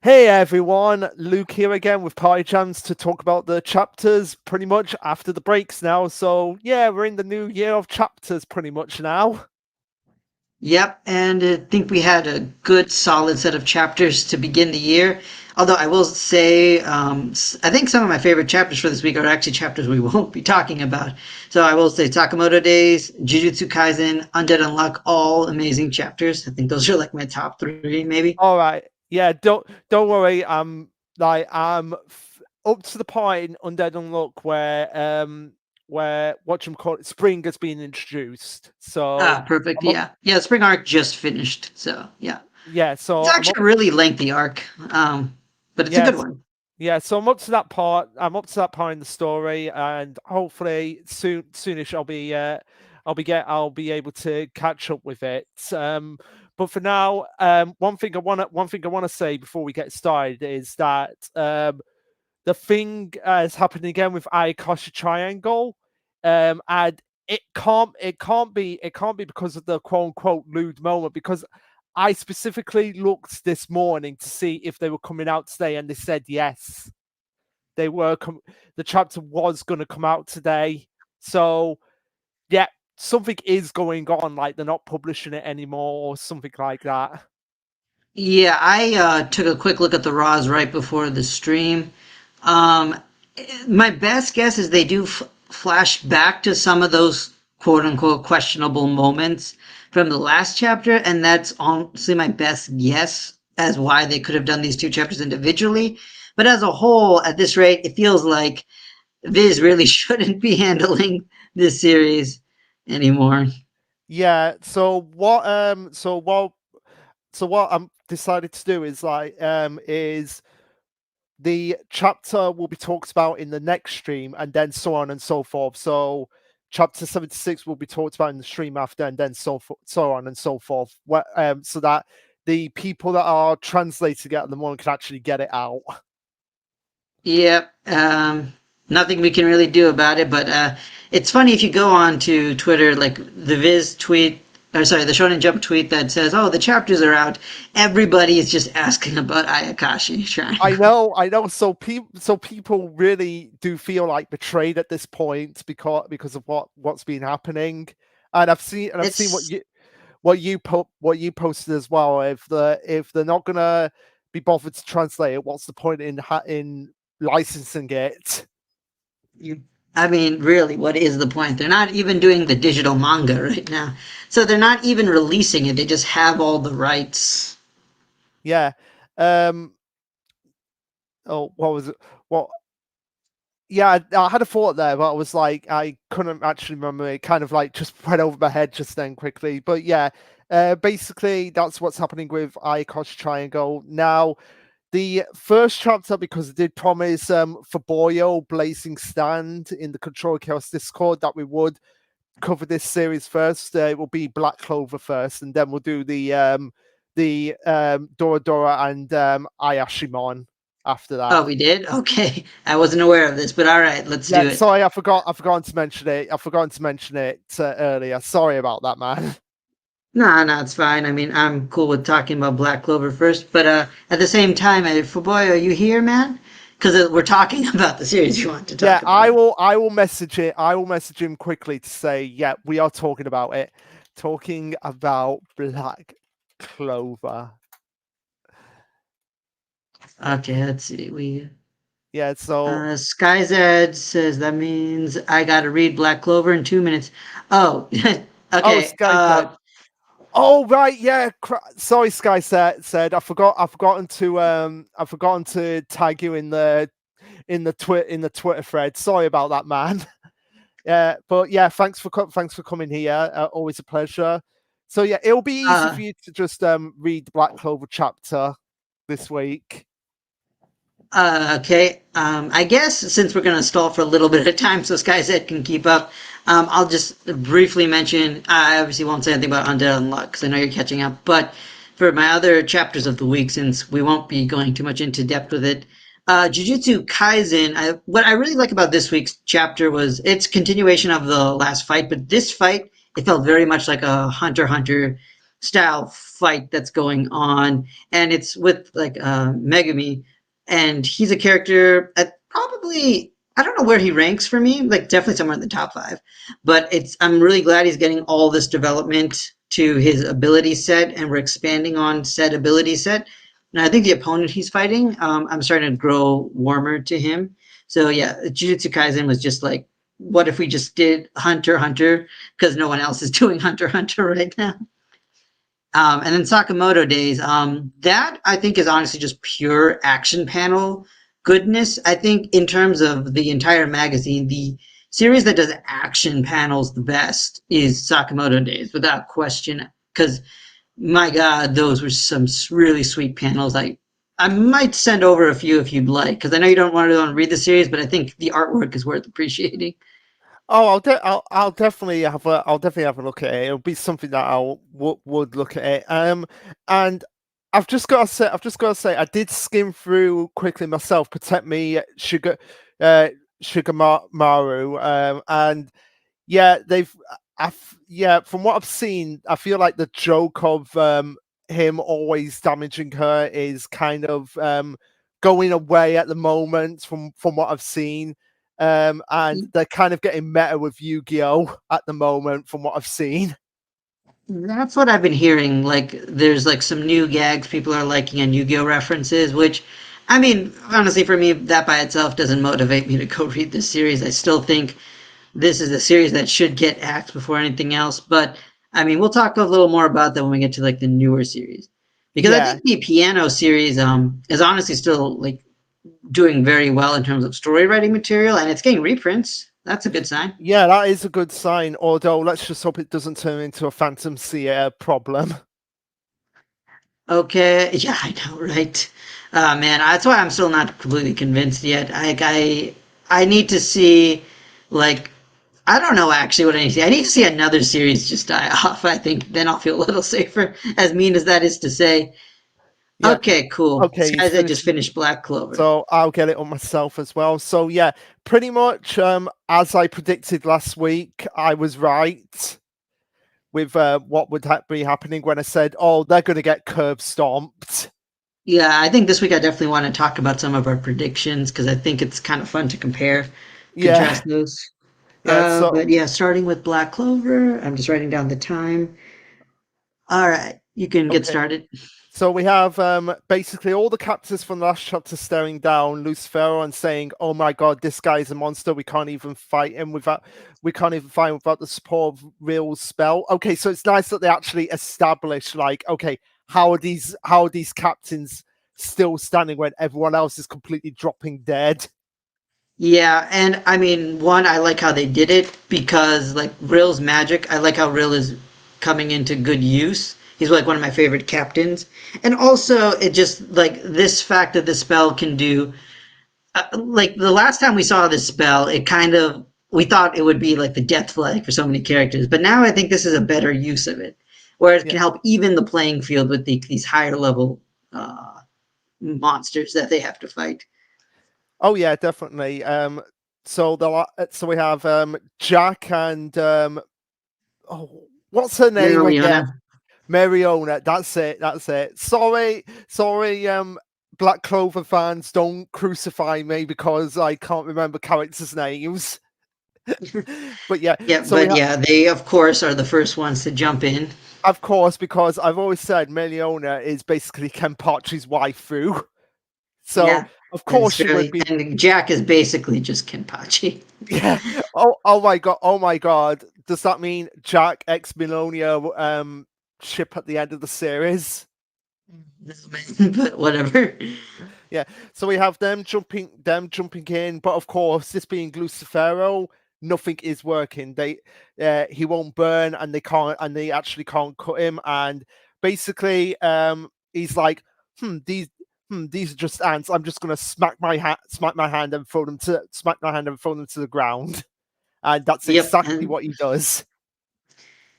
Hey everyone, Luke here again with Party Jams to talk about the chapters pretty much after the breaks now. So yeah, we're in the new year of chapters pretty much now. Yep, and I think we had a good solid set of chapters to begin the year. Although I will say, I think some of my favorite chapters for this week are actually chapters we won't be talking about. So I will say Sakamoto Days, Jujutsu Kaisen, Undead Unluck, all amazing chapters. I think those are like my top three, maybe. All right, yeah, don't worry. Up to the point in Undead Unluck where what you call it, spring has been introduced. So Ah, perfect. I'm up, Yeah, yeah. The spring arc just finished, so yeah, yeah, it's so I'm up, actually a really lengthy arc, but it's a good yes. one. Yeah, so I'm up to that part. I'm up to that part in the story, and hopefully soonish I'll be able to catch up with it. But for now, one thing I wanna say before we get started is that the thing is happening again with Ayakashi Triangle, and it can't be because of the quote unquote lewd moment because I specifically looked this morning to see if they were coming out today, and they said yes, they were. The chapter was going to come out today, so yeah, something is going on. Like they're not publishing it anymore, or something like that. Yeah, I took a quick look at the Raws right before the stream. Um, my best guess is they do flash back to some of those quote unquote questionable moments from the last chapter, and that's honestly my best guess as why they could have done these two chapters individually. But as a whole, at this rate, it feels like Viz really shouldn't be handling this series anymore. Yeah. So what I'm decided to do is is the chapter will be talked about in the next stream, and then so on and so forth. So chapter 76 will be talked about in the stream after, and then so on and so forth. So that the people that are translating it at the moment can actually get it out. Yep. Nothing we can really do about it, but it's funny if you go on to Twitter, like the Viz tweet, or sorry, the Shonen Jump tweet that says, "Oh, the chapters are out." Everybody is just asking about Ayakashi Triangle. I know. So people really do feel like betrayed at this point because of what's been happening, and I've seen It's what you posted as well. If they're not gonna be bothered to translate it, what's the point in licensing it? you. I mean, really, what is the point? They're not even doing the digital manga right now, so they're not even releasing it. They just have all the rights. Yeah. Um. Oh, what was it? What? Yeah, I had a thought there, but I was like, I couldn't actually remember. It kind of like just went over my head just then quickly. But yeah, basically that's what's happening with Ayakashi Triangle now. The first chapter, because it did promise for Boyo Blazing Stand in the Control Chaos Discord that we would cover this series first. It will be Black Clover first, and then we'll do the Dora and Ayashimon after that. Oh, we did? Okay, I wasn't aware of this, but all right, let's Yeah, do it. sorry, I forgot to mention it. I forgot to mention it earlier. Sorry about that, man. No, no, it's fine. I mean, I'm cool with talking about Black Clover first, but at the same time, for boy, are you here, man? Because we're talking about the series you want to Yeah, talk about. I will message it. I will message him quickly to say, yeah, we are talking about it. Talking about Black Clover. Okay, let's see. We Yeah, so SkyZed says that means I got to read Black Clover in 2 minutes. Oh, oh, okay. Sky said, oh right, yeah. Sorry, Sky said I've forgotten to tag you in the Twitter thread. Sorry about that, man. Yeah, but yeah, thanks for coming here. Always a pleasure. So yeah, it'll be easy uh, for you to just read the Black Clover chapter this week. Okay. I guess since we're going to stall for a little bit of time so SkyZed can keep up, I'll just briefly mention, I obviously won't say anything about Undead Unluck because I know you're catching up, but for my other chapters of the week, since we won't be going too much into depth with it, Jujutsu Kaisen, what I really like about this week's chapter was its continuation of the last fight, but this fight, it felt very much like a Hunter x Hunter style fight that's going on, and it's with like Megumi, and he's a character at probably I don't know where he ranks for me, like definitely somewhere in the top 5. But it's I'm really glad he's getting all this development to his ability set, and we're expanding on said ability set. And I think the opponent he's fighting, I'm starting to grow warmer to him. So yeah, Jujutsu Kaisen was just like, what if we just did Hunter x Hunter, because no one else is doing Hunter x Hunter right now. And then Sakamoto Days, that I think is honestly just pure action panel goodness. I think in terms of the entire magazine, the series that does action panels the best is Sakamoto Days, without question. Because my God, those were some really sweet panels. I might send over a few if you'd like, because I know you don't want to read the series, but I think the artwork is worth appreciating. Oh, I'll definitely have a look at it. It'll be something that would look at it. And I've just got to say, I did skim through quickly myself. Protect Me, Maru, and yeah, yeah, from what I've seen, I feel like the joke of him always damaging her is kind of going away at the moment from what I've seen. And they're kind of getting meta with Yu-Gi-Oh at the moment from what I've seen. That's what I've been hearing. Like, there's like some new gags people are liking on Yu-Gi-Oh references, which, I mean, honestly, for me, that by itself doesn't motivate me to go read this series. I still think this is a series that should get axed before anything else. But I mean, we'll talk a little more about that when we get to like the newer series, because I Yeah, think the piano series is honestly still like doing very well in terms of story writing material, and it's getting reprints. That's a good sign. yeah, that is a good sign. Although, let's just hope it doesn't turn into a Phantom Seer problem. Okay, yeah, I know, right? Man, that's why I'm still not completely convinced yet. I need to see, like, I don't know actually what I need to see. I need to see another series just die off. I think then I'll feel a little safer. As mean as that is to say. Yeah. Okay, cool. This Okay, he's guy's that just finished. finished Black Clover. So I'll get it on myself as well. So yeah, pretty much as I predicted last week, I was right with what would be happening when I said, "Oh, they're going to get curb stomped." Yeah, I think this week I definitely want to talk about some of our predictions because I think it's kind of fun to compare, Yeah, contrast those. yeah. So But yeah, starting with Black Clover, I'm just writing down the time. All right, you can get okay. started. So we have basically all the captors from the last chapter staring down Lucifer and saying, "Oh my God, this guy is a monster. We can't even fight him without. We can't even fight him without the support of real spell." Okay, so it's nice that they actually establish, like, okay, how are these captains still standing when everyone else is completely dropping dead? Yeah, and I mean, one, I like how they did it because, like, Rill's magic, I like how Rill is coming into good use. He's like one of my favorite captains. And also, it just, like, this fact that the spell can do, like, the last time we saw this spell, it kind of, we thought it would be like the death flag for so many characters. But now I think this is a better use of it, where it Yeah. can help even the playing field with these higher level monsters that they have to fight. Oh yeah, definitely. So we have Jack and oh, what's her name again? Leona. Mariona, that's it, that's it. Sorry, Black Clover fans, don't crucify me because I can't remember characters' names. But yeah, Yeah, so but yeah, they of course are the first ones to jump in. of course, because I've always said Meliona is basically Kenpachi's waifu. So Yeah, of that is course she would fairly. be. And Jack is basically just Kenpachi. Yeah. Oh my god. Oh my god. Does that mean Jack X Melonia ship at the end of the series? No, man, but whatever. Yeah. So we have them jumping in, but of course, this being Lucifero, nothing is working. He won't burn, and they actually can't cut him. And basically, he's like, these are just ants. I'm just gonna smack my hand and throw them to the ground. And that's Yep, exactly and what he does.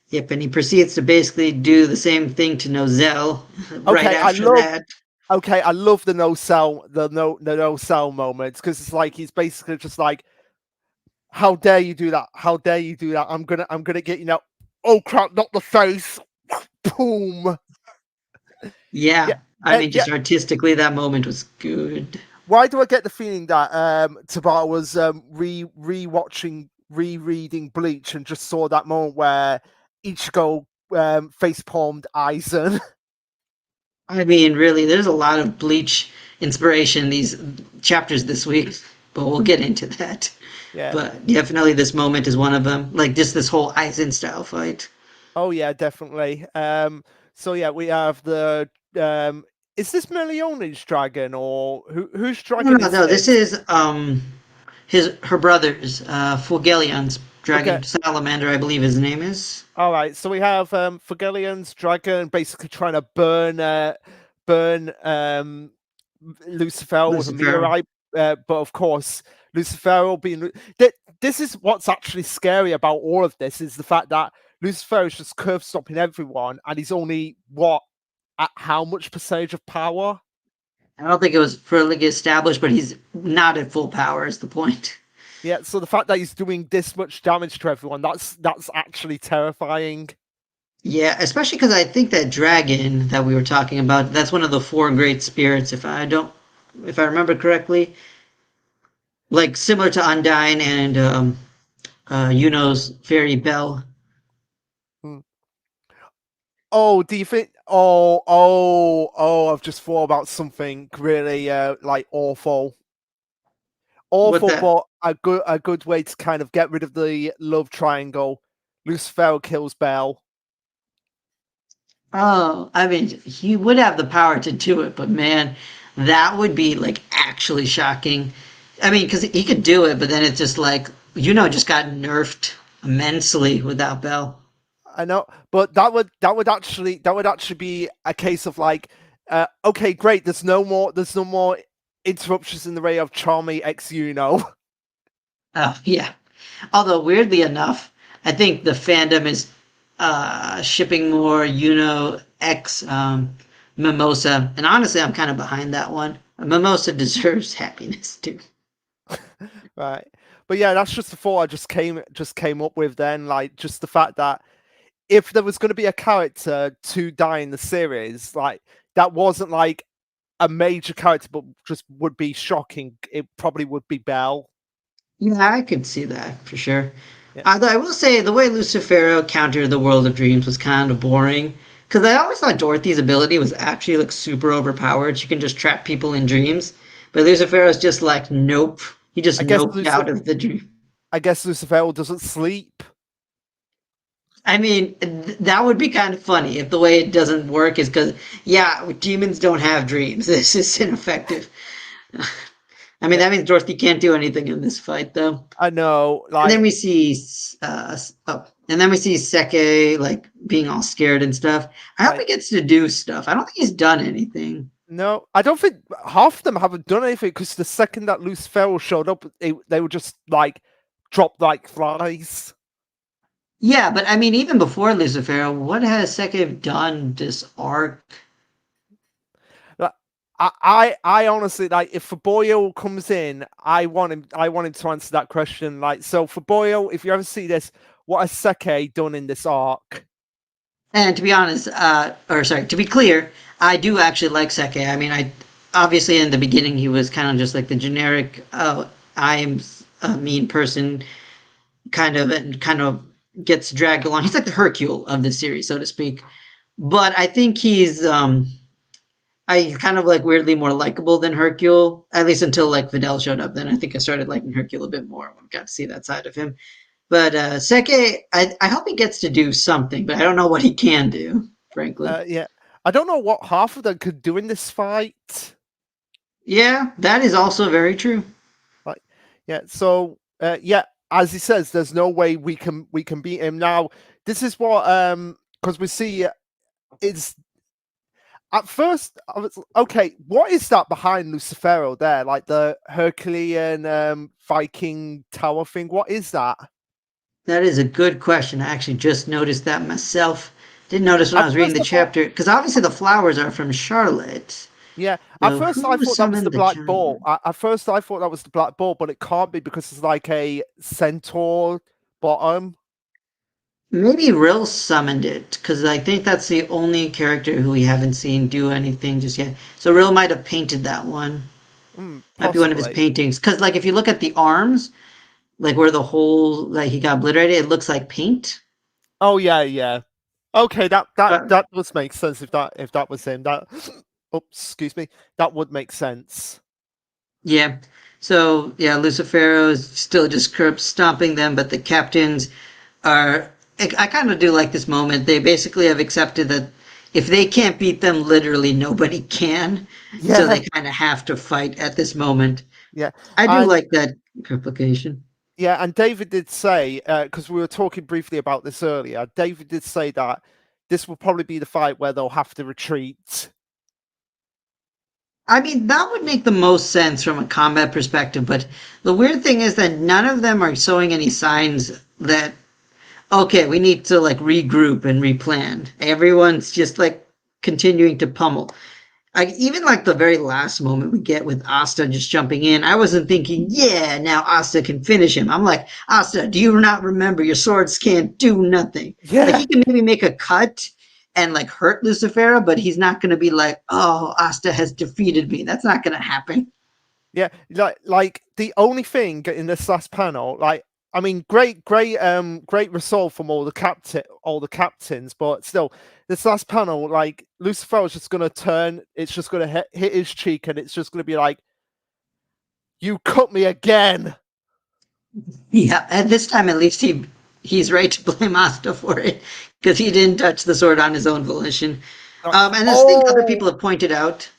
he proceeds to basically do the same thing to Nozell right Okay, after that. I love the no sell moments because it's like he's basically just like, how dare you do that? How dare you do that? I'm gonna get you now. Oh crap, not the face. boom. Yeah, Yeah, I mean, yeah. just artistically, that moment was good. Why do I get the feeling that Tabata was rereading Bleach and just saw that moment where Ichigo face palmed Aizen? I mean, really, there's a lot of Bleach inspiration in these chapters this week, but we'll get into that. Yeah. But definitely, this moment is one of them. Like just this whole Aizen style fight. Oh yeah, definitely. So yeah, we have the is this Meliones dragon or whose No, dragon no, is no. This this? is her brother's Fulgelion's Okay. dragon salamander, I believe his name is. All right. So we have Fagelian's dragon basically trying to burn Lucifer with a Lucifer. meteorite. But of course, Lucifer being this is what's actually scary about all of this is the fact that Lucifer is just curve stopping everyone, and he's only what at how much percentage of power? I don't think it was fully established, but he's not at full power. Is the point? Yeah, so the fact that he's doing this much damage to everyone, that's actually terrifying. Yeah, especially because I think that dragon that we were talking about, that's one of the four great spirits, if I remember correctly. Like similar to Undyne and Yuno's fairy Bell. Hmm. Oh, do you think? Oh! I've just thought about something really like awful, What awful, that? but a good way to kind of get rid of the love triangle. Lucifer kills Belle. Oh, I mean, he would have the power to do it, but man, that would be like actually shocking. I mean, because he could do it, but then it's just like, just got nerfed immensely without Bell. I know, but that would actually be a case of like, okay, great. There's no more interruptions in the way of Charmy X Uno. Oh, yeah. Although, weirdly enough, I think the fandom is shipping more X Mimosa. And honestly, I'm kind of behind that one. Mimosa deserves happiness too. Right. But yeah, that's just the thought I just came up with then. Like just the fact that if there was going to be a character to die in the series, like that wasn't like a major character, but just would be shocking. It probably would be Belle. Yeah, I could see that for sure. Yeah. Although I will say the way Lucifero countered the World of Dreams was kind of boring. Because I always thought Dorothy's ability was actually like super overpowered. She can just trap people in dreams. But Lucifero's just like, nope. He just I guess noped you out of the dream. I guess Lucifer doesn't sleep. I mean, that would be kind of funny if the way it doesn't work is because, yeah, demons don't have dreams. This is ineffective. I mean, Yeah, that means Dorothy can't do anything in this fight, though. I know. And then Like, we see, and then we see Seke like being all scared and stuff. I hope he like gets to do stuff. I don't think he's done anything. no, I don't think half of them haven't done anything because the second that Lucifer showed up, they were just like dropped like flies. Yeah, but I mean, even before Lucifer, what has Seke done this arc? Like, I honestly like if Faboyo comes in, I want him to answer that question. Like, so Faboyo, if you ever see this, what has Seke done in this arc? And to be honest, or sorry, to be clear, I do actually like Seke. I mean, I obviously in the beginning he was kind of just like the generic, I am a mean person kind of, and kind of gets dragged along. He's like the Hercule of the series, so to speak. But I think he's kind of like weirdly more likable than Hercule, at least until like Videl showed up. Then I think I started liking Hercule a bit more when I got to see that side of him. But Seke, I hope he gets to do something, but I don't know what he can do, frankly. Yeah, I don't know what half of them could do in this fight. Yeah, that is also very true. Like, yeah, so yeah, as he says, there's no way we can beat him now. This is what because we see it's at first I was okay. What is that behind Lucifero there? Like the Herculean Viking tower thing. What is that? That is a good question. I actually just noticed that myself. Didn't notice when I At was reading first the I thought, chapter, because obviously the flowers are from Charlotte. yeah. At So first I who thought that was the summoned the black ball. giant? At first I thought that was the black ball, but it can't be because it's like a centaur bottom. Maybe Rill summoned it, because I think that's the only character who we haven't seen do anything just yet. So Rill might have painted that one. Might be one of his Possibly. paintings. Because, like, if you look at the arms, like where the hole, like he got obliterated, it looks like paint. Oh yeah, yeah. Okay, But that does make sense if that was him. That oops, excuse me. That would make sense. yeah. So, yeah, Lucifero is still just curb stomping them, but the captains are. I kind of do like this moment. They basically have accepted that if they can't beat them, literally nobody can. So Yeah, they kind of have to fight at this moment. yeah. I do And like that replication. yeah, and David did say, because we were talking briefly about this earlier, David did say that this will probably be the fight where they'll have to retreat. I mean, that would make the most sense from a combat perspective, but the weird thing is that none of them are showing any signs that, okay, we need to like regroup and replan. Everyone's just like continuing to pummel. Like even like the very last moment we get with Asta just jumping in, I wasn't thinking, yeah, now Asta can finish him. I'm like, Asta, do you not remember your swords can't do nothing? Like Yeah, he can maybe make a cut and like hurt Lucifera, but he's not gonna be like, oh, Asta has defeated me. That's not gonna happen. yeah. Like the only thing in this last panel, like I mean, great resolve from all the captains, but still, this last panel, like Lucifer is just gonna turn, it's just gonna hit his cheek, and it's just gonna be like, "You cut me again." Yeah, at this time at least he's right to blame Asta for it because he didn't touch the sword on his own volition. Like, And this thing other oh, people have pointed out.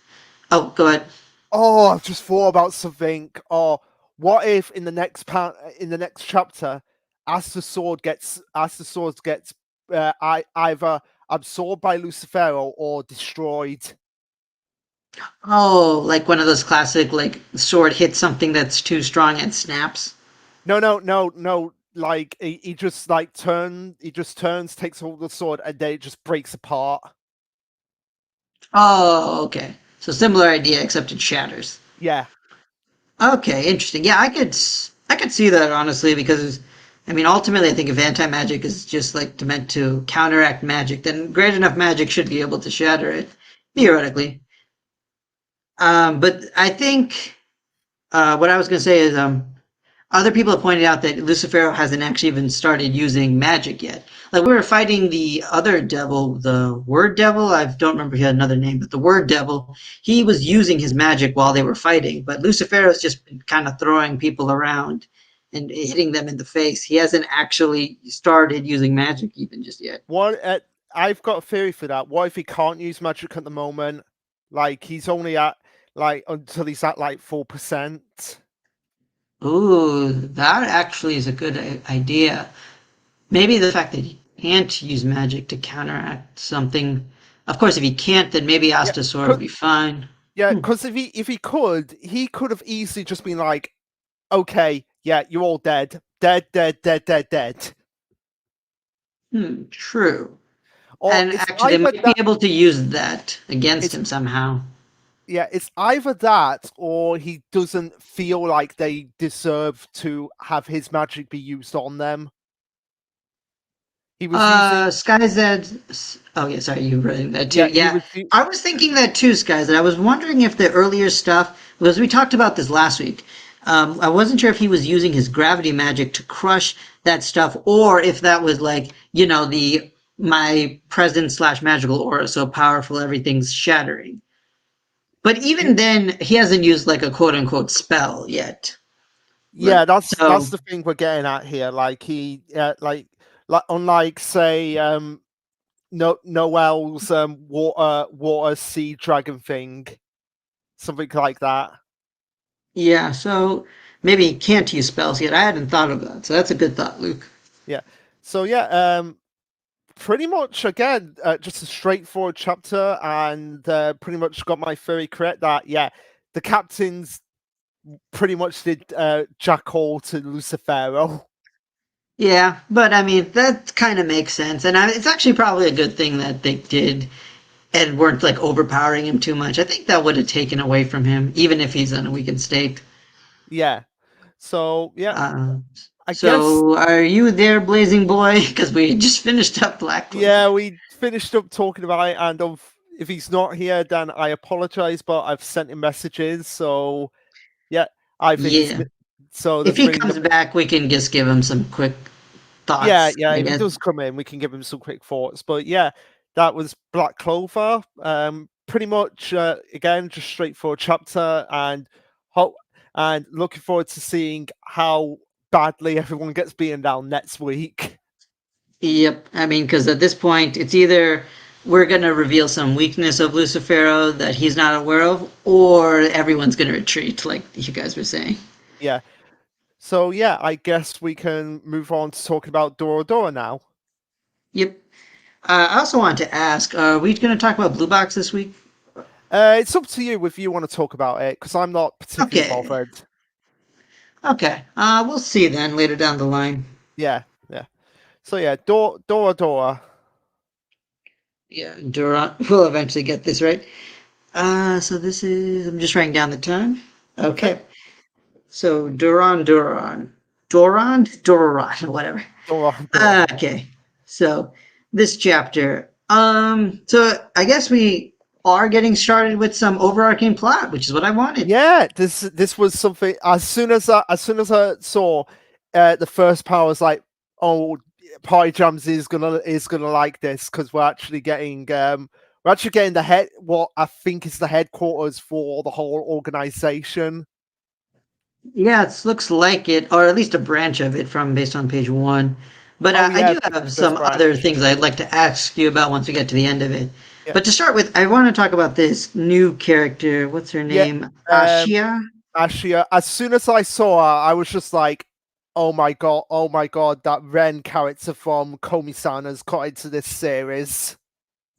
Oh, go ahead. oh, I've just thought about something. Oh, what if in the next chapter, as the sword gets either absorbed by Lucifero or destroyed? Oh, like one of those classic like sword hits something that's too strong and snaps. No, no, no, no. Like he just like he just turns, takes hold of the sword, and then it just breaks apart. Oh, okay. So similar idea except it shatters. Yeah, Okay, interesting. Yeah, I could see that honestly because I mean ultimately I think if anti-magic is just like meant to counteract magic, then great enough magic should be able to shatter it theoretically. But I think what I was going to say is other people have pointed out that Lucifero hasn't actually even started using magic yet. Like we were fighting the other devil, the Word Devil. I don't remember if he had another name, but the Word Devil. He was using his magic while they were fighting, but Lucifero's just been kind of throwing people around and hitting them in the face. He hasn't actually started using magic even just yet. what? I've got a theory for that. What if he can't use magic at the moment? Like he's only at like until he's at like 4%. Ooh, that actually is a good idea. Maybe the fact that he can't use magic to counteract something. Of course, if he can't, then maybe Yeah, Asta's sword will be fine. yeah. Hmm. Because he could have easily just been like, okay, yeah, you're all dead, dead, dead, dead, dead, dead. True. Or And it's actually, they either might be that. able to use that against It's him somehow. yeah, it's either that or he doesn't feel like they deserve to have his magic be used on them. He was using Sky Zed. Oh, yeah, sorry, you read that too. yeah, Yeah, I was thinking that too, Sky Zed. I was wondering if the earlier stuff, because we talked about this last week. I wasn't sure if he was using his gravity magic to crush that stuff, or if that was like, the my presence slash magical aura so powerful everything's shattering. But you, even then, he hasn't used like a quote unquote spell yet. yeah, that's So the thing we're getting at here. Like he like unlike say no Noel's water sea dragon thing, something like that. yeah, so maybe he can't use spells yet. I hadn't thought of that. So that's a good thought, Luke. Yeah. So yeah, pretty much again, just a straightforward chapter, and pretty much got my theory correct that yeah, the captains pretty much did jack all to Lucifero. Yeah, but I mean, that kind of makes sense. And it's actually probably a good thing that they did and weren't like overpowering him too much. I think that would have taken away from him, even if he's in a weakened state. Yeah. So yeah, Uh, I guess, So, are you there, Blazing Boy? Because we just finished up Black Clover. yeah, we finished up talking about it, and if he's not here, then I apologize, but I've sent him messages, so yeah, either Yeah. so If there's he really comes back, we can just give him some quick yeah, thoughts, yeah, I if he guess. does come in, we can give him some quick thoughts. But yeah, that was Black Clover. Pretty much again, just straightforward chapter, and and looking forward to seeing how badly everyone gets beaten down next week. Yep. I mean, because at this point, it's either we're going to reveal some weakness of Lucifero that he's not aware of, or everyone's going to retreat, like you guys were saying. Yeah. So yeah, I guess we can move on to talking about Dora Dora now. Yep. I also wanted to ask, are we going to talk about Blue Box this week? It's up to you if you want to talk about it, because I'm not particularly Okay. bothered. Okay. We'll see then later down the line. Yeah, yeah. So yeah, Dora Dora. Yeah, Duran. We'll eventually get this right. So this is. I'm just writing down the time. Okay. Okay. So Duran, whatever. Dora Dora. Okay. So this chapter. So I guess we are getting started with some overarching plot, which is what I wanted. Yeah, this was something. As soon as I saw the first power, I was like, oh, Party Jams is gonna like this, because we're actually getting the head, what I think is the headquarters for the whole organization. Yeah, it looks like it, or at least a branch of it from based on page one. But Oh I yeah, do have first some branch. other things I'd like to ask you about once we get to the end of it. Yeah, But to start with, I want to talk about this new character. What's her yeah. name? Um, Ashia? Actually, as soon as I saw her, I was just like, oh my god, that Ren character from Komi-san has got into this series.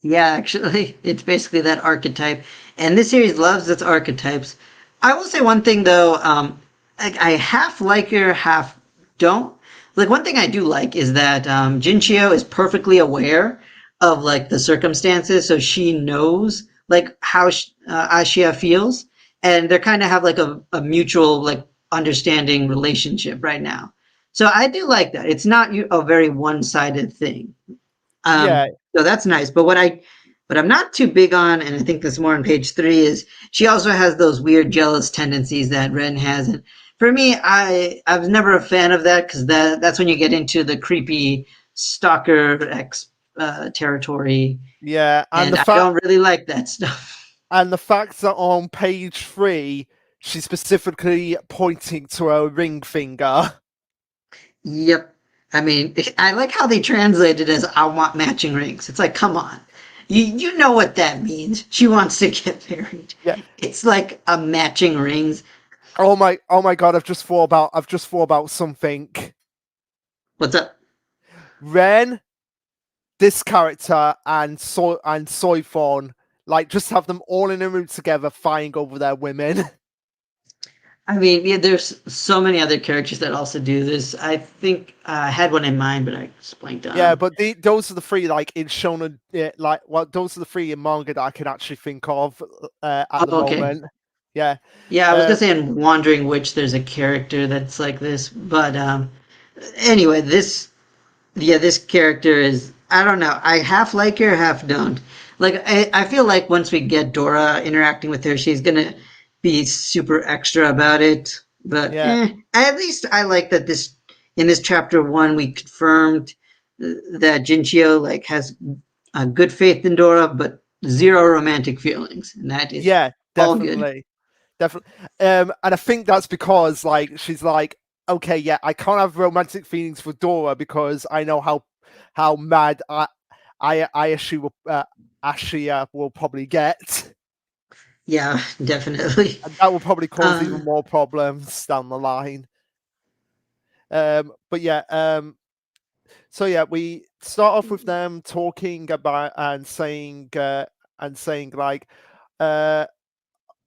Yeah, actually, it's basically that archetype. And this series loves its archetypes. I will say one thing though, I half like her, half don't. Like one thing I do like is that Jinchio is perfectly aware of like the circumstances, so she knows like how Ashia feels, and they kind of have like a mutual like understanding relationship right now. So I do like that. It's not a very one-sided thing. Yeah, So that's nice. But what I'm not too big on, and I think this more on page three, is she also has those weird jealous tendencies that Ren has. And for me, I was never a fan of that because that's when you get into the creepy stalker X territory, yeah, and I don't really like that stuff. and the fact that on page 3 she's specifically pointing to her ring finger. Yep. I mean, I like how they translated as "I want matching rings." It's like, come on, you know what that means. She wants to get married. Yeah. It's like a matching rings. Oh my god, I've just thought about something. What's up? Ren, this character, and Soifon, like, just have them all in a room together fighting over their women. I mean, yeah, there's so many other characters that also do this. I think I had one in mind, but I just blanked on Yeah, them. but those are the three, like, in Shonen, like, well, those are the three in manga that I can actually think of at the Oh, okay. moment. Yeah. Yeah, I was gonna Um, say I'm wondering which there's a character that's like this, but anyway, this character is, I don't know. I half like her, half don't. Like I feel like once we get Dora interacting with her, she's gonna be super extra about it. But yeah. at least I like that this in this chapter one we confirmed that Jinchio like has a good faith in Dora, but zero romantic feelings, and that is Yeah, all good. definitely. Definitely. And I think that's because, like, she's like, okay, yeah, I can't have romantic feelings for Dora because I know how mad Ashia will probably get, Yeah, definitely. and that will probably cause Uh, even more problems down the line. But yeah, so yeah, we start off with them talking about and saying like, uh,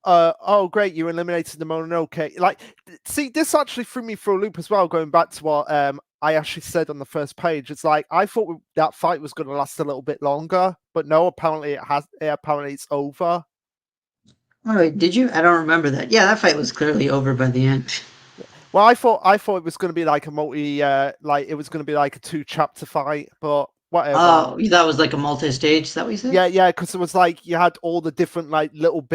oh great, you eliminated the Mononoke. Like, see, this actually threw me for a loop as well. Going back to what I actually said on the first page, it's like I thought that fight was going to last a little bit longer, but no, apparently it has. Apparently it's over. oh, did you? I don't remember that. Yeah, that fight was clearly over by the end. Well, I thought it was going to be like a like it was going to be like a 2 chapter fight, but whatever. Oh, you thought it was like a multi-stage? Is that what you said? Yeah, because it was like you had all the different like little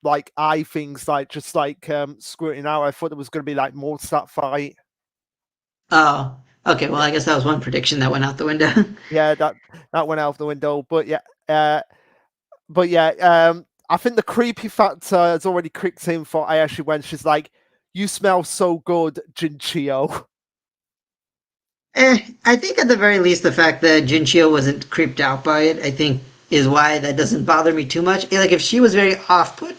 like eye things like just like squirting out. I thought there was going to be like more to that fight. Oh, okay. Well, Yeah, I guess that was one prediction that went out the window. yeah, that went out the window. But yeah, I think the creepy factor has already kicked in for Ayashi when she's like, "You smell so good, Jinchio." I think at the very least, the fact that Junchio wasn't creeped out by it, I think, is why that doesn't bother me too much. Like, if she was very off-put,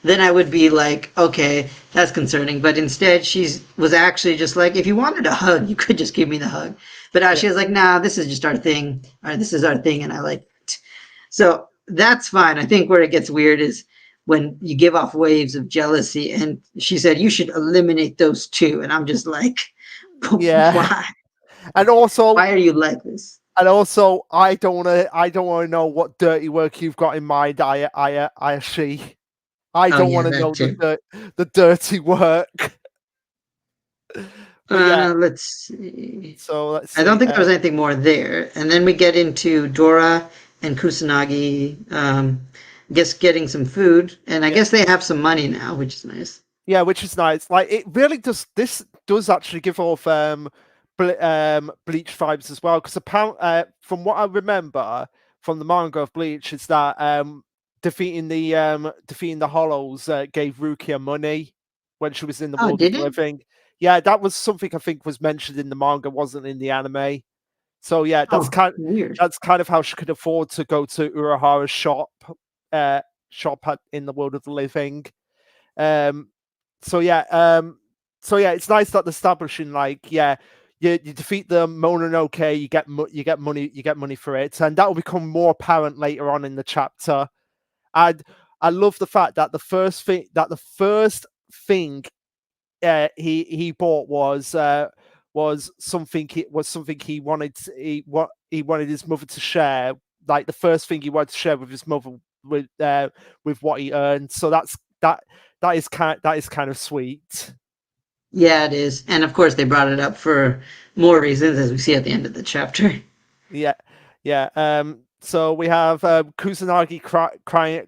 then I would be like, okay, that's concerning. But instead, she was actually just like, if you wanted a hug, you could just give me the hug. But Yeah, she was like, nah, this is just our thing. Or this is our thing, and I like it. So that's fine. I think where it gets weird is when you give off waves of jealousy. And she said, you should eliminate those two. And I'm just like, yeah, why? and also Why are you like this? I don't want to know what dirty work you've got in mind, Ayashi. I Oh don't yeah, want to that know too. the dirty work. But yeah, Let's see. so let's I don't see. think there was anything more there. And then we get into Dora and Kusanagi, guess getting some food, and I Yeah, guess they have some money now, which is nice. yeah, which is nice. Like it really does. This does actually give off Bleach vibes as well. Because from what I remember from the manga of Bleach, is that defeating the Hollows gave Rukia money when she was in the Oh, world of did the it? living. Yeah, that was something I think was mentioned in the manga, wasn't in the anime. So yeah, Oh, weird. that's kind of how she could afford to go to Urahara's uh, in the world of the living. Um, so yeah, it's nice that establishing like you defeat the Mononoke, you get money for it, and that will become more apparent later on in the chapter. And I love the fact that the first thing he bought was something he wanted his mother to share. Like the first thing he wanted to share with his mother with what he earned. So that is kind of sweet. Yeah, it is. And of course, they brought it up for more reasons, as we see at the end of the chapter. Yeah, yeah. So we have Kusanagi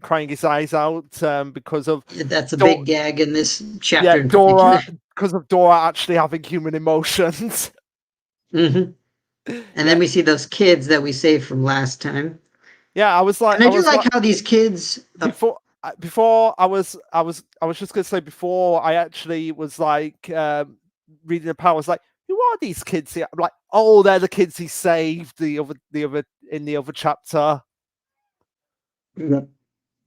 crying his eyes out because of That's a Do- big gag in this chapter yeah in particular. Dora because of Dora actually having human emotions. Hmm. And Yeah, then we see those kids that we saved from last time. yeah. And I do like how these kids. Before I was just gonna say before I actually was like reading the power. I was like, who are these kids here? I'm like, oh, they're the kids he saved the other in the other chapter.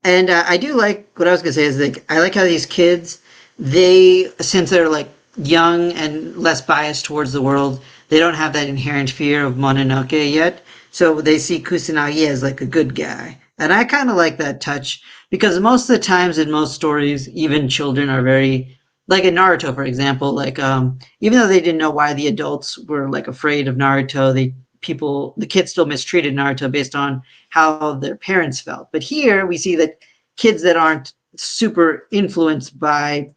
And I do like what I was gonna say is like I like how these kids, they since they're like young and less biased towards the world, they don't have that inherent fear of Mononoke yet. So they see Kusanagi as like a good guy, and I kind of like that touch because most of the times in most stories, even children are very like in Naruto, for example, like even though they didn't know why the adults were like afraid of Naruto, the kids still mistreated Naruto based on how their parents felt. But here we see that kids that aren't super influenced by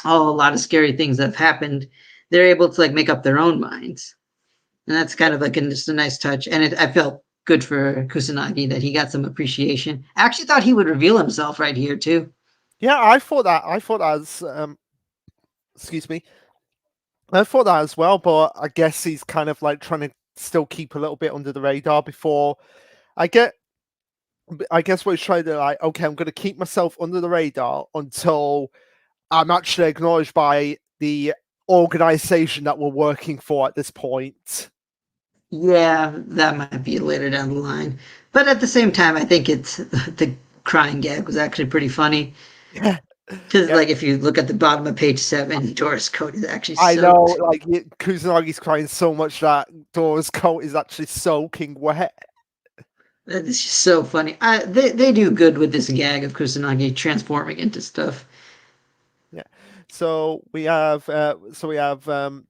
a lot of scary things that have happened, they're able to like make up their own minds. And that's kind of like just a nice touch. And I felt good for Kusanagi that he got some appreciation. I actually thought he would reveal himself right here too. Yeah, I thought that as excuse me. I thought that as well, but I guess he's kind of like trying to still keep a little bit under the radar before I get I guess what he's trying to like, okay, I'm gonna keep myself under the radar until I'm actually acknowledged by the organization that we're working for at this point. Yeah, that might be later down the line. But at the same time, I think it's the crying gag was actually pretty funny. Yeah, Because yeah, like if you look at the bottom of page 7, Doris' coat is actually I know. soaked. Like Kusanagi's crying so much that Dora's coat is actually soaking wet. That is just so funny. They do good with this gag of Kusanagi transforming into stuff. Yeah. So we have them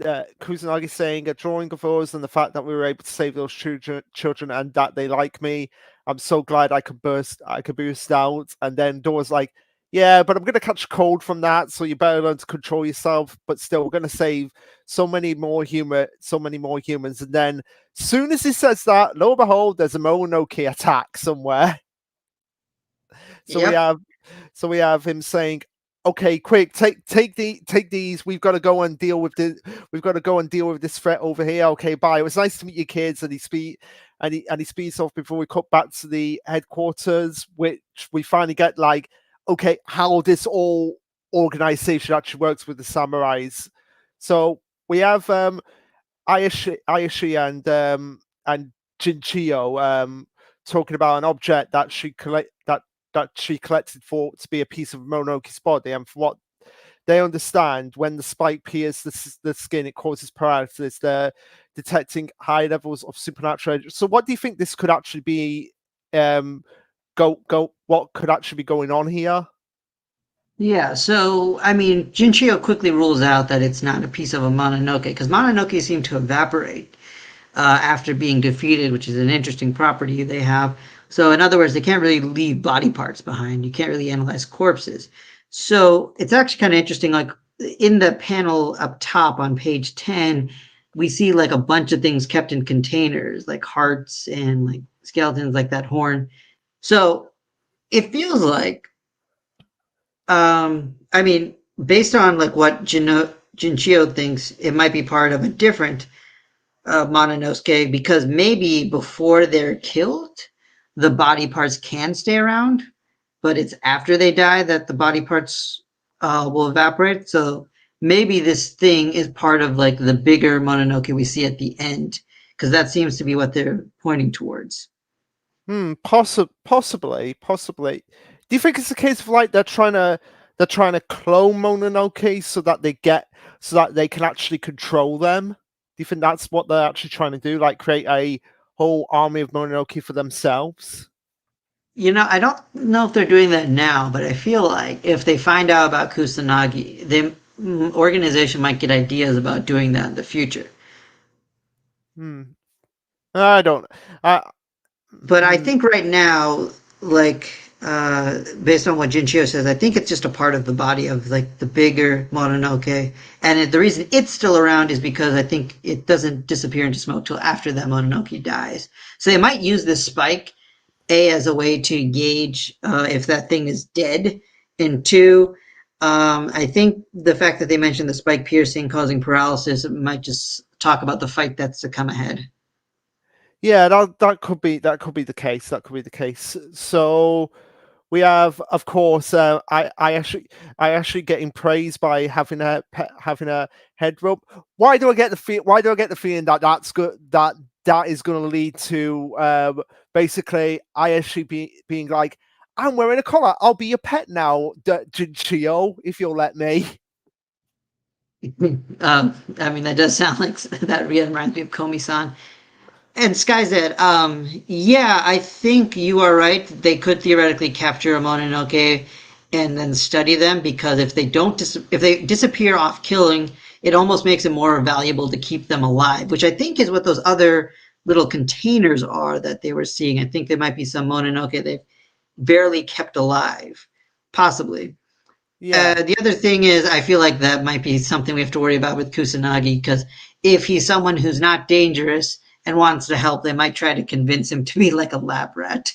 Kusanagi saying a drawing of us and the fact that we were able to save those children and that they like me. I'm so glad I could burst out. And then Dora's like, Yeah, but I'm going to catch a cold from that, so you better learn to control yourself. But still, we're going to save so many more humans. And then, soon as he says that, lo and behold, there's a Mononoke attack somewhere. So we Yep. have, so we have him saying, "Okay, quick, take these. We've got to go and deal with this. We've got to go and deal with this threat over here. Okay, bye. It was nice to meet you, kids." And he speeds off before we cut back to the headquarters, which we finally get like, okay, how this all organization actually works with the samurais. So we have Ayashi and Jinchio talking about an object that she collected for to be a piece of Mononoke's body, and for what they understand, when the spike pierces the skin, it causes paralysis. They're detecting high levels of supernatural energy. So, what do you think this could actually be? What could actually be going on here? Yeah, so I mean, Jinchio quickly rules out that it's not a piece of a Mononoke because Mononoke seem to evaporate after being defeated, which is an interesting property they have. So, in other words, they can't really leave body parts behind. You can't really analyze corpses. So, it's actually kind of interesting. Like in the panel up top on page 10, we see like a bunch of things kept in containers, like hearts and like skeletons, like that horn. So, it feels like I mean, based on like what Jinchio thinks, it might be part of a different Mononosuke because maybe before they're killed, the body parts can stay around, but it's after they die that the body parts will evaporate. So maybe this thing is part of like the bigger Mononoke we see at the end, because that seems to be what they're pointing towards. Possibly. Do you think it's a case of like they're trying to clone Mononoke so that they can actually control them? Do you think that's what they're actually trying to do? Like create a whole army of Mononoke for themselves? You know, I don't know if they're doing that now, but I feel like if they find out about Kusanagi, the organization might get ideas about doing that in the future. Hmm. I don't. I. But I Hmm. think right now, like based on what Jinchio says, I think it's just a part of the body of like the bigger Mononoke, and the reason it's still around is because I think it doesn't disappear into smoke till after that Mononoke dies. So they might use this spike as a way to gauge if that thing is dead, and two, I think the fact that they mentioned the spike piercing causing paralysis might just talk about the fight that's to come ahead. Yeah, that could be the case. That could be the case. So we have, of course, I actually getting praised by having a head rub. Why do I get the feeling that that's good that is going to lead to basically I actually being like, I'm wearing a collar. I'll be your pet now, Jinchio, if you'll let me. I mean, that does sound like that really reminds me of Komi-san. And Skyzed, yeah, I think you are right. They could theoretically capture a Mononoke and then study them because if they disappear off killing, it almost makes it more valuable to keep them alive, which I think is what those other little containers are that they were seeing. I think there might be some Mononoke they've barely kept alive, possibly. Yeah. The other thing is, I feel like that might be something we have to worry about with Kusanagi because if he's someone who's not dangerous and wants to help, they might try to convince him to be like a lab rat.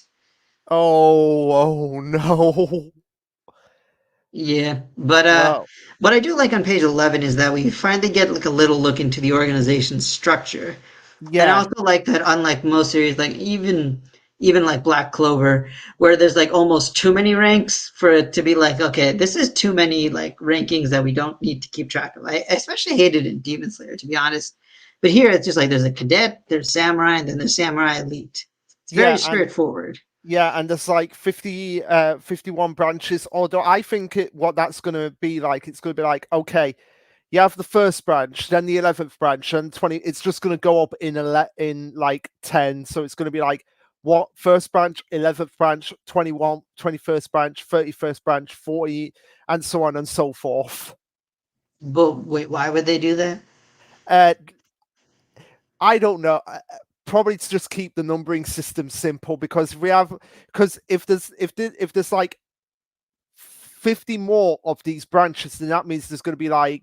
Oh no. Yeah, but Well, what I do like on page 11 is that we finally get like a little look into the organization's structure. And I yeah. also like that unlike most series, like even like Black Clover, where there's like almost too many ranks for it to be like, okay, this is too many like rankings that we don't need to keep track of. I especially hated it in Demon Slayer, to be honest. But here it's just like there's a cadet, there's samurai, and then there's samurai elite. It's very Yeah, and straightforward. there's like 51 branches. Although I think what that's going to be like, it's going to be like, okay, you have the first branch, then the 11th branch, and 20. It's just going to go up in like 10. So it's going to be like what first branch, 11th branch, 21, 21st branch, 31st branch, 40, and so on and so forth. But wait, why would they do that? Uh, I don't know. Probably to just keep the numbering system simple because if there's like 50 more of these branches, then that means there's going to be like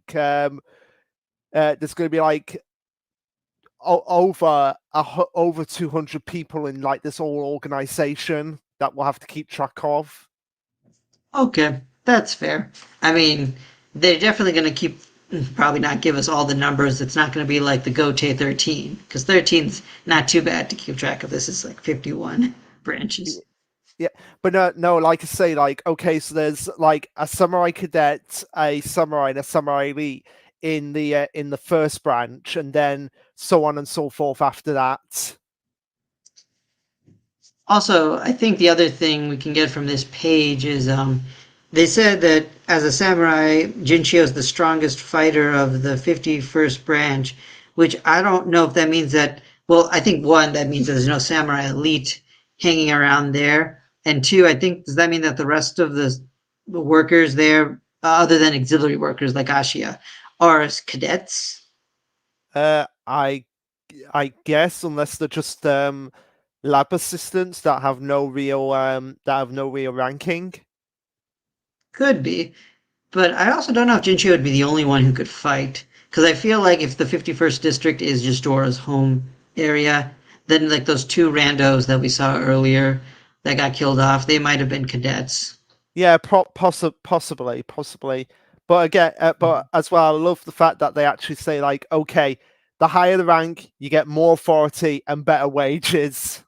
over 200 people in like this whole organization that we'll have to keep track of. Okay, that's fair. I mean, they're definitely going to keep, probably not give us all the numbers. It's not going to be like the Gote 13, because 13's not too bad to keep track of. This is like 51 branches. Yeah, but no, like I say, like okay, so there's like a samurai cadet, a samurai, and a samurai elite in the first branch, and then so on and so forth after that. Also, I think the other thing we can get from this page is they said that as a samurai, Jinchio is the strongest fighter of the 51st branch, which I don't know if that means that, well, I think one, that means that there's no samurai elite hanging around there. And two, I think, does that mean that the rest of the workers there, other than auxiliary workers like Ashia, are cadets? Uh, I I guess unless they're just lab assistants that have no real ranking. Could be. But I also don't know if Jinchio would be the only one who could fight. Because I feel like if the 51st district is just Dora's home area, then like those two randos that we saw earlier that got killed off, they might have been cadets. Yeah, possibly. But again, but as well, I love the fact that they actually say like, okay, the higher the rank, you get more authority and better wages.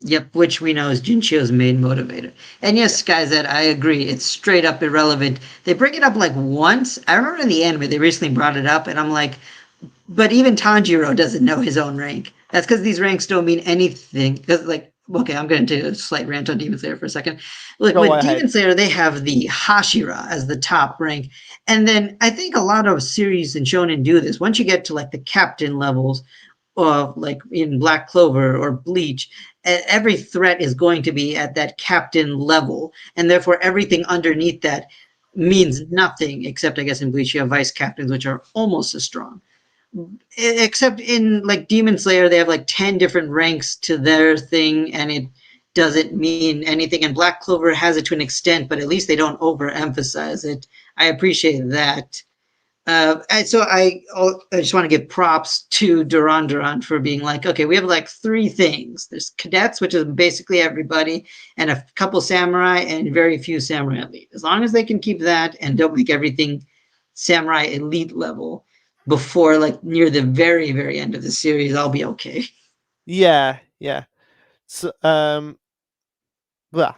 Yep, which we know is Jinchio's main motivator. And Yeah. yes, guys, that I agree. It's straight up irrelevant. They bring it up like once. I remember in the anime they recently brought it up, and I'm like, but even Tanjiro doesn't know his own rank. That's because these ranks don't mean anything. Because, like, okay, I'm going to do a slight rant on Demon Slayer for a second. Like, Go with ahead. Demon Slayer, they have the Hashira as the top rank. And then I think a lot of series in Shonen do this. Once you get to, like, the captain levels, like in Black Clover or Bleach, every threat is going to be at that captain level. And therefore, everything underneath that means nothing, except, I guess, in Bleach, you have vice captains, which are almost as strong, except in like Demon Slayer, they have like 10 different ranks to their thing, and it doesn't mean anything. And Black Clover has it to an extent, but at least they don't overemphasize it. I appreciate that. I just want to give props to Duran for being like, okay, we have like three things. There's cadets, which is basically everybody, and a couple samurai, and very few samurai elite. As long as they can keep that and don't make everything samurai elite level before like near the very, very end of the series, I'll be okay. Yeah. So yeah.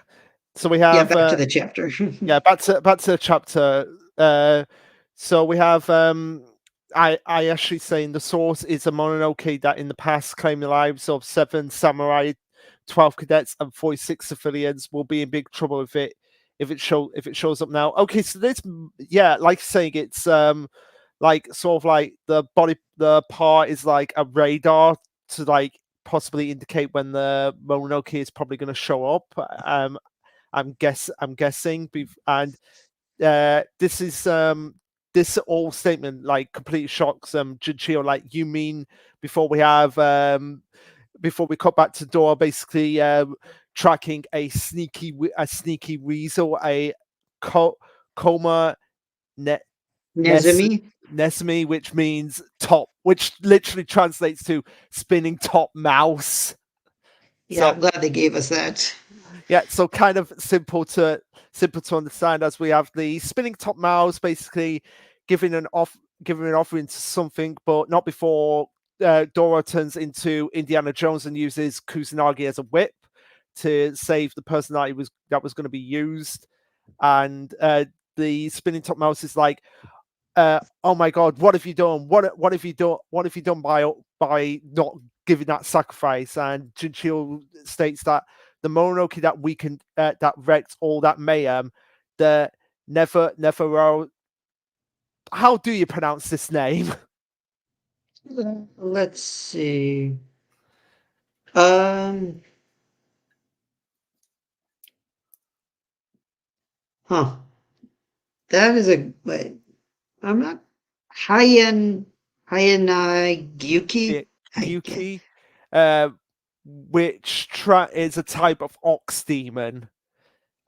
So we Yeah, have back to the chapter. yeah, back to the chapter. So we have I actually saying the source is a Mononoke that in the past claimed the lives of 7 samurai, 12 cadets, and 46 civilians. Will be in big trouble if it shows up now. Okay, so this yeah, like saying it's like sort of like the part is like a radar to like possibly indicate when the Mononoke is probably going to show up. I'm guessing, and this is this all statement like completely shocks Jinchio. Like, you mean before we have before we cut back to Dora, basically tracking a sneaky weasel, a coma net Nes Nezumi? Nesmi, which means top, which literally translates to spinning top mouse. Yeah, So I'm glad they gave us that. yeah, so kind of simple to understand, as we have the spinning top mouse basically giving giving an offering to something, but not before Dora turns into Indiana Jones and uses Kusanagi as a whip to save the person that was going to be used. And the spinning top mouse is like, oh my god, what have you done? What have you done? What have you done by not giving that sacrifice? And Jinchio states that the Mononoke that we can that wrecked all that mayhem, the never. How do you pronounce this name? Let's see. Um, huh. That is a, wait, I'm not, Hyen, Gyuki? I guess. Gyuki, which is a type of ox demon.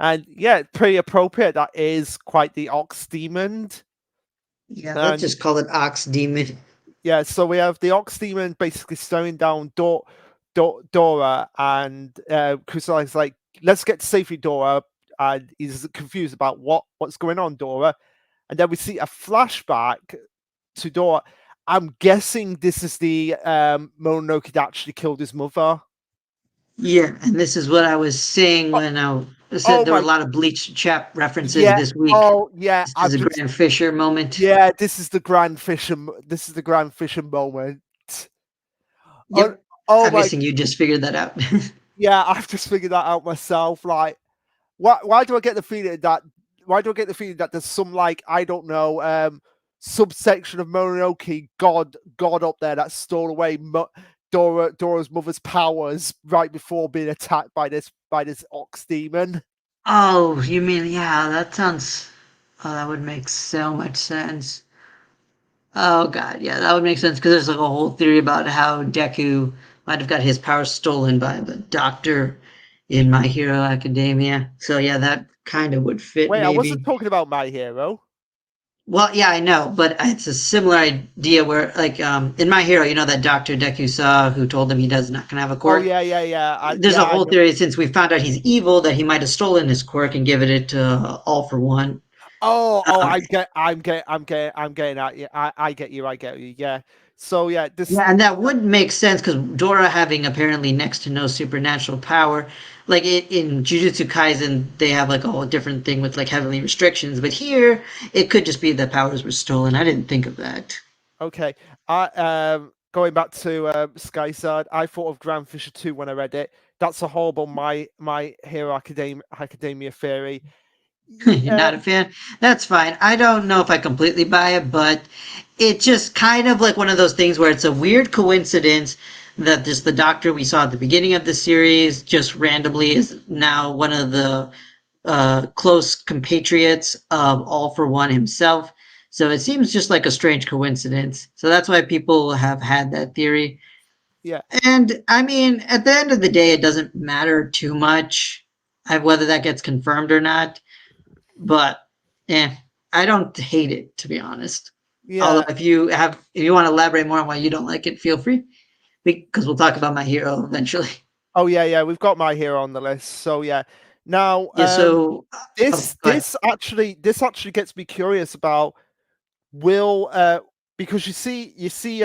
And yeah, pretty appropriate. That is quite the Ox Demon. Yeah, let's And just call it Ox Demon. yeah, so we have the Ox Demon basically staring down Dora, and Kusanagi's like, let's get to safety, Dora. And he's confused about what's going on, Dora. And then we see a flashback to Dora. I'm guessing this is the Mononoke that actually killed his mother. Yeah, and this is what I was saying Oh, when I said oh there were a my, lot of Bleach chap references yeah, this week. oh yeah, This is I've a just Grand Fisher moment. yeah, this is the Grand Fisher. This is the Grand Fisher moment. Oh, Yep, oh I'm my, guessing you just figured that out. yeah, I've just figured that out myself. Like, why do I get the feeling that? Why do I get the feeling that there's some, like, I don't know, subsection of Mononoke God up there that stole away Dora's mother's powers right before being attacked by this Ox Demon. Oh, you mean, yeah, that sounds. Oh, that would make so much sense. Oh, God, yeah, that would make sense because there's like a whole theory about how Deku might have got his powers stolen by the doctor in My Hero Academia. So, yeah, that kind of would fit Wait, I wasn't maybe. talking about My Hero. Well, yeah, I know, but it's a similar idea where, like, in My Hero, you know that Doctor Deku saw who told him he does not gonna have a Oh quirk. yeah, yeah, yeah, There's yeah. a I whole know. theory since we found out he's evil that he might have stolen his quirk and given it to All for One. Oh, Um, I'm getting at you. I get you. I get you. Yeah. So yeah, this. yeah, and that would make sense because Dora having apparently next to no supernatural power, like in Jujutsu Kaisen, they have like a whole different thing with like heavenly restrictions, but here it could just be that powers were stolen. I didn't think of that. Okay. I going back to Skyside, I thought of Grand Fisher 2 when I read it. That's a horrible My Hero Academia theory. You're not a fan? That's fine. I don't know if I completely buy it, but it's just kind of like one of those things where it's a weird coincidence that this the doctor we saw at the beginning of the series just randomly is now one of the close compatriots of All for One himself. So it seems just like a strange coincidence. So that's why people have had that theory. Yeah. And I mean, at the end of the day, it doesn't matter too much whether that gets confirmed or not. But yeah, I don't hate it to be honest. Although Yeah. if you want to elaborate more on why you don't like it, feel free because we'll talk about My Hero eventually. Oh yeah, yeah. We've got My Hero on the list. So yeah. Now, Yeah. So, oh, this go ahead. this actually gets me curious about will because you see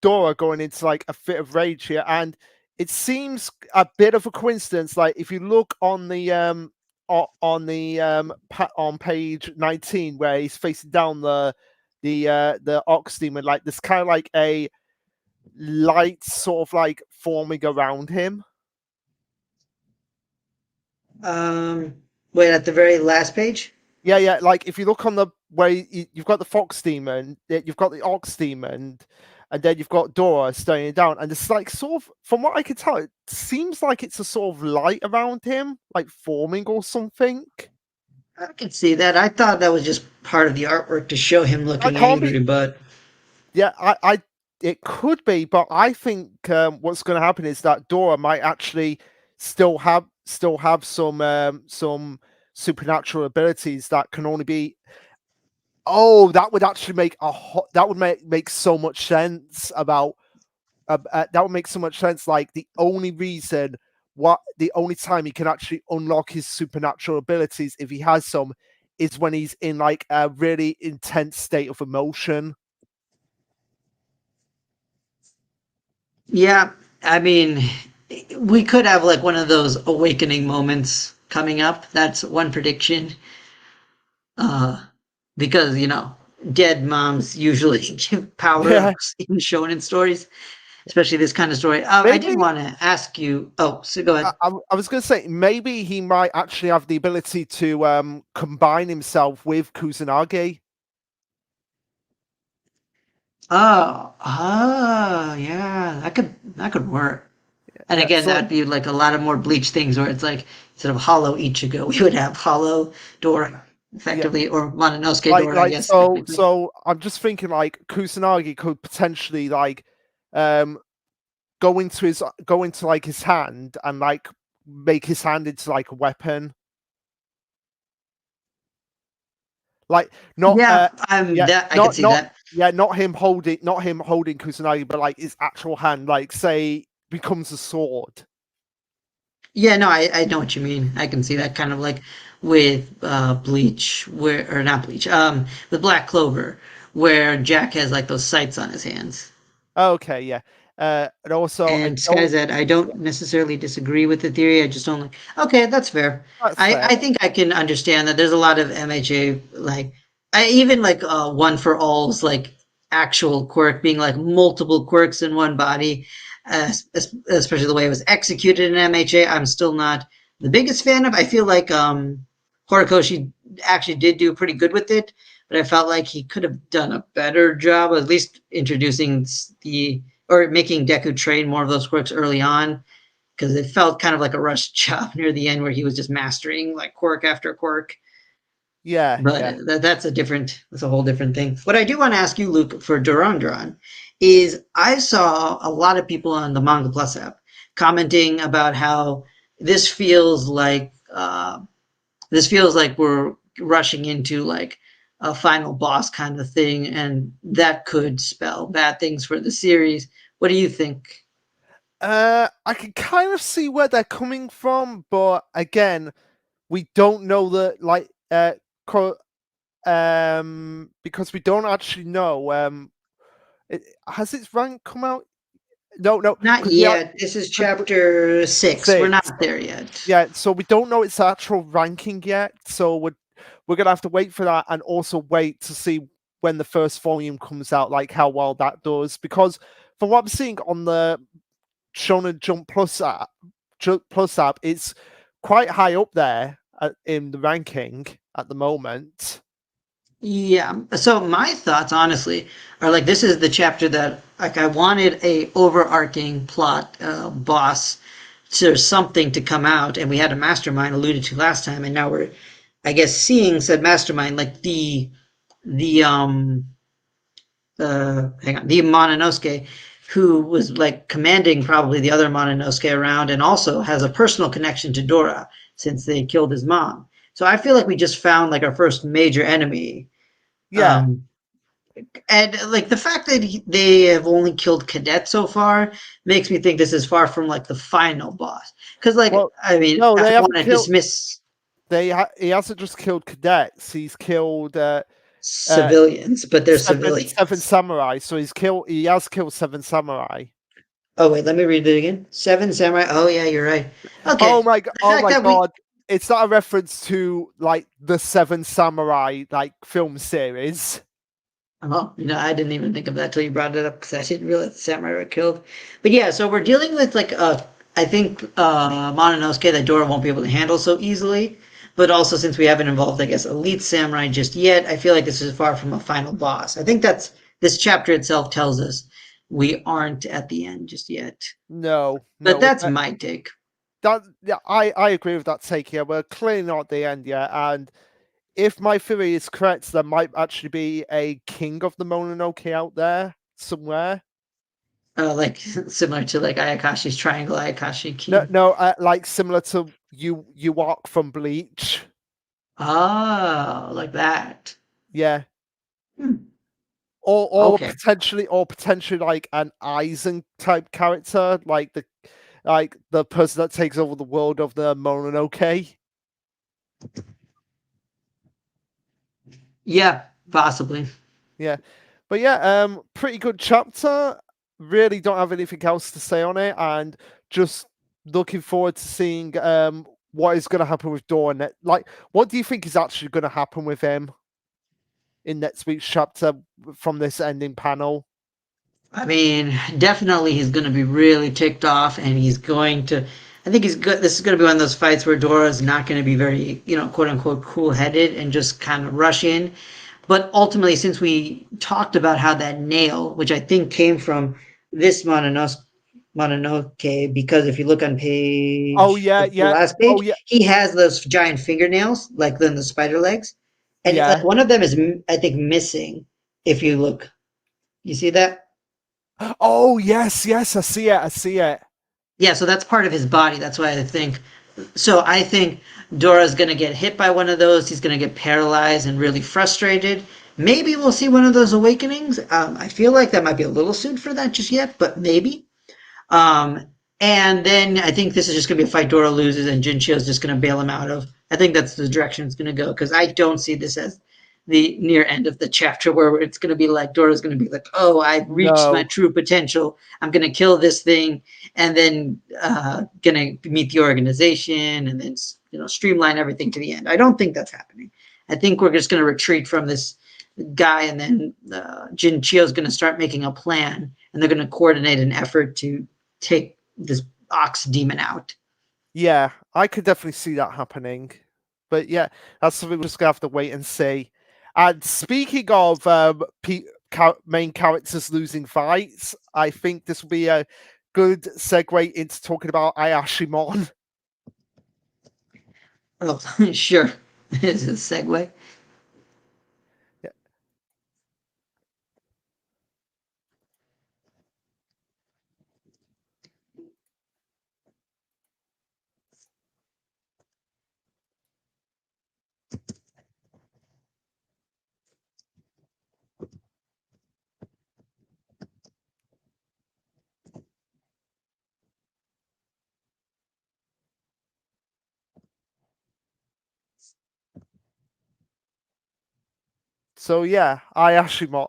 Dora going into like a fit of rage here, and it seems a bit of a coincidence. Like if you look on the on page 19 where he's facing down the Ox Demon, like there's kind of like a light sort of like forming around him. Um, Wait, at the very last page. Yeah, yeah. Like if you look on the way you've got the Fox Demon, you've got the Ox Demon, and then you've got Dora staring down, and it's like sort of, from what I can tell, it seems like it's a sort of light around him, like forming or something. I can see that. I thought that was just part of the artwork to show him I looking can't be. angry, but Yeah, it could be, but I think what's going to happen is that Dora might actually still have some supernatural abilities that can only be. Oh, that would actually make that would make so much sense about that would make so much sense. Like the only time he can actually unlock his supernatural abilities, if he has some, is when he's in like a really intense state of emotion. yeah, I mean, we could have like one of those awakening moments coming up. That's one prediction. Uh, because dead moms usually give power Yeah, in shonen stories, especially this kind of story. I did maybe want to ask you. Oh, so go ahead. I was going to say maybe he might actually have the ability to combine himself with Kusanagi. Yeah, that could work. And Yeah, again, so that'd be like a lot of more Bleach things where it's like instead of Hollow Ichigo, we would have Hollow Dora, yeah, effectively, or Mononosuke Dora, I guess, so technically. I'm just thinking like Kusanagi could potentially like um go into like his hand and like make his hand into like a weapon. Like not Yeah, yeah, that I could see not that. yeah, not him holding Kusanagi, but like his actual hand, like say becomes a sword. Yeah, no, I know what you mean. I can see that kind of like with Bleach, where or not Bleach, with Black Clover, where Jack has like those sights on his hands. Okay, yeah. And also I And Sky don't said, I don't necessarily disagree with the theory. I just don't like. Okay, that's fair. that's I fair. I think I can understand that. There's a lot of MHA like I even like one for all's like actual quirk being like multiple quirks in one body, especially the way it was executed in MHA. I'm still not the biggest fan of. I feel like Horikoshi actually did do pretty good with it, but I felt like he could have done a better job, at least introducing the or making Deku train more of those quirks early on, because it felt kind of like a rushed job near the end where he was just mastering like quirk after quirk. Yeah, But yeah. that's a whole different thing. What I do want to ask you, Luke, for Duran is I saw a lot of people on the Manga Plus app commenting about how this feels like we're rushing into like a final boss kind of thing, and that could spell bad things for the series. What do you think? I can kind of see where they're coming from, but again, we don't know that like because we don't actually know has its rank come out? No, Not because we are yet. This is 'cause chapter 6. We're six. not there yet. Yeah, so we don't know its actual ranking yet. So we're gonna have to wait for that, and also wait to see when the first volume comes out, like how well that does. Because from what I'm seeing on the Shonen Jump Plus app, it's quite high up there in the ranking at the moment. Yeah. So my thoughts, honestly, are like this is the chapter that like I wanted a overarching plot boss to something to come out, and we had a mastermind alluded to last time, and now we're, I guess, seeing said mastermind like the hang on, the Mononosuke, who was like commanding probably the other Mononosuke around, and also has a personal connection to Dora since they killed his mom. So I feel like we just found like our first major enemy. Yeah. Um, and like the fact that they have only killed Cadet so far makes me think this is far from like the final boss. Because like Well, I mean, no, I they don't haven't want to killed. dismiss He hasn't just killed cadets. He's killed uh, civilians, but they're seven civilians. samurai. So he has killed seven samurai. Oh wait, let me read it again. Seven Samurai. Oh yeah, you're right. Okay, the Oh fact my that we god! It's not a reference to like the Seven Samurai like film series. Oh, I didn't even think of that till you brought it up because I didn't realize the samurai were killed. But yeah, so we're dealing with like I think Mononosuke that Dora won't be able to handle so easily. But also since we haven't involved, I guess, elite samurai just yet, I feel like this is far from a final boss. I think that's this chapter itself tells us we aren't at the end just yet. No, But no. that's my take. That yeah, I agree with that take here. We're clearly not at the end yet, and if my theory is correct, there might actually be a king of the Mononoke out there somewhere. Like similar to like Ayakashi's triangle, Ayakashi No, King. no, like similar to you walk from Bleach. Oh, like that. Yeah, Hmm. or Okay. potentially like an Aizen type character, like the person that takes over the world of the Mononoke. Yeah, possibly. Yeah, but yeah, pretty good chapter. Really don't have anything else to say on it, and just looking forward to seeing what is going to happen with Dawn. Like, what do you think is actually going to happen with him in next week's chapter from this ending panel? I mean, definitely he's going to be really ticked off, and he's going to. I think he's good. This is going to be one of those fights where Dora's not going to be very, quote unquote, cool headed and just kind of rush in. But ultimately, since we talked about how that nail, which I think came from this Mononoke, because if you look on Oh page, yeah, the yeah. last Oh page, yeah, he has those giant fingernails, like then the spider legs. And like yeah. one of them is, I think, missing. If you look, you see that? Oh yes, yes. I see it. I see it. Yeah, so that's part of his body. That's why I think So I think Dora's going to get hit by one of those. He's going to get paralyzed and really frustrated. Maybe we'll see one of those awakenings. I feel like that might be a little soon for that just yet, but maybe. Um, and then I think this is just going to be a fight Dora loses and Jinchio's just going to bail him out of. I think that's the direction it's going to go because I don't see this as the near end of the chapter where it's going to be like Dora's going to be like, oh, I've reached my No. true potential. I'm going to kill this thing and then going to meet the organization and then streamline everything to the end. I don't think that's happening. I think we're just going to retreat from this guy and then Jin Chio's going to start making a plan and they're going to coordinate an effort to take this ox demon out. Yeah, I could definitely see that happening. But yeah, that's something we're just gonna have to wait and see. And speaking of main characters losing fights, I think this will be a good segue into talking about Ayashimon. Oh, sure. This is a segue. Yeah. So yeah, Ayashimon.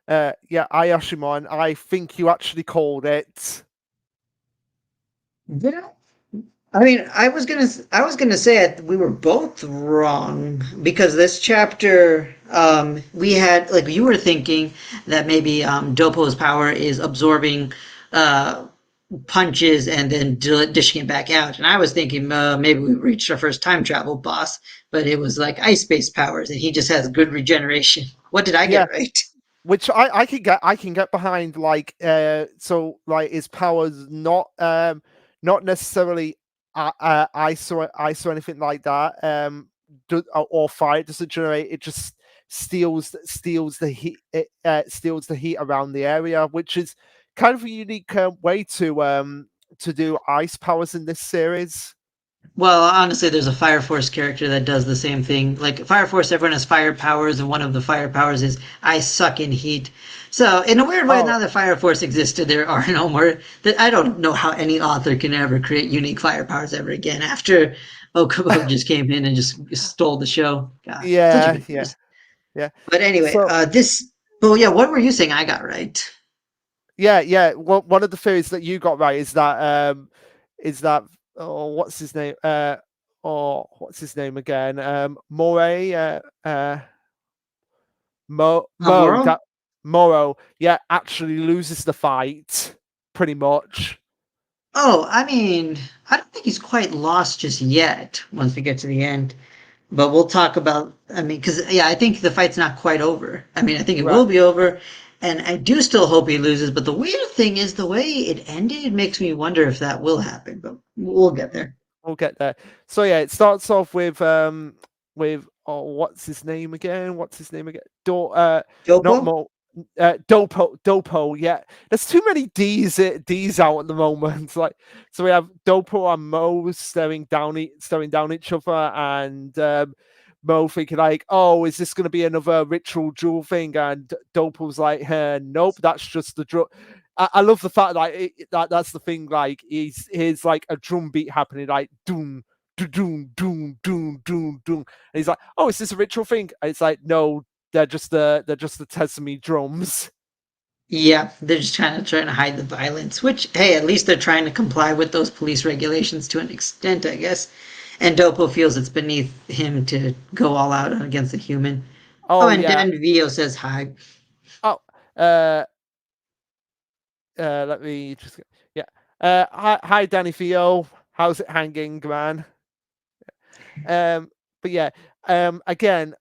Yeah, Ayashimon. I think you actually called it. Did I? I mean, I was gonna say we were both wrong because this chapter, we had like you were thinking that maybe Dopo's power is absorbing uh, punches and then dishing it back out, and I was thinking maybe we reached our first time travel boss, but it was like ice-based powers, and he just has good regeneration. What did I Yeah, get right? which I can get behind. Like so like his powers not necessarily ice or anything like that or fire. It doesn't generate, it just steals the heat, steals the heat around the area, which is kind of a unique way to do ice powers in this series. Well, honestly, there's a Fire Force character that does the same thing. Like Fire Force, everyone has fire powers, and one of the fire powers is I suck in heat. So, in a weird way, Oh now that Fire Force existed, there are no more. That I don't know how any author can ever create unique fire powers ever again after Okubo just came in and just stole the show. God, such a yeah, good yeah, series. yeah. But anyway, So this. Well, yeah. What were you saying? I got right. yeah, yeah. Well, one of the theories that you got right is that oh, what's his name? Oh, what's his name again? Moray. Mo Moro? that Moro. Yeah, actually loses the fight pretty much. Oh, I mean, I don't think he's quite lost just yet. Once we get to the end. But we'll talk about, I mean, because, yeah, I think the fight's not quite over. I mean, I think it Right. will be over. And I do still hope he loses. But the weird thing is the way it ended makes me wonder if that will happen. But we'll get there. We'll get there. So yeah, it starts off with oh, what's his name again? What's his name again? Jopo? Not Mo. Dopo. Yeah, there's too many D's out at the moment. Like, so we have Dopo and Mo staring down each other, and Mo thinking like, "Oh, is this going to be another ritual duel thing?" And Dopo's like, "Nope, that's just the drug." I love the fact that that's the thing. Like, he's like a drum beat happening, like doom, doom, doom, doom, doom, doom, and he's like, "Oh, is this a ritual thing?" And it's like, "No, they're just the Tessumi drums." Yeah, they're just trying to hide the violence, which, hey, at least they're trying to comply with those police regulations to an extent, I guess. And Dopo feels it's beneath him to go all out against a human. Oh, Oh and yeah. Dan Vio says hi. Oh, uh, let me just yeah. Hi, Danny Theo. How's it hanging, man? Um, but yeah. Again,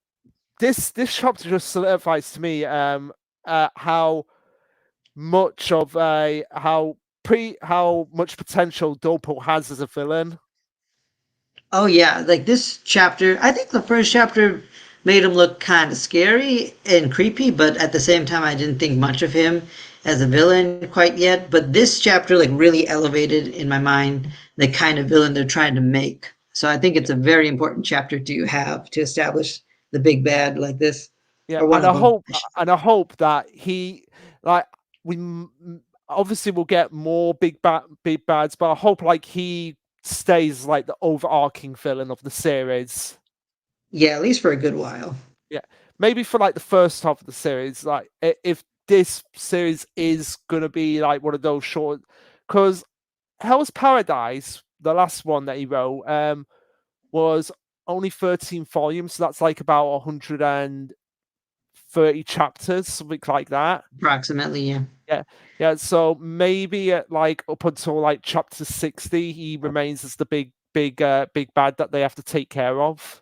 this chapter just solidifies to me how much of a how much potential Dopo has as a villain. Oh yeah, like this chapter, I think the first chapter made him look kind of scary and creepy, but at the same time I didn't think much of him. as a villain quite yet, but this chapter like really elevated in my mind the kind of villain they're trying to make. So I think it's a very important chapter to have to establish the big bad like this, Yeah, or one of them. and I hope that he like obviously we'll get more big bads, but I hope like he stays like the overarching villain of the series. Yeah, at least for a good while. Yeah, maybe for like the first half of the series, like if this series is gonna be like one of those short, because Hell's Paradise, the last one that he wrote, was only 13 volumes, so that's like about 130 chapters, something like that. Approximately, yeah. Yeah, yeah. So maybe at like up until like chapter 60, he remains as the big bad that they have to take care of.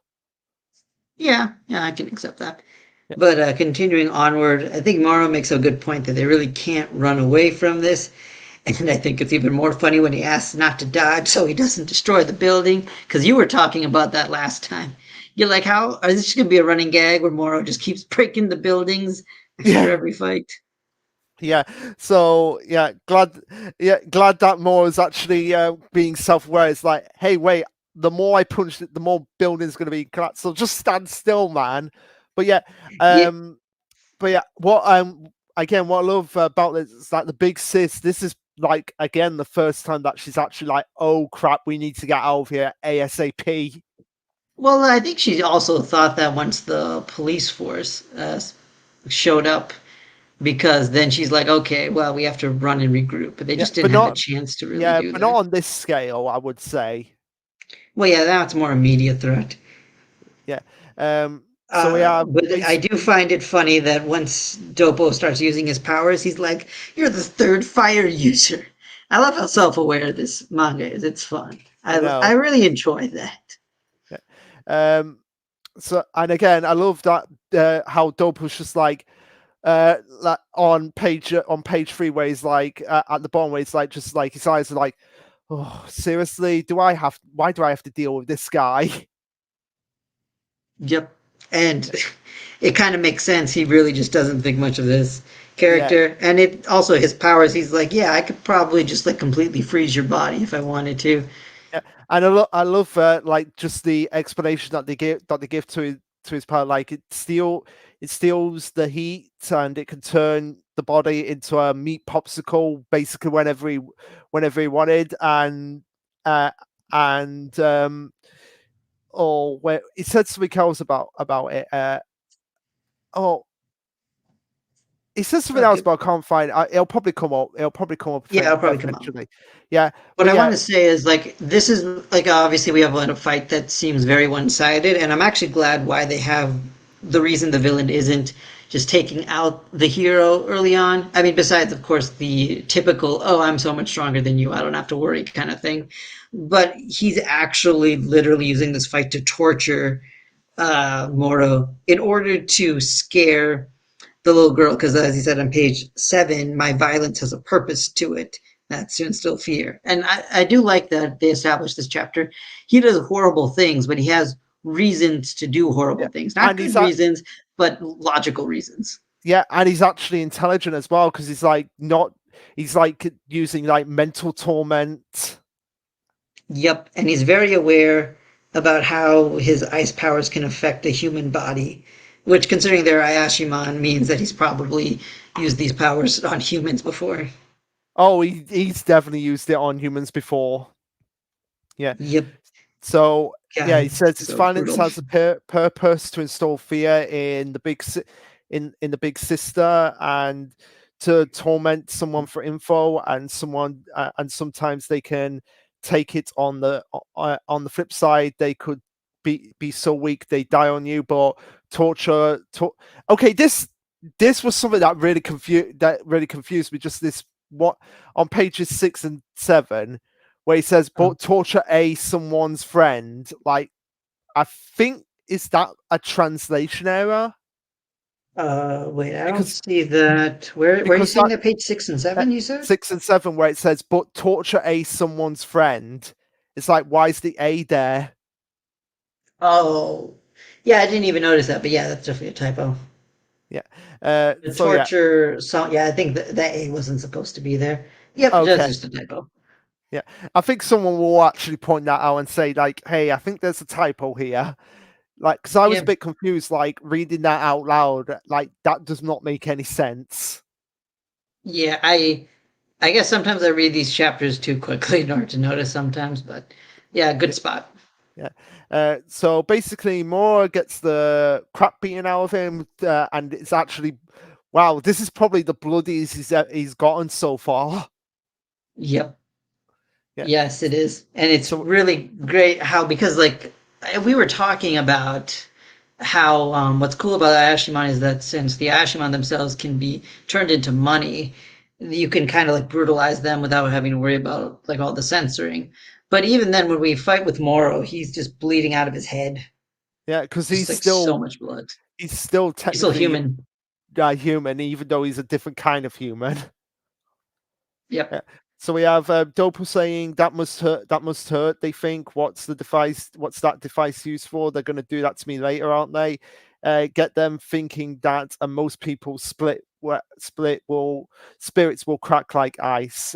Yeah, yeah, I can accept that. Yeah, But continuing onward, I think Morrow makes a good point that they really can't run away from this. And I think it's even more funny when he asks not to dodge so he doesn't destroy the building. Because you were talking about that last time. You're like, how is this just going to be a running gag where Morrow just keeps breaking the buildings after yeah, every fight? yeah. So glad that Moore is actually being self-aware. It's like, hey, wait, the more I punch it, the more buildings going to be collapsed. So just stand still, man. But yeah, Yeah. um, but yeah, what again, what I love about this is like the big sis. This is like again the first time that she's actually like, oh crap, we need to get out of here ASAP. Well, I think she also thought that once the police force showed up, because then she's like, okay, well, we have to run and regroup. But they Yeah, just didn't have a chance to really do but not that. on this scale, I would say. Well, yeah, that's more immediate threat. Yeah. So yeah, But I do find it funny that once Dopo starts using his powers, he's like, "You're the third fire user." I love how self-aware this manga is. It's fun. I I know. really enjoy that. Yeah. Um, so and again, I love that how Dope was just like on page three, where he's like at the bottom, where he's like just like his eyes are like, oh, seriously, why do I have to deal with this guy? Yep, and it kind of makes sense. He really just doesn't think much of this Yeah. character, and it also his powers. He's like, "Yeah, I could probably just like completely freeze your body if I wanted to." Yeah, and I love like just the explanation that they give to his power. Like it steals the heat and it can turn the body into a meat popsicle basically whenever he wanted. Uh, and or where he said something else about it. Oh, he said something else, Okay, but I can't find. It'll probably come up. It'll probably come up yeah, I'll probably come out. eventually. Yeah, What but I want yeah, to say is like this is like obviously we have a fight that seems very one-sided, and I'm actually glad why they have the reason the villain isn't just taking out the hero early on. I mean, besides of course the typical "oh, I'm so much stronger than you, I don't have to worry" kind of thing, but he's actually literally using this fight to torture Moro in order to scare the little girl, because as he said on page 7, my violence has a purpose to it. That's to instill fear. And I do like that they established this chapter. He does horrible things, but he has reasons to do yeah, horrible things. Not and he's good reasons, but logical reasons. yeah, and he's actually intelligent as well because he's like not he's like using like mental torment. Yep. And he's very aware about how his ice powers can affect the human body, which, considering they're Ayashimon, means that he's probably used these powers on humans before. Oh, he's definitely used it on humans before. Yeah. Yep. So yeah, he God, says his so violence brutal. has a purpose to install fear in the in the big sister and to torment someone for info and sometimes they can take it on the flip side they could be so weak they die on you but okay, this was something that really confused me, just this what on pages 6 and 7 where he says, Oh. but torture someone's friend. Like, I think is that a translation error? Wait, I don't Because see that. Where are you seeing that that? Page 6 and 7, you said? 6 and 7 where it says, but torture someone's friend. It's like, why is the A there? Oh, yeah, I didn't even notice that, but yeah, that's definitely a typo. Yeah. The So yeah. torture, so yeah, I think that A wasn't supposed to be there. Yep, that's Okay. just a typo. Yeah. I think someone will actually point that out and say like, "Hey, I think there's a typo here." Like, because I was a Yeah, bit confused, like reading that out loud. Like that does not make any sense. yeah. I guess sometimes I read these chapters too quickly in order to notice sometimes, but yeah, good Yeah. spot. Yeah. So basically, Mora gets the crap beaten out of him, and it's actually, wow, this is probably the bloodiest he's gotten so far. Yep. Yeah. Yes, it is. And it's So really great how, because like we were talking about how what's cool about Ayashimon is that since the Ayashimon themselves can be turned into money, you can kind of like brutalize them without having to worry about like all the censoring. But even then, when we fight with Moro, he's just bleeding out of his head, yeah, because just like so much blood. he's still He's still technically human. human, even though he's a different kind of human. Yep. Yeah. So we have Dopu saying that must hurt. That must hurt. They think what's the device? What's that device used for? They're going to do that to me later, aren't they? Get them thinking that, and most people split will spirits will crack like ice.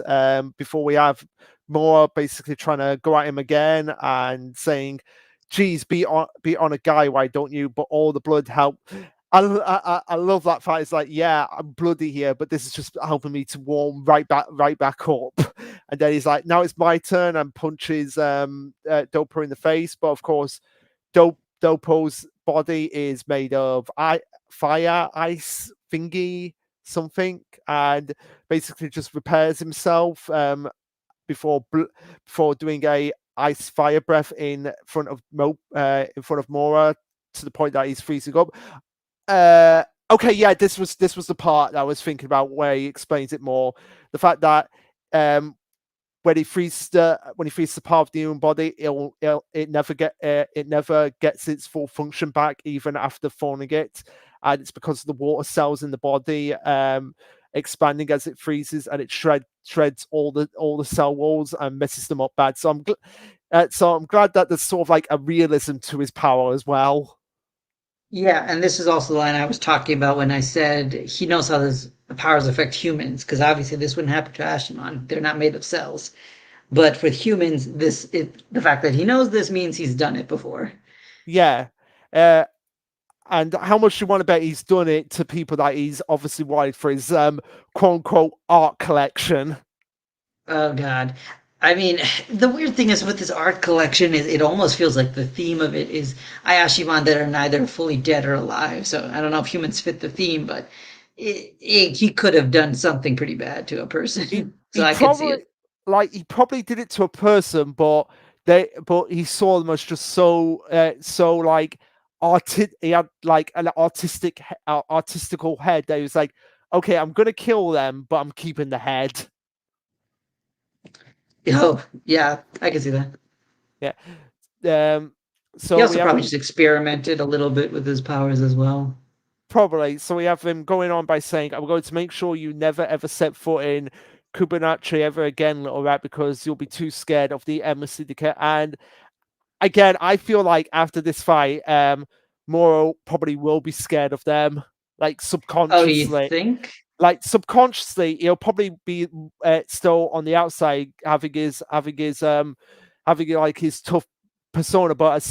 Before we have more basically trying to go at him again and saying, "Geez, be on a guy, why don't you?" But all the blood help. I love that fight. It's like, yeah, I'm bloody here, but this is just helping me to warm right back up. And then he's like, now it's my turn, and punches Dopo in the face. But of course, Dopo's body is made of fire, ice thingy, something, and basically just repairs himself before before doing a ice fire breath in front of in front of Mora to the point that he's freezing up. Okay, yeah, this was the part that I was thinking about where he explains it more. The fact that when he freezes the part of the human body, it never gets its full function back even after thawing it, and it's because of the water cells in the body expanding as it freezes, and it shreds all the cell walls and messes them up bad. So I'm glad that there's sort of like a realism to his power as well. Yeah, and this is also the line I was talking about when I said he knows how the powers affect humans, because obviously this wouldn't happen to Ashimon. They're not made of cells. But with humans, the fact that he knows this means he's done it before. Yeah. Uh, and how much do you want to bet he's done it to people that he's obviously wanted for his quote unquote art collection? Oh God. I mean, the weird thing is with this art collection is it almost feels like the theme of it is Ayashimon that are neither fully dead or alive. So I don't know if humans fit the theme, but he could have done something pretty bad to a He person. So he I could see probably it. he probably did it to a person, but he saw them as just so like he had like an artistical head that he was like, okay, I'm gonna kill them, but I'm keeping the head. Oh, yeah, I can see that. Yeah. He So we also have probably just experimented a little bit with his powers as well. probably. So we have him going on by saying, I'm going to make sure you never ever set foot in Kubanachi ever again, little rat, because you'll be too scared of the Emma Syndicate. And again, I feel like after this fight, Moro probably will be scared of them, like Oh, you subconsciously. think? Like subconsciously, he'll probably be still on the outside, having like his tough persona, but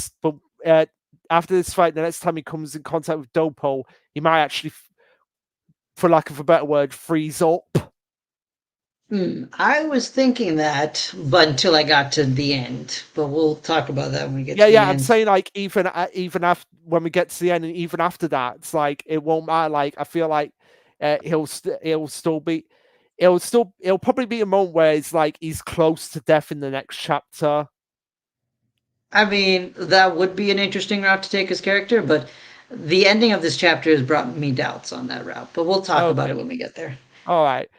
after this fight, the next time he comes in contact with Dopo, he might actually, for lack of a better word, freeze up. I was thinking that, but until I got to the end. But we'll talk about that when we get Yeah, to the yeah, I'm end. saying like even after when we get to the end, and even after that, it's like it won't matter. Like I feel like he'll still be, it'll probably be a moment where it's like he's close to death in the next chapter. I mean, that would be an interesting route to take his character, but the ending of this chapter has brought me doubts on that route. But we'll talk about Okay, it when we get there. all right.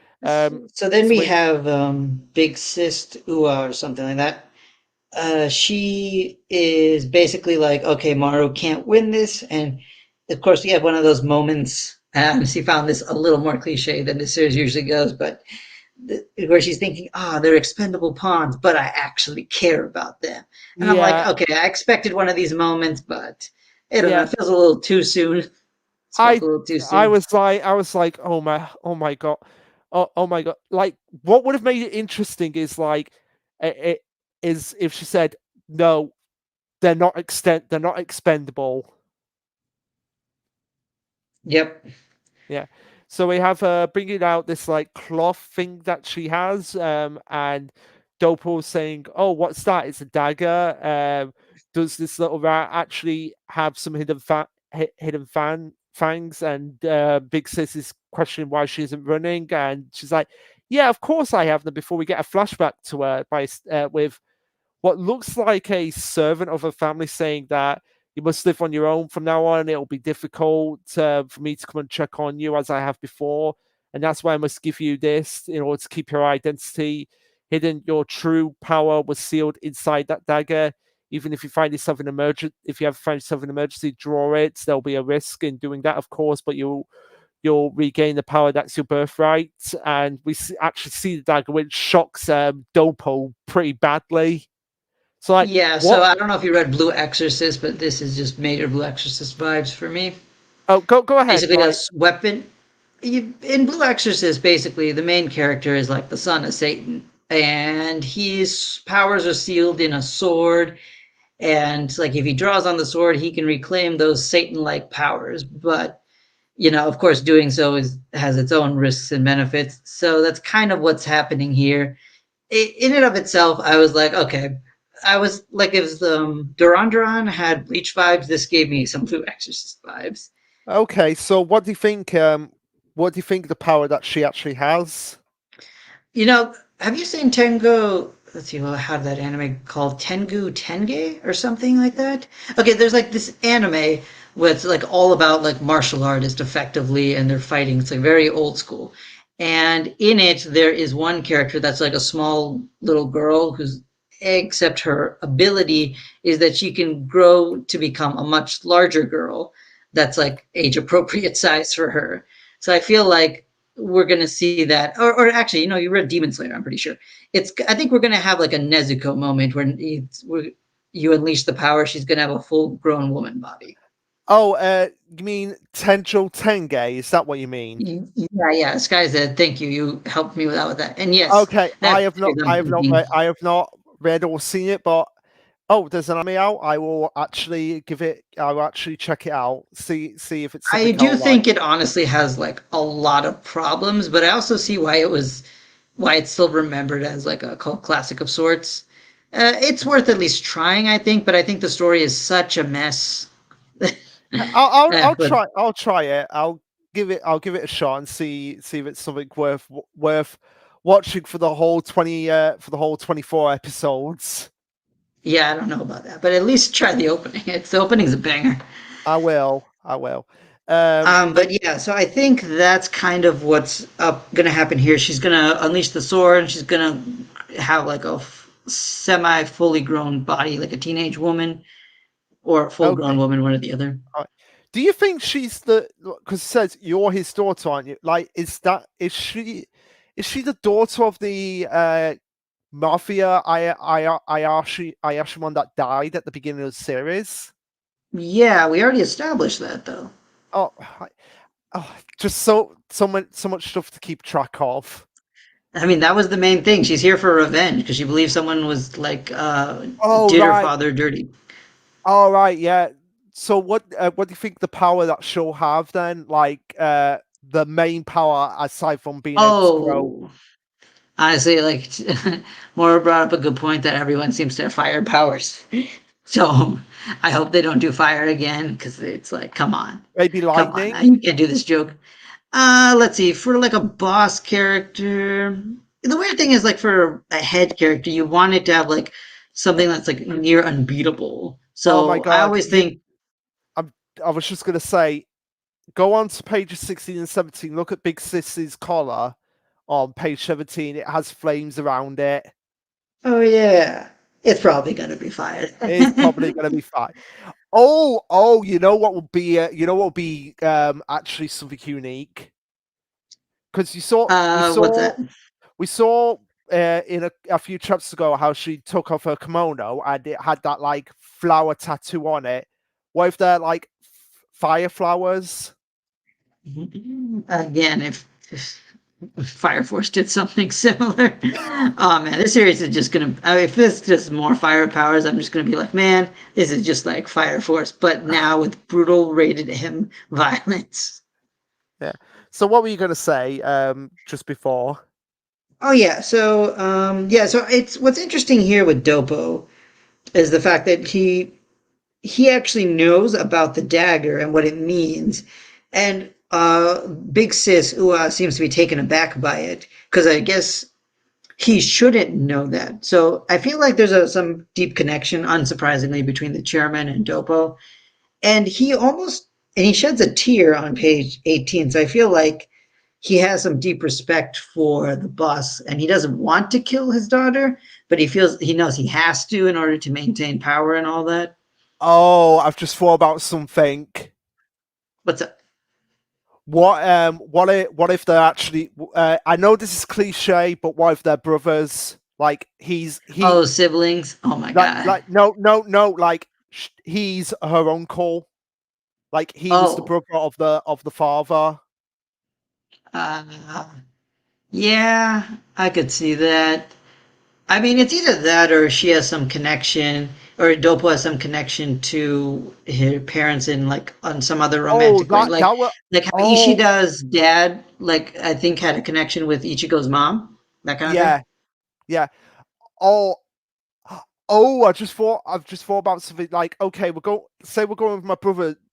So then So we we have Big Sis Ua or something like that. She is basically like, okay, Maru can't win this, and of course we have one of those moments. She found this a little more cliche than the series usually goes, but where she's thinking, ah, oh, they're expendable pawns, but I actually care about them. And I'm like, yeah, okay, I expected one of these moments, but I don't know, yeah, it feels a little too soon. Spoke I a little too I soon. was like, oh my god, oh my god. Like, what would have made it interesting is like, it is if she said no, they're not expendable. Yep. Yeah. So we have her bringing out this like cloth thing that she has, and Dopo saying, "Oh, what's that? It's a dagger. Does this little rat actually have some hidden fangs?" And Big Sis is questioning why she isn't running, and she's like, "Yeah, of course I have them." Before we get a flashback to her with what looks like a servant of a family saying that you must live on your own from now on. It'll be difficult for me to come and check on you as I have before. And that's why I must give you this in order to keep your identity hidden. Your true power was sealed inside that dagger. Even if you find yourself in if you ever find yourself in emergency, draw it. There'll be a risk in doing that, of course, but you'll regain the power that's your birthright. And actually see the dagger, which shocks Dopo pretty badly. So like, Yeah, so what? I don't know if you read Blue Exorcist, but this is just major Blue Exorcist vibes for me. Oh, go ahead. Basically, a Like, weapon. In Blue Exorcist, basically, the main character is like the son of Satan, and his powers are sealed in a sword. And like, if he draws on the sword, he can reclaim those Satan-like powers. But of course, doing so has its own risks and benefits. So that's kind of what's happening here. In and of itself, I was like, okay. I was like, if Duran Duran had Bleach vibes, this gave me some Blue Exorcist vibes. okay, so what do you think? What do you think the power that she actually has? Have you seen Tengu? Let's see, well, how that anime called Tengu Tenge or something like that? Okay, there's like this anime where it's like all about like martial artists effectively and they're fighting. It's like very old school. And in it, there is one character that's like a small little girl who's, except her ability is that she can grow to become a much larger girl that's like age appropriate size for her. So I feel like we're gonna see that, or actually, you read Demon Slayer. I'm pretty sure I think we're gonna have like a Nezuko moment where you unleash the power. She's gonna have a full grown woman body. Oh, you mean Tenjo Tenge? Is that what you mean? Yeah, yeah. Sky said, "Thank you. You helped me with that." And yes, Okay, that's what I'm thinking. I have not read or seen it, but oh, there's an anime out. I will actually check it out. See if it's I something do I'll like. think it honestly has like a lot of problems, but I also see why it's still remembered as like a cult classic of sorts. It's worth at least trying, I think, but I think the story is such a mess. But I'll try it. I'll give it a shot and see if it's something worth watching for the whole 24 episodes. yeah, I don't know about that, but at least try the opening. The opening's a banger. I will. Um, But yeah, so I think that's kind of what's gonna happen here. She's gonna unleash the sword, and she's gonna have like a semi fully grown body, like a teenage woman or a full grown okay. woman, one or the other. Alright. Do you think she's the because it says you're his daughter, aren't you? Like, is she the daughter of the mafia Ayashimon that died at the beginning of the series? Yeah, we already established that though. Oh, just so much stuff to keep track of. I mean, that was the main thing. She's here for revenge because she believes someone was like Oh did her right, father dirty. all right, yeah. So what do you think the power that she'll have then? Like the main power aside from being able to grow. Oh, honestly, like Mora brought up a good point that everyone seems to have fire powers. So I hope they don't do fire again because it's like, Maybe come on, now lightning. you can't do this joke. Let's see. For like a boss character, the weird thing is like for a head character, you want it to have like something that's like near unbeatable. Oh my So I god. always think, I'm, I was just gonna say, go on to pages 16 and 17. Look at Big Sis's collar on page 17. It has flames around it. oh yeah, it's probably gonna be fire. It's probably gonna be fine. You know what would be actually something unique because What's that? we saw in a few chapters ago how she took off her kimono and it had that like flower tattoo on it. What if they're like fire flowers? Again, if Fire Force did something similar, oh man, this series is just gonna. I mean, if this is just more fire powers, I'm just gonna be like, man, this is just like Fire Force, but now with brutal rated M violence. Yeah. So what were you going to say just before? Oh yeah, so so it's what's interesting here with Dopo is the fact that he actually knows about the dagger and what it means. And Big Sis Ua seems to be taken aback by it because I guess he shouldn't know that. So I feel like there's some deep connection, unsurprisingly, between the chairman and Dopo. And he sheds a tear on page 18. So I feel like he has some deep respect for the boss and he doesn't want to kill his daughter, but he knows he has to in order to maintain power and all that. Oh, I've just thought about something. What's up? What if they're actually I know this is cliche, but what if they're brothers? Like he Oh, siblings. Oh my God. like no like he's her uncle. Like he was the Oh, brother of the father. uh, yeah, I could see that. I mean, it's either that or she has some connection, or Dopo has some connection to her parents in like on some other Oh, romantic way, that was like how oh Ishida's dad, like I think had a connection with Ichigo's mom, that kind of thing. yeah, yeah. Oh, oh, I've just thought about something like, okay, we're going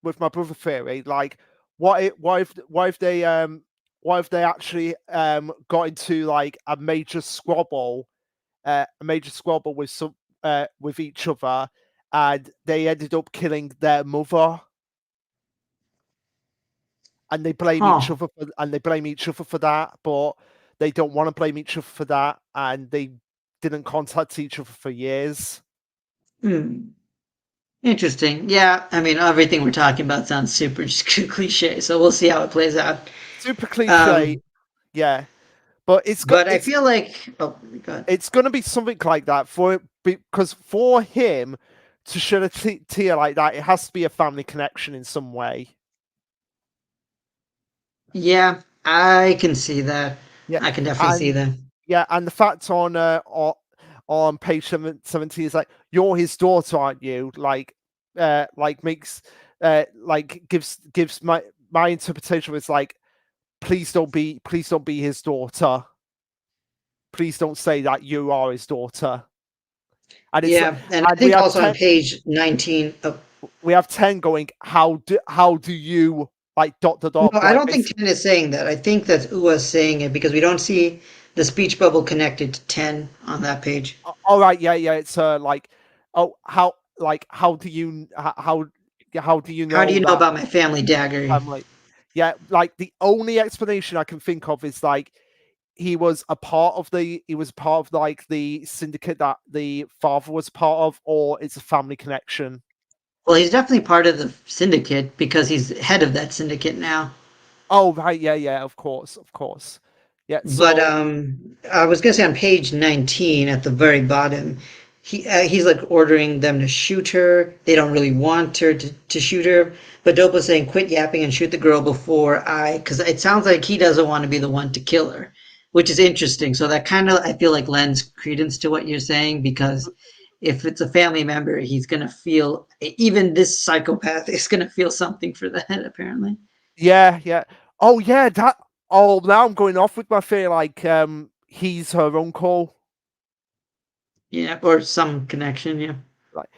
with my brother theory. Like, what if they actually got into like a major squabble with some with each other, and they ended up killing their mother, and Huh. they blame each other for that, but they don't want to blame each other for that, and they didn't contact each other for years. Hmm. Interesting. Yeah, I mean, everything we're talking about sounds super cliche, so we'll see how it plays out. Super cliche, Um, yeah, but but I feel like, oh, God. it's going to be something like that because for him to shed a tear like that, it has to be a family connection in some way. Yeah, I can see that. Yeah, I can definitely see and that. yeah, and the fact on page 70 is like, you're his daughter, aren't you? Like makes like gives my interpretation is like, please don't be his daughter. Please don't say that you are his daughter. And it's Yeah, and I and think also on page 19. Oh, we have 10 going, how do you like no, I like don't think basically, 10 is saying that. I think that's Uwa's saying it because we don't see the speech bubble connected to 10 on that page. all right, yeah, it's like, oh, how do you how do you How do know you know that about my family dagger? family? Yeah, like the only explanation I can think of is like he was part of like the syndicate that the father was part of, or it's a family connection. Well, he's definitely part of the syndicate because he's head of that syndicate now. Oh right, yeah, of course. Yeah, But so I was gonna say on page 19 at the very bottom, he's like ordering them to shoot her. They don't really want her to shoot her, but Dopa's saying, "Quit yapping and shoot the girl before I," because it sounds like he doesn't want to be the one to kill her, which is interesting. So that kind of I feel like lends credence to what you're saying because if it's a family member, he's gonna feel even this psychopath is gonna feel something for that apparently. yeah. Oh yeah, that oh now I'm going off with my fear like he's her uncle. Yeah, or some connection. Yeah, Like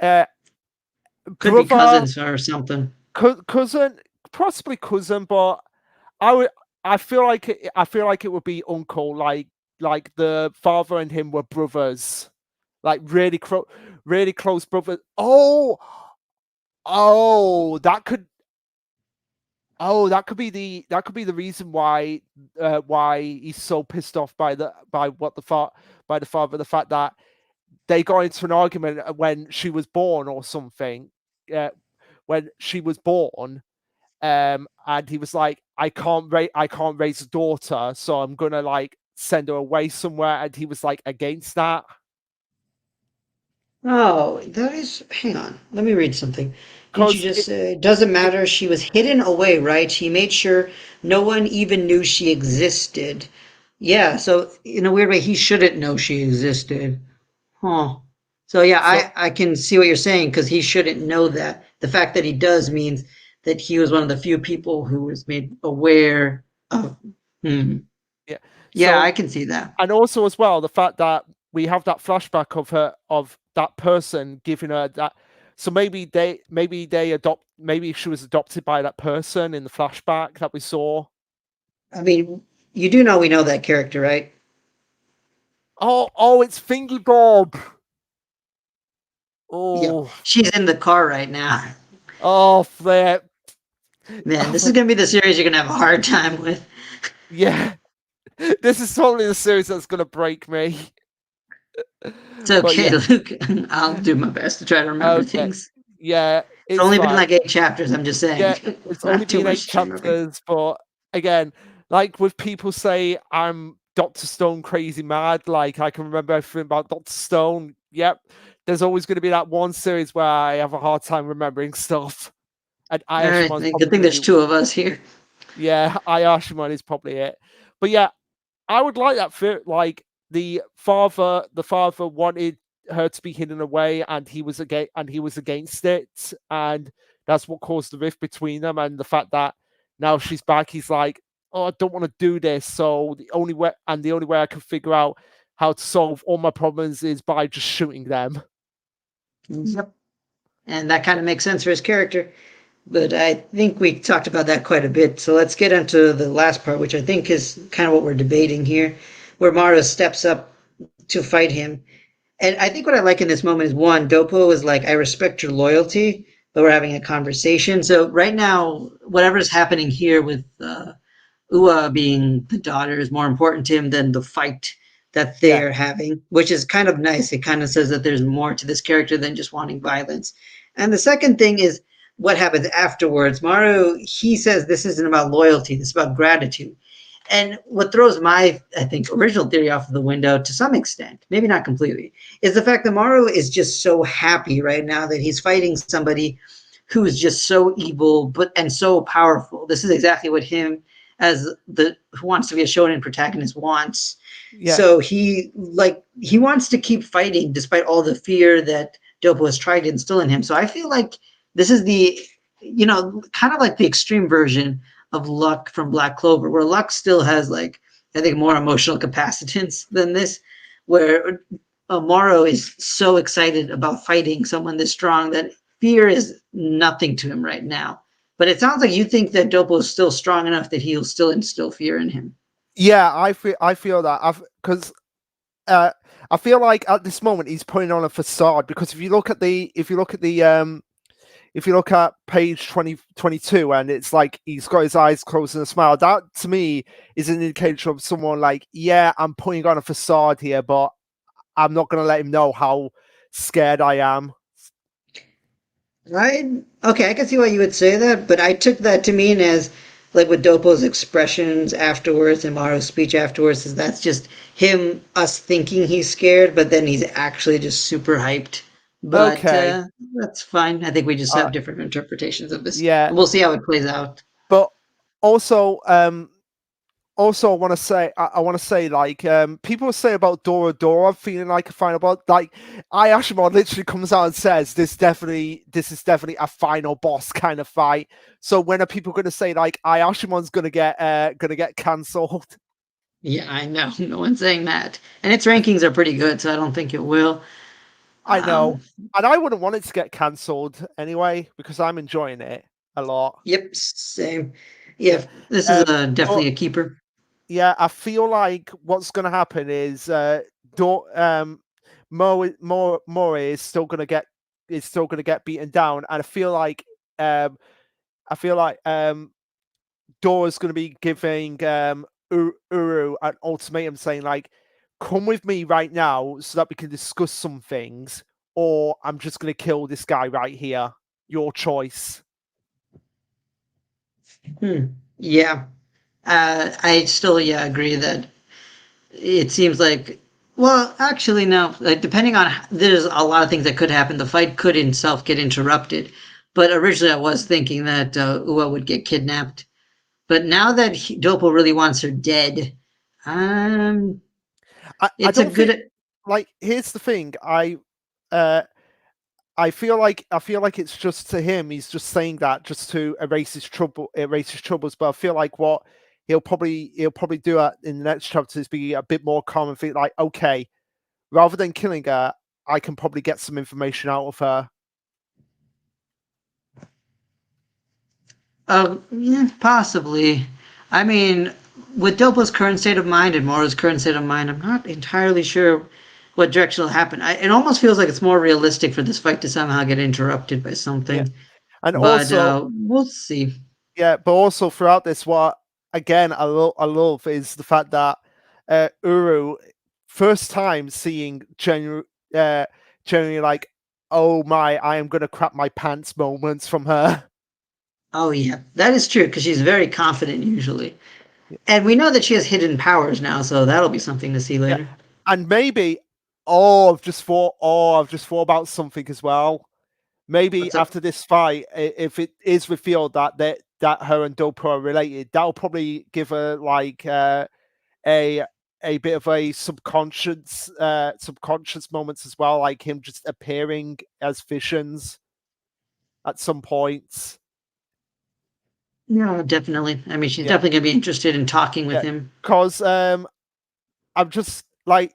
uh could be brother, cousins or something. cousin, possibly cousin, but I would I feel like it would be uncle, like the father and him were brothers, like really close brothers. Oh, that could be the reason why he's so pissed off by the father, the fact that they got into an argument when she was born or something. Uh, when she was born, and he was like, I can't raise a daughter, so I'm gonna like send her away somewhere, and he was like against that. Oh, that is. Hang on. Let me read something. Didn't you because just say, it doesn't matter? She was hidden away, right? He made sure no one even knew she existed. Yeah, so in a weird way, he shouldn't know she existed. Huh. So yeah, so I can see what you're saying because he shouldn't know that. The fact that he does means that he was one of the few people who was made aware of. Hmm. yeah, Yeah, so I can see that. and also as well the fact that we have that flashback of her of that person giving her that. So maybe they adopt maybe she was adopted by that person in the flashback that we saw. I mean, you do know we know that character, right? Oh, it's Fingy Bob. Yep. Oh, She's in the car right now. oh, flip. Man, Oh, this is gonna be the series you're gonna have a hard time with. yeah, this is totally the series that's gonna break me. It's But okay, yeah, Luke. I'll do my best to try to remember okay, things. yeah, It's it's only been fine. like 8 chapters, I'm just saying. Yeah, it's only Not too been eight much to remember. chapters, but again, like with people say I'm Doctor Stone crazy mad, like I can remember everything about Doctor Stone. Yep. There's always going to be that one series where I have a hard time remembering stuff. And All right, Ayashimon's good probably thing going to there's be, two of us here. yeah, Ayashimon is probably it. But yeah, I would like that fit. Like the father wanted her to be hidden away, and he was against it, and that's what caused the rift between them. And the fact that now she's back, he's like, "Oh, I don't want to do this." So the only way I can figure out how to solve all my problems is by just shooting them. Yep. And that kind of makes sense for his character. But I think we talked about that quite a bit. So let's get into the last part, which I think is kind of what we're debating here, where Mara steps up to fight him. And I think what I like in this moment is one, Dopo is like, I respect your loyalty, but we're having a conversation. So right now, whatever's happening here with Ua being the daughter is more important to him than the fight that Yeah, they're having, which is kind of nice. It kind of says that there's more to this character than just wanting violence. And the second thing is what happens afterwards. Maru, he says this isn't about loyalty, this is about gratitude. And what throws my, I think, original theory off of the window to some extent, maybe not completely, is the fact that Maru is just so happy right now that he's fighting somebody who is just so evil but and so powerful. This is exactly what him as the who wants to be a shonen protagonist wants. yeah, So he wants to keep fighting despite all the fear that Dopo has tried to instill in him. So I feel like this is the kind of like the extreme version of Luck from Black Clover, where Luck still has like I think more emotional capacitance than this, where Morrow is so excited about fighting someone this strong that fear is nothing to him right now. But it sounds like you think that Dopo is still strong enough that he'll still instill fear in him. yeah. I feel that because uh, I feel like at this moment he's putting on a facade because if you look at page 22 and it's like he's got his eyes closed and a smile, that to me is an indication of someone like, yeah, I'm putting on a facade here, but I'm not going to let him know how scared I am. Right? Okay, I can see why you would say that, but I took that to mean as like with Dopo's expressions afterwards and Maro's speech afterwards, is that's just us thinking he's scared, but then he's actually just super hyped. But Okay. that's fine. I think we just Uh, have different interpretations of this, yeah. and we'll see how it plays out. But also, I want to say, I want to say, like, people say about Dora feeling like a final boss. Like, Ayashimon literally comes out and says, this is definitely a final boss kind of fight." So when are people going to say like Ayashimon's gonna get cancelled? Yeah, I know. No one's saying that, and its rankings are pretty good, so I don't think it will. I know, Um, and I wouldn't want it to get cancelled anyway because I'm enjoying it a lot. yep, same. Yeah, Yeah, this is but definitely a keeper. yeah, I feel like what's going to happen is Do- Mori is still going to get beaten down, and um, I feel like Dora's going to be giving Uru an ultimatum, saying like, "Come with me right now, so that we can discuss some things, or I'm just going to kill this guy right here. Your choice." Hmm. Yeah, I still agree that it seems like well actually no like depending on there's a lot of things that could happen the fight could itself get interrupted But originally, I was thinking that Ua would get kidnapped. But now that Dopo really wants her dead, um, I it's a don't think good. like here's the thing. Uh I feel like it's just to him. He's just saying that just to erase his troubles. But I feel like what he'll probably do in the next chapter is be a bit more calm and think like, okay, rather than killing her, I can probably get some information out of her. Yeah, possibly. I mean, with Dopo's current state of mind and Mora's current state of mind, I'm not entirely sure what direction will happen. It almost feels like it's more realistic for this fight to somehow get interrupted by Yeah, something, and but also we'll see. yeah, but also throughout this, what again I love is the fact that Uru first time seeing genuinely like, oh my, I am gonna crap my pants moments from her. Oh yeah, that is true because she's very confident usually, and we know that she has hidden powers now, so that'll be something to see Yeah, later. and maybe I've just thought about something as well. Maybe What's up? after this fight, if it is revealed that her and Dopo are related, that'll probably give her like a a bit of a subconscious moments as well, like him just appearing as visions at some points. Yeah, definitely. I mean, she's Yeah, definitely gonna be interested in talking with yeah. him. Because I'm just like,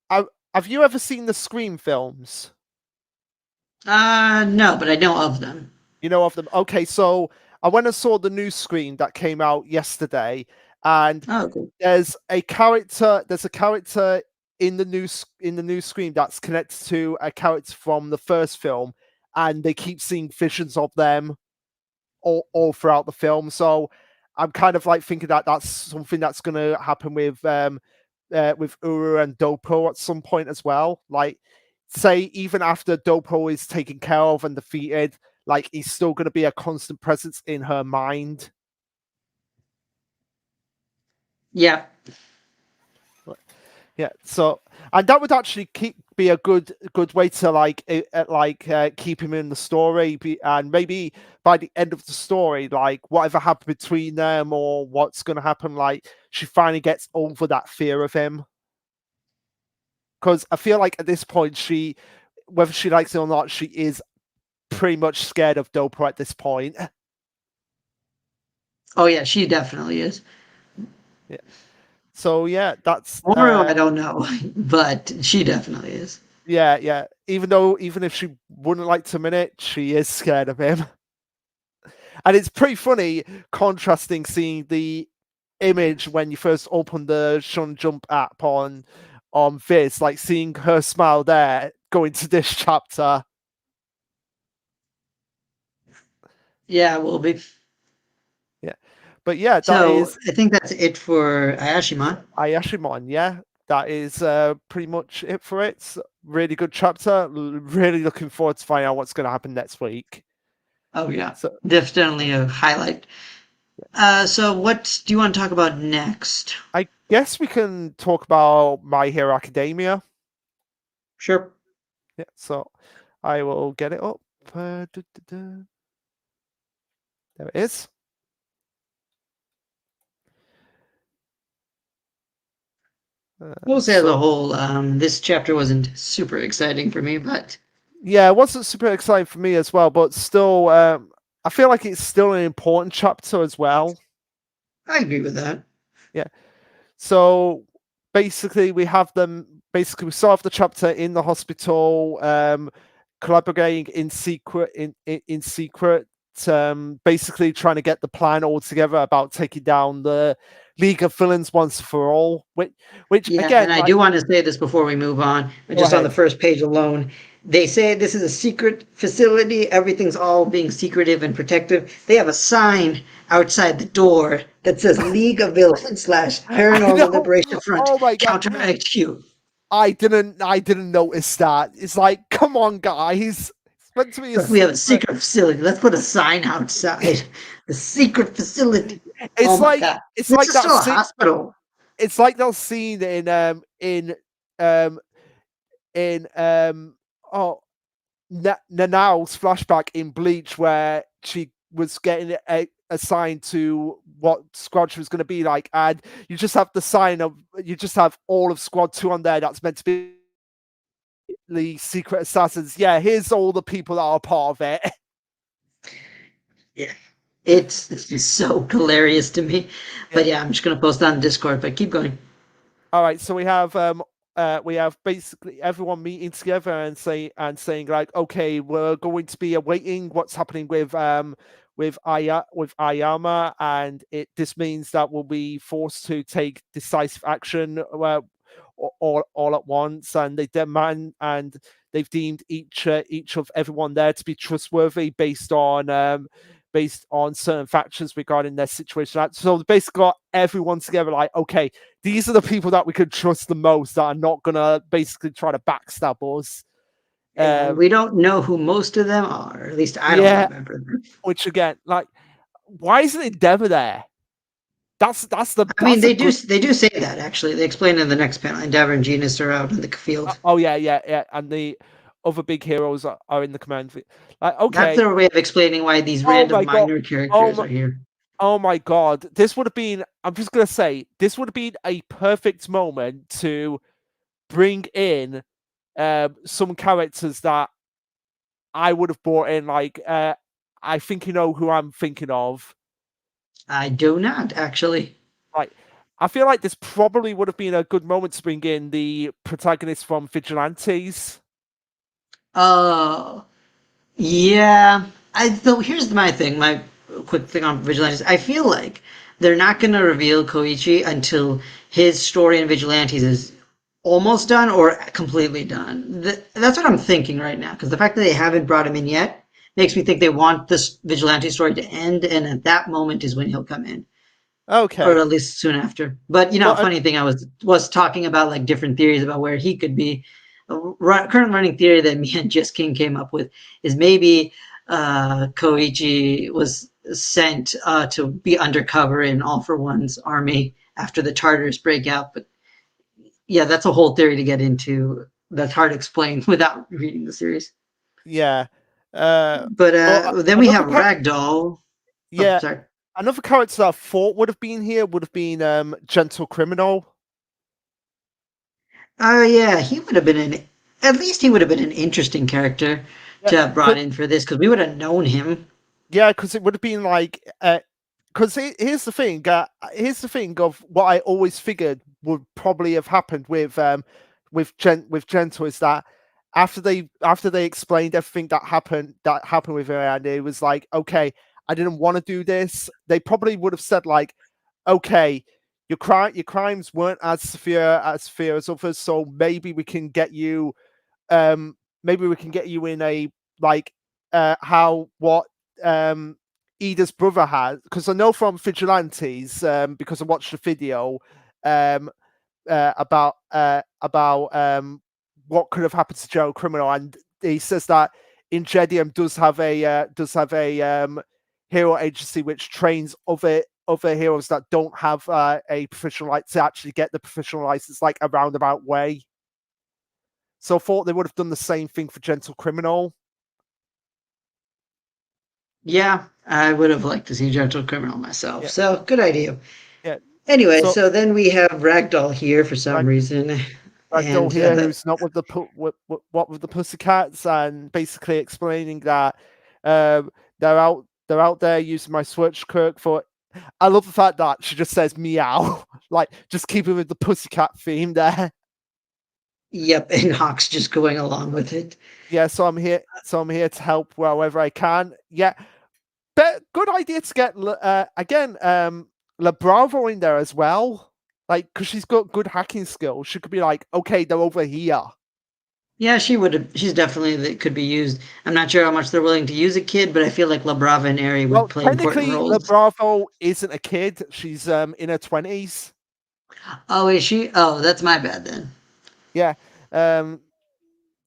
I, have you ever seen the Scream films? No, but I know of them. You know of them? Okay, so I went and saw the new Scream that came out yesterday, and Oh, cool. there's a character in the new Scream that's connected to a character from the first film, and they keep seeing visions of them all throughout the film. So I'm kind of like thinking that that's something that's going to happen with Uru and Dopo at some point as well. Like, say even after Dopo is taken care of and defeated, like he's still going to be a constant presence in her mind. Yeah. Yeah, so and that would actually be a good way to keep him in the story, and maybe by the end of the story, like whatever happened between them or what's going to happen, like she finally gets over that fear of him. Because I feel like at this point, whether she likes it or not, she is pretty much scared of Dopo at this point. Oh, yeah, she definitely is. Yeah. So yeah, that's Moral, I don't know, but she definitely is. yeah. Even if she wouldn't like to admit it, she is scared of him. And it's pretty funny contrasting seeing the image when you first open the Shonen Jump app on Viz, like seeing her smile there going to this chapter. Yeah, it will be. Yeah. But yeah, that So is I think that's it for Ayashimon. Ayashimon, yeah. That is pretty much it for it. Really good chapter. Really looking forward to finding out what's going to happen next week. Oh yeah, So definitely a highlight. So what do you want to talk about next? I guess we can talk about My Hero Academia. Sure. Yeah, so I will get it up. There it is. We'll say as a So whole, this chapter wasn't super exciting for me, but yeah, it wasn't super exciting for me as well, but still, I feel like it's still an important chapter as well. I agree with that. Yeah. So basically, we have them. Basically, we start off the chapter in the hospital, collaborating in secret. In secret, basically trying to get the plan all together about taking down the League of Villains once for all. Which Yeah, again, and I like, do want to say this before we move on, but go just on the ahead. first page alone, they say this is a secret facility. Everything's all being secretive and protective. They have a sign outside the door that says League of Villains slash I Paranormal know. Liberation Front Oh my god. Counter HQ. I didn't notice that. It's like, come on, guys. It's meant to be a Look, we have a secret. secret facility. Let's put a sign outside. The secret facility. Oh It's my like god. it's This like is that still a scene. hospital. It's like that scene um in oh Nanau's flashback in Bleach where she was getting assigned to what squad she was going to be like, and you just have you just have all of Squad 2 on there that's meant to be the secret assassins. Yeah, here's all the people that are part of it. Yeah. It's just so hilarious to me. But yeah, I'm just gonna post on Discord, but keep going. All right, so we have basically everyone meeting together and saying like, okay, we're going to be awaiting what's happening with Ayama, and this means that we'll be forced to take decisive action all at once, and they've deemed each of everyone there to be trustworthy based on certain factors regarding their situation. So they basically got everyone together like, okay, these are the people that we could trust the most that are not gonna basically try to backstab us. And we don't know who most of them are. At least I don't Yeah, remember them. which again, like, why isn't Endeavor there? That's I mean, a they do good. say that actually. They explain in the next panel. Endeavor and Genus are out in the field. Oh yeah, and the other big heroes are in the command. Like, That's okay, their way of explaining why these oh random my god, minor oh characters my, are here. oh my god, this would have been. I'm just gonna say this would have been a perfect moment to bring in some characters that I would have brought in. Like, I think you know who I'm thinking of. I do not actually. Like, I feel like this probably would have been a good moment to bring in the protagonist from Vigilantes. Oh, yeah. Though here's my thing, my quick thing on Vigilantes. I feel like they're not going to reveal Koichi until his story in Vigilantes is almost done or completely done. That's what I'm thinking right now. Because the fact that they haven't brought him in yet makes me think they want this Vigilante story to end, and at that moment is when he'll come in, or Okay, at least soon after. But you know, but funny thing, I was talking about like different theories about where he could be. Current running theory that me and Just King came up with is maybe Koichi was sent to be undercover in All for One's army after the Tartars break out. But yeah, that's a whole theory to get into. That's hard to explain without reading the series. yeah, But but then we have Ragdoll. Oh, yeah, sorry. another character that I thought would have been here would have been Gentle Criminal. Oh yeah, he would have been an at least he would have been an interesting character Yeah, to have brought in for this because we would have known him. yeah, because it would have been like, because here's the thing. Here's the thing of what I always figured would probably have happened with Gentle is that after they explained everything that happened with her, and it was like, okay, I didn't want to do this. They probably would have said like, okay, your crimes weren't as severe as others, so maybe we can get you in a like how what Ida's brother had, because I know from Vigilantes, because I watched the video um, about what could have happened to Joe Criminal, and he says that Ingenium does have a hero agency which trains other heroes that don't have a professional license to actually get the professional license like a roundabout way. So I thought they would have done the same thing for Gentle Criminal. Yeah, I would have liked to see Gentle Criminal myself. Yeah, So good idea. yeah. Anyway, So so then we have Ragdoll here for some Rag, reason, Ragdoll and here, who's not with what with the Pussycats, and basically explaining that they're out there using my switch Kirk for. I love the fact that she just says meow, like just keeping with the Pussycat theme there. yep, and Hawk's just going along with it. Yeah, so I'm here. So I'm here to help wherever I can. Yeah, but good idea to get again La Bravo in there as well. Like, because she's got good hacking skills. She could be like, okay, they're over here. Yeah, she would have. She's definitely that could be used. I'm not sure how much they're willing to use a kid, but I feel like La Brava and Ari would Well, play important technically, La roles. Bravo isn't a kid. She's in her 20s. Oh, is she? Oh, that's my bad then. Yeah. Um.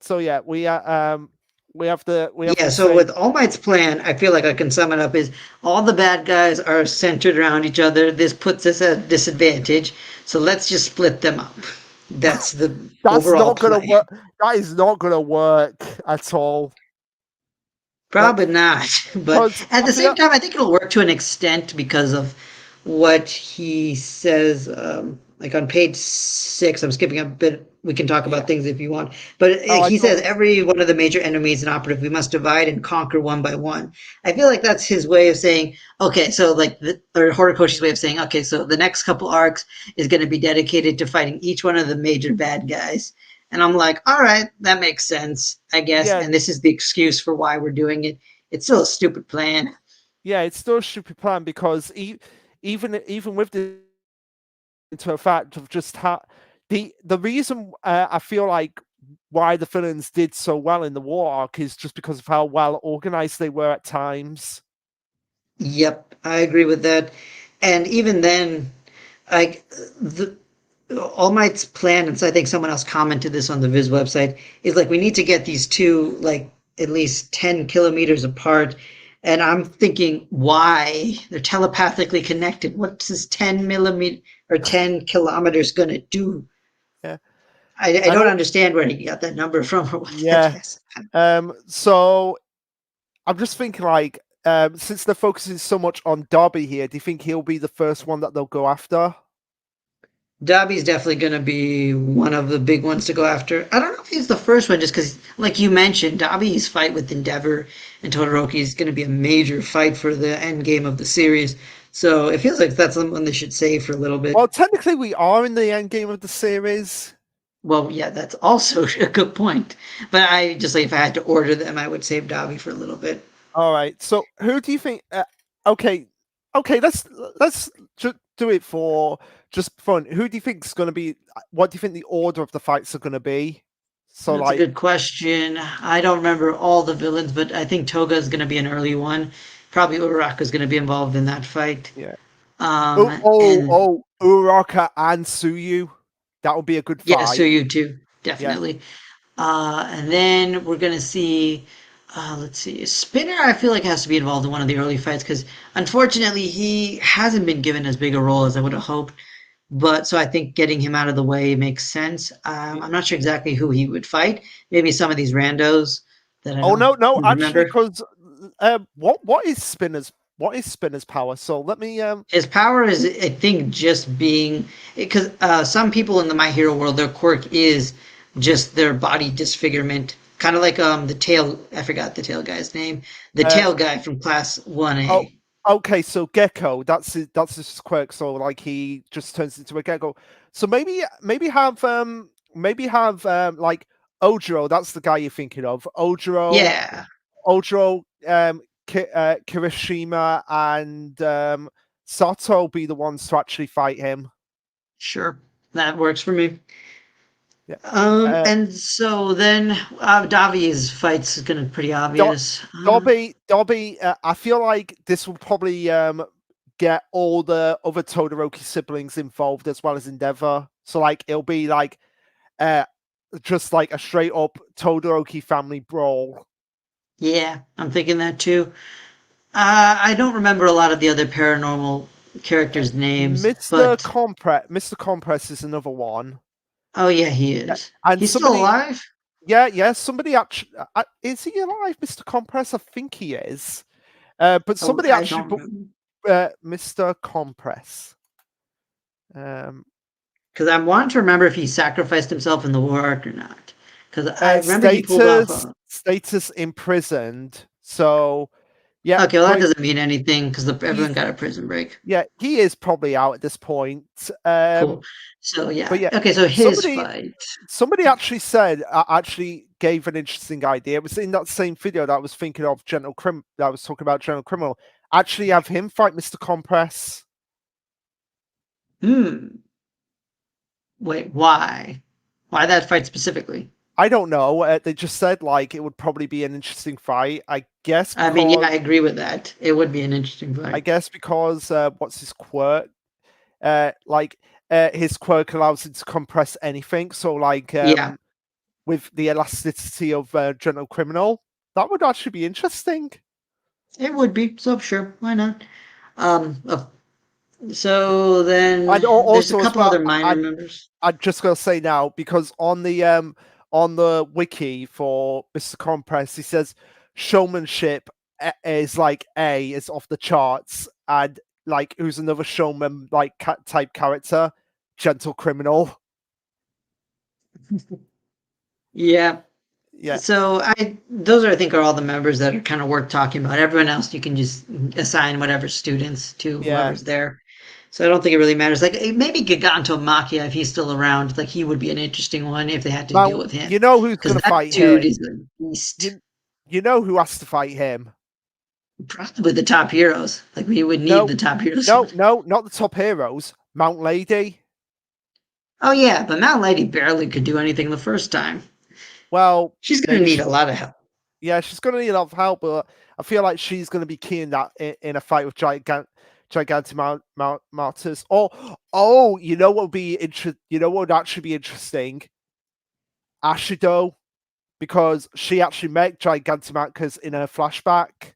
So yeah, we have Yeah, the so same. with All Might's plan, I feel like I can sum it up is all the bad guys are centered around each other. This puts us at a disadvantage. So let's just split them up. That's the That's overall not gonna play. work. That is not gonna work at all. Probably not. But Because at I the same feel time, I think it'll work to an extent because of what he says. Like on page 6, I'm skipping a bit. We can talk yeah. about things if you want. But Oh, I he says don't. every one of the major enemies and operative we must divide and conquer one by one. I feel like that's his way of saying, okay, so like, or Horikoshi's way of saying, okay, so the next couple arcs is going to be dedicated to fighting each one of the major bad guys. And I'm like, all right, that makes sense, I guess. Yeah, And this is the excuse for why we're doing it. It's still a stupid plan. yeah. It's still a stupid plan because even with the into a fact of just how the reason I feel like why the villains did so well in the war arc is just because of how well organized they were at times. Yep, I agree with that. And even then, like the All Might's plan, and so I think someone else commented this on the Viz website, is like we need to get these two like at least 10 kilometers apart. And I'm thinking, why? They're telepathically connected. What's this 10 millimeter or 10 kilometers gonna do? Yeah, I I don't know. understand where he got that number from or what that Yeah. is. So I'm just thinking like since they're focusing so much on Darby here, do you think he'll be the first one that they'll go after? Dobby's definitely going to be one of the big ones to go after. I don't know if he's the first one, just because, like you mentioned, Dobby's fight with Endeavor and Todoroki is going to be a major fight for the end game of the series. So it feels like that's something they should save for a little bit. Well, technically we are in the end game of the series. Well, yeah, that's also a good point. But I just like if I had to order them, I would save Dobby for a little bit. All right. So who do you think? Okay, okay. Let's just do it for just fun. Who do you think is going to be? What do you think the order of the fights are going to be? So That's a like, good question. I don't remember all the villains, but I think Toga is going to be an early one. Probably Uraraka is going to be involved in that fight. yeah. Oh, oh, And oh, Uraka and Suyu. That would be a good yeah, fight. Suyu too, Yeah. definitely. And then we're gonna see, let's see, Spinner. I feel like has to be involved in one of the early fights because unfortunately he hasn't been given as big a role as I would have hoped. But so I think getting him out of the way makes sense. Yeah. I'm not sure exactly who he would fight. Maybe some of these randos that I Oh don't no, no. Actually, remember. because what is Spinner's power? So let me His power is, I think, just being because some people in the My Hero world, their quirk is just their body disfigurement, kind of like the tail. I forgot the tail guy's name. The uh tail guy from Class One oh, A. okay, so Gecko, that's his quirk. So like he just turns into a gecko. So maybe have like Ojiro. That's the guy you're thinking of. Yeah, Ojiro, Kirishima, and Sato be the ones to actually fight him. sure, that works for me. Yeah. Uh, And so then Davi's fight's gonna be pretty Do- obvious. Dobby. I feel like this will probably get all the other Todoroki siblings involved as well as Endeavor. So like it'll be like uh just like a straight up Todoroki family brawl. Yeah, I'm thinking that too. I don't remember a lot of the other paranormal characters' names, but Mr. Compress is another one. oh yeah, he is. And He's still somebody, alive? yeah, somebody actually is he alive, Mr. Compress? I think he is. But Oh, somebody I actually don't remember. Mr. Compress. Um, Because I want to remember if he sacrificed himself in the war arc or not. Because I remember he pulled off a. status imprisoned. So yeah, Okay, well that but doesn't mean anything because he's everyone got a prison break. he is probably out at this point. Cool. So But yeah. yeah, Okay, so his somebody fight. somebody actually said actually gave an interesting idea. It was in that same video that I was thinking of that I was talking about General Criminal. Actually have him fight Mr. Compress. Hmm. Wait, why? Why that fight specifically? I don't know. They just said like it would probably be an interesting fight. I mean, yeah, I agree with that. It would be an interesting I fight. guess because what's his quirk? Like his quirk allows him to compress anything. So like Yeah, with the elasticity of General Criminal, that would actually be interesting. it would be. So sure, why not? Uh, so then And there's a also as couple well, other minor members. I just gotta say now because on the wiki for Mr. Compress, he says showmanship is like is off the charts, and like who's another showman like type character, gentle criminal. Yeah. Yeah, So those are, I think, are all the members that are kind of worth talking about. Everyone else you can just assign whatever students to yeah. whoever's there. So I don't think it really matters. Like maybe Giganto Makia, if he's still around, like he would be an interesting one if they had to deal Well, with him, you know who's because gonna that fight dude him. is a beast. You know who has to fight him. Probably the top heroes. Like we would need No, the top heroes. no, not the top heroes. Mount Lady. Oh yeah, but Mount Lady barely could do anything the first time. Well, She's gonna maybe need a lot of help. yeah, she's gonna need a lot of help, but I feel like she's gonna be key in that in a fight with Gigantic Martyrs. Oh, you know what would be You know what would actually be interesting? Ashido, because she actually met Gigantomachus in her flashback.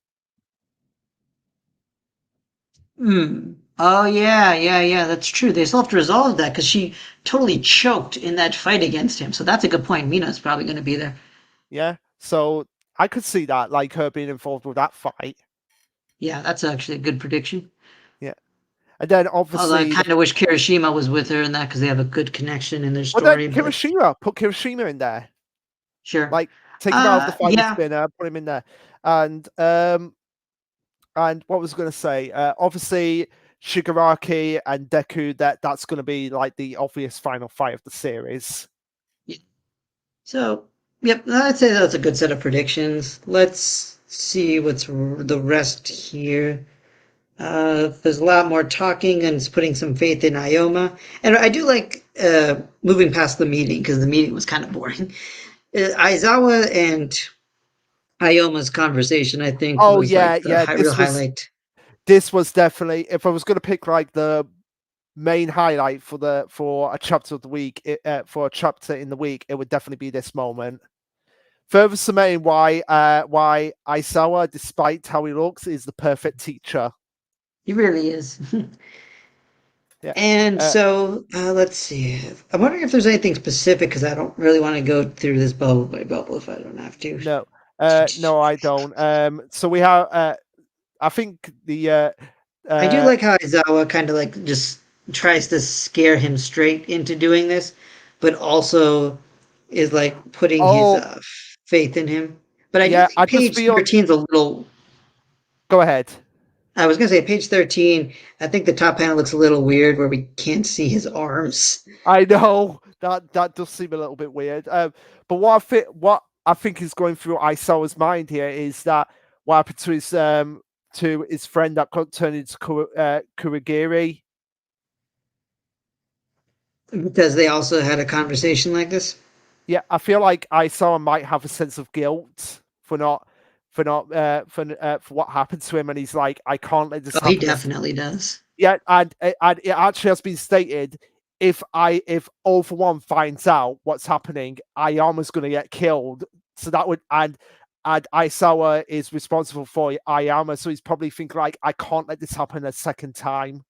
Oh yeah. That's true. They still have to resolve that because she totally choked in that fight against him. So that's a good point. Mina's probably going to be there. Yeah, so I could see that, like her being involved with that fight. Yeah, that's actually a good prediction. Yeah, and then Although I obviously kind of wish Kirishima was with her in that because they have a good connection in their well, then story. But Put Kirishima in there. sure. Like take him out of the fighting Yeah. spinner, put him in there, and what was I going to say? Obviously Shigaraki and Deku. That's going to be like the obvious final fight of the series. So, yep, I'd say that's a good set of predictions. Let's see what's the rest here. There's a lot more talking and it's putting some faith in Ioma. And I do like moving past the meeting because the meeting was kind of boring. Aizawa and Ioma's conversation, I think, Oh was yeah, like the yeah. real highlight. This was definitely, if I was going to pick like the main highlight for a chapter of the week, for a chapter in the week, it would definitely be this moment. Further cementing why Aizawa, despite how he looks, is the perfect teacher. He really is. Yeah. And so let's see. I'm wondering if there's anything specific because I don't really want to go through this bubble by bubble if I don't have to. No, no, I don't. So we have. I think the. I do like how Izawa kind of like just tries to scare him straight into doing this, but also is like putting his Oh faith in him. But I do yeah, I think just page feel. 13 is a little. Go ahead. I was gonna say page 13. I think the top panel looks a little weird where we can't see his arms. I know that does seem a little bit weird. But what I think is going through Aizawa's mind here is that what happened to his friend that got turned into Kurigiri. Because they also had a conversation like this. Yeah, I feel like Aizawa might have a sense of guilt for what happened to him, and he's like, I can't let this Oh, he happen. definitely does. Yeah, and it actually has been stated if All for One finds out what's happening, Ayama's going to get killed. So that would and Aizawa is responsible for Ayama, so he's probably thinking like, I can't let this happen a second time.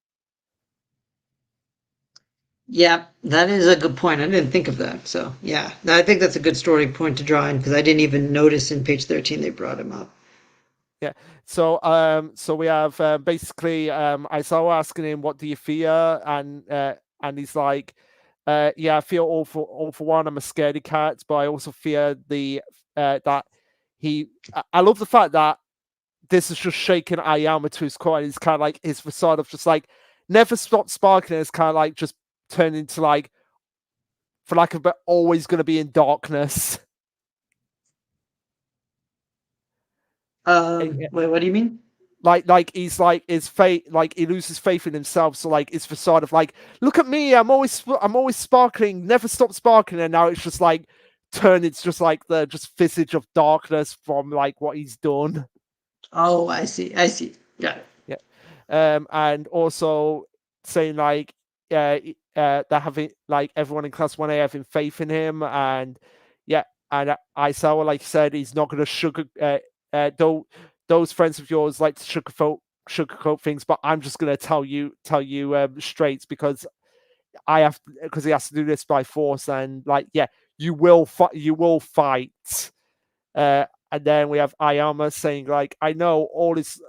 Yeah, that is a good point. I didn't think of that. So yeah, I think that's a good story point to draw in because I didn't even notice in page 13 they brought him up. Yeah. So we have basically Aizawa asking him, "What do you fear?" And he's like, "Yeah, I feel all for one. I'm a scaredy cat, but I also fear the that he. I love the fact that this is just shaking Ayama to his core, and it's kind of like his facade of just like never stop sparking. It's kind of like just turned into like, for lack of a better, always going to be in darkness." Wait, what do you mean? Like he's like his faith, like he loses faith in himself. So like his facade of like, look at me, I'm always sparkling, never stop sparkling, and now it's just like turned. It's just like the just visage of darkness from like what he's done. Oh, I see. I see. Got it. Yeah. And also saying like, they're having like everyone in class 1A having faith in him, and yeah, and Aizawa, like you said, he's not going to don't. Those friends of yours like to sugarcoat things, but I'm just gonna tell you straight because he has to do this by force, and like yeah, you will fight And then we have Ayama saying like, "I know all is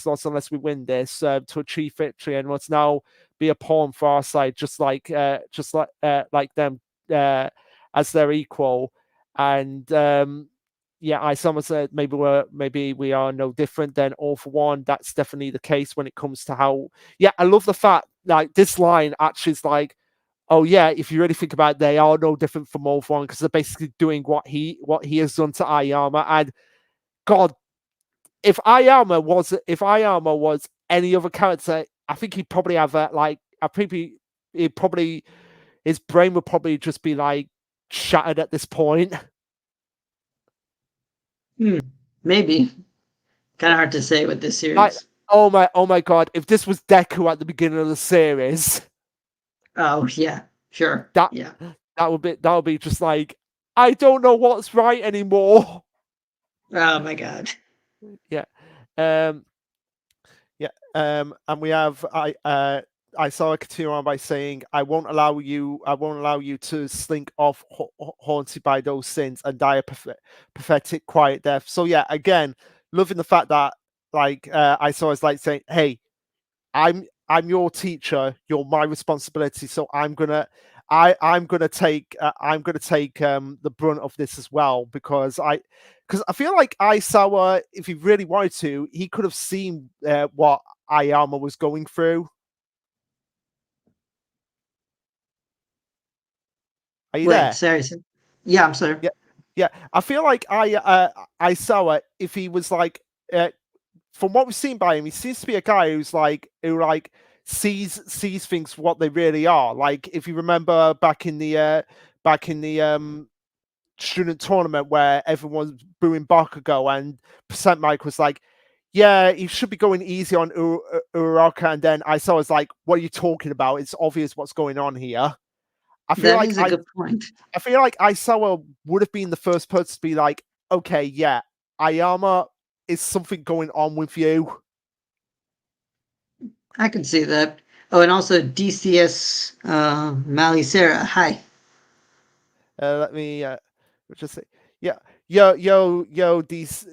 lost unless we win this to achieve victory, and must now be a pawn for our side, just like them as their equal." And yeah, Isama said maybe we are no different than All for One. That's definitely the case when it comes to how. Yeah, I love the fact like this line actually is like, oh yeah, if you really think about it, they are no different from All for One because they're basically doing what he has done to Ayama. And God, if Ayama was any other character, I think he'd probably have he'd probably his brain would probably just be like shattered at this point. Maybe. Kind of hard to say with this Like, series. oh my God, if this was Deku at the beginning of the series, Oh yeah, sure, that yeah. that would be just like, I don't know what's right anymore. Oh my god. Yeah. Um and we have I saw a continue on by saying, I won't allow you to slink off haunted by those sins and die a pathetic quiet death. So yeah, again, loving the fact that like I saw as like saying, hey, I'm your teacher, you're my responsibility, so I'm gonna take the brunt of this as well, because I feel like Aisawa, if he really wanted to, he could have seen what Ayama was going through. Are you Wait, there? sorry. Yeah, I'm sorry. Yeah, yeah. I feel like Aisawa, if he was like from what we've seen by him, he seems to be a guy who sees things for what they really are. Like if you remember back in the student tournament where everyone's booing Bakugo and Percent Mike was like, yeah, he should be going easy on Uraraka, and then I saw was like, what are you talking about? It's obvious what's going on here. I feel That like is a good point. I feel like Aisawa would have been the first person to be like, okay, yeah, Ayama, is something going on with you? I can see that. Oh, and also DCS Malisera. Hi. Let me just say, yeah, yo, DSC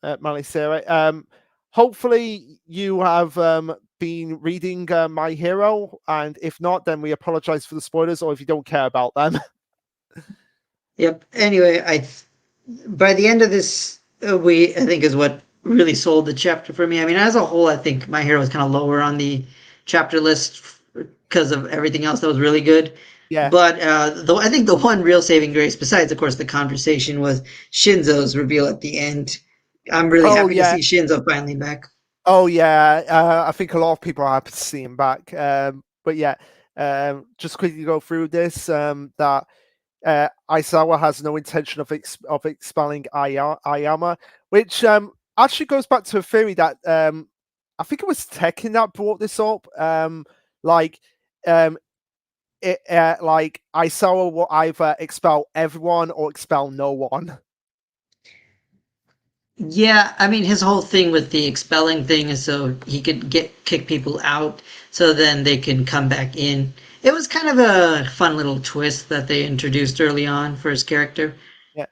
Malisera. Hopefully you have been reading My Hero, and if not, then we apologize for the spoilers, or if you don't care about them. Yep. Anyway, by the end of this, I think is what really sold the chapter for me. I mean, as a whole, I think My Hero was kind of lower on the chapter list because of everything else that was really good. Yeah. But though I think the one real saving grace, besides of course the conversation, was Shinzo's reveal at the end. I'm really Oh happy to yeah. see Shinzo finally back. Oh yeah. I think a lot of people are happy to see him back. But yeah. Just quickly go through this. That Aizawa has no intention of expelling Ayama, which actually goes back to a theory that I think it was Tekken that brought this up. Like, um, like Aizawa will either expel everyone or expel no one. Yeah, I mean his whole thing with the expelling thing is so he could kick people out, so then they can come back in. It was kind of a fun little twist that they introduced early on for his character. Yeah,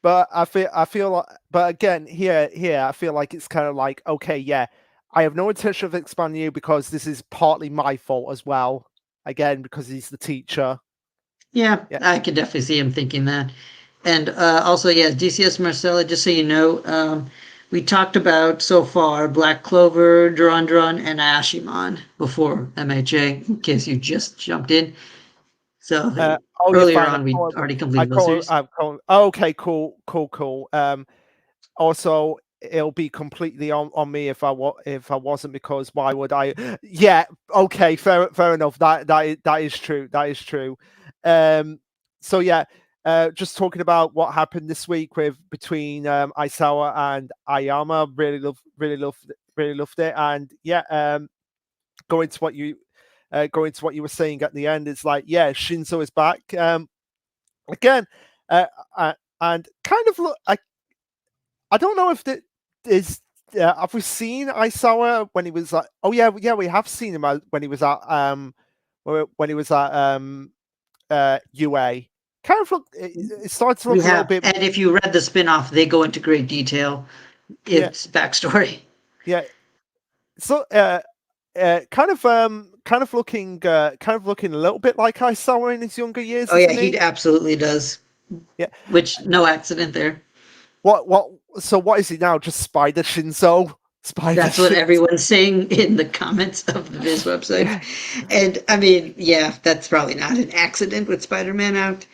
but I feel like, but again, here, I feel like it's kind of like, okay, yeah, I have no intention of expanding you because this is partly my fault as well. Again, because he's the teacher. Yeah, Yeah. I could definitely see him thinking that. And also, yeah, DCS Marcella, just so you know, we talked about so far Black Clover, Duran, and Ayashimon before MHA, in case you just jumped in. So Oh, you're earlier fine. on, we already I completed those call. series. I call. Oh, okay, cool. Also, it'll be completely on me if I wasn't, because why would I? Yeah. Okay. Fair enough. That is true. That is true. Um. So yeah. Just talking about what happened this week with between Aisawa and Ayama. Really loved it. And yeah. Going to what you. Going to what you were saying at the end, it's like, yeah, Shinzo is back. Again, uh, and kind of look. I don't know if that is. Have we seen Aisawa when he was like? Oh yeah, we have seen him when he was at when he was at UA. kind of look. It starts to You look a little have, bit. and if you read the spin-off, they go into great detail. Yeah, Its backstory. yeah. So, kind of looking a little bit like Aisawa in his younger years, Oh yeah, isn't he he? absolutely does. Yeah. Which no accident there. What? So what is he now? Just Spider Shinzo? Spider That's what Shinzo? everyone's saying in the comments of the Viz websites. Yeah. And I mean, yeah, that's probably not an accident with Spider-Man out.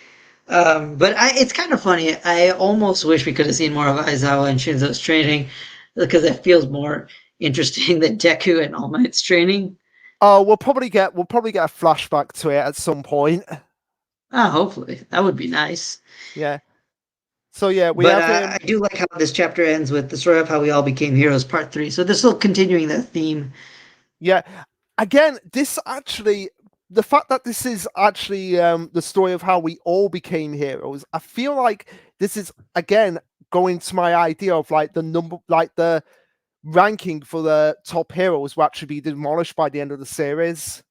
But it's kind of funny. I almost wish we could have seen more of Aizawa and Shinzo's training because it feels more interesting than Deku and All Might's training. Oh, we'll probably get a flashback to it at some point. Ah, hopefully. That would be nice. Yeah. So yeah, we But have I him. do like how this chapter ends with the story of how we all became heroes, part three. So this still continuing that theme. Yeah. Again, this actually, the fact that this is actually the story of how we all became heroes, I feel like this is again going to my idea of like the number, like the ranking for the top heroes will actually be demolished by the end of the series.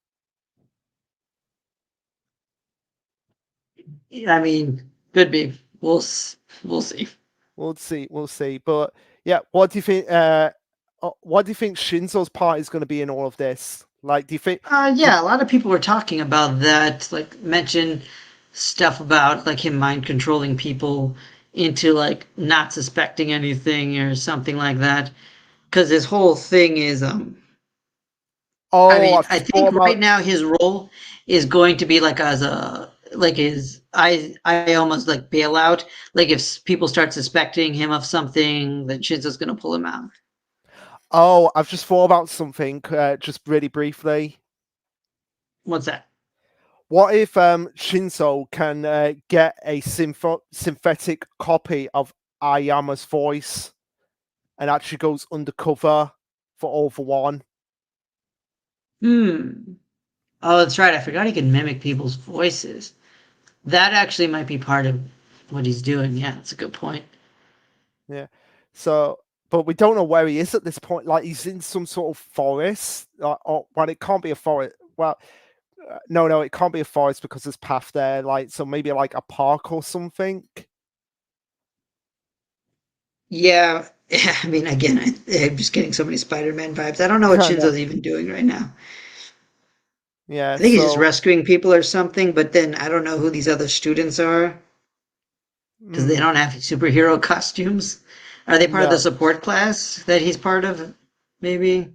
I mean, could be. We'll see. We'll see, we'll see. But yeah, what do you think? What do you think Shinzo's part is going to be in all of this? Like, do you think? Yeah, a lot of people were talking about that, like mention stuff about like him mind controlling people into like not suspecting anything or something like that. Because his whole thing is, I Oh, mean, I've I just thought think right about. now his role is going to be like as a like his I almost like bailout. Like if people start suspecting him of something, then Shinzo's gonna pull him out. Oh, I've just thought about something. Just really briefly. What's that? What if Shinzo can get a synthetic copy of Ayama's voice and actually goes undercover for All for One? Hmm. Oh, that's right. I forgot he can mimic people's voices. That actually might be part of what he's doing. Yeah, that's a good point. Yeah. So, but we don't know where he is at this point. Like he's in some sort of forest. Well, it can't be a forest. Well, no, it can't be a forest because there's path there. Like, so maybe like a park or something. Yeah, I mean, again, I'm just getting so many Spider-Man vibes. I don't know what I know. Shinzo's even doing right now. Yeah. I think he's just So, rescuing people or something, but then I don't know who these other students are because they mm, don't have superhero costumes. Are they part of the no. support class that he's part of? Maybe.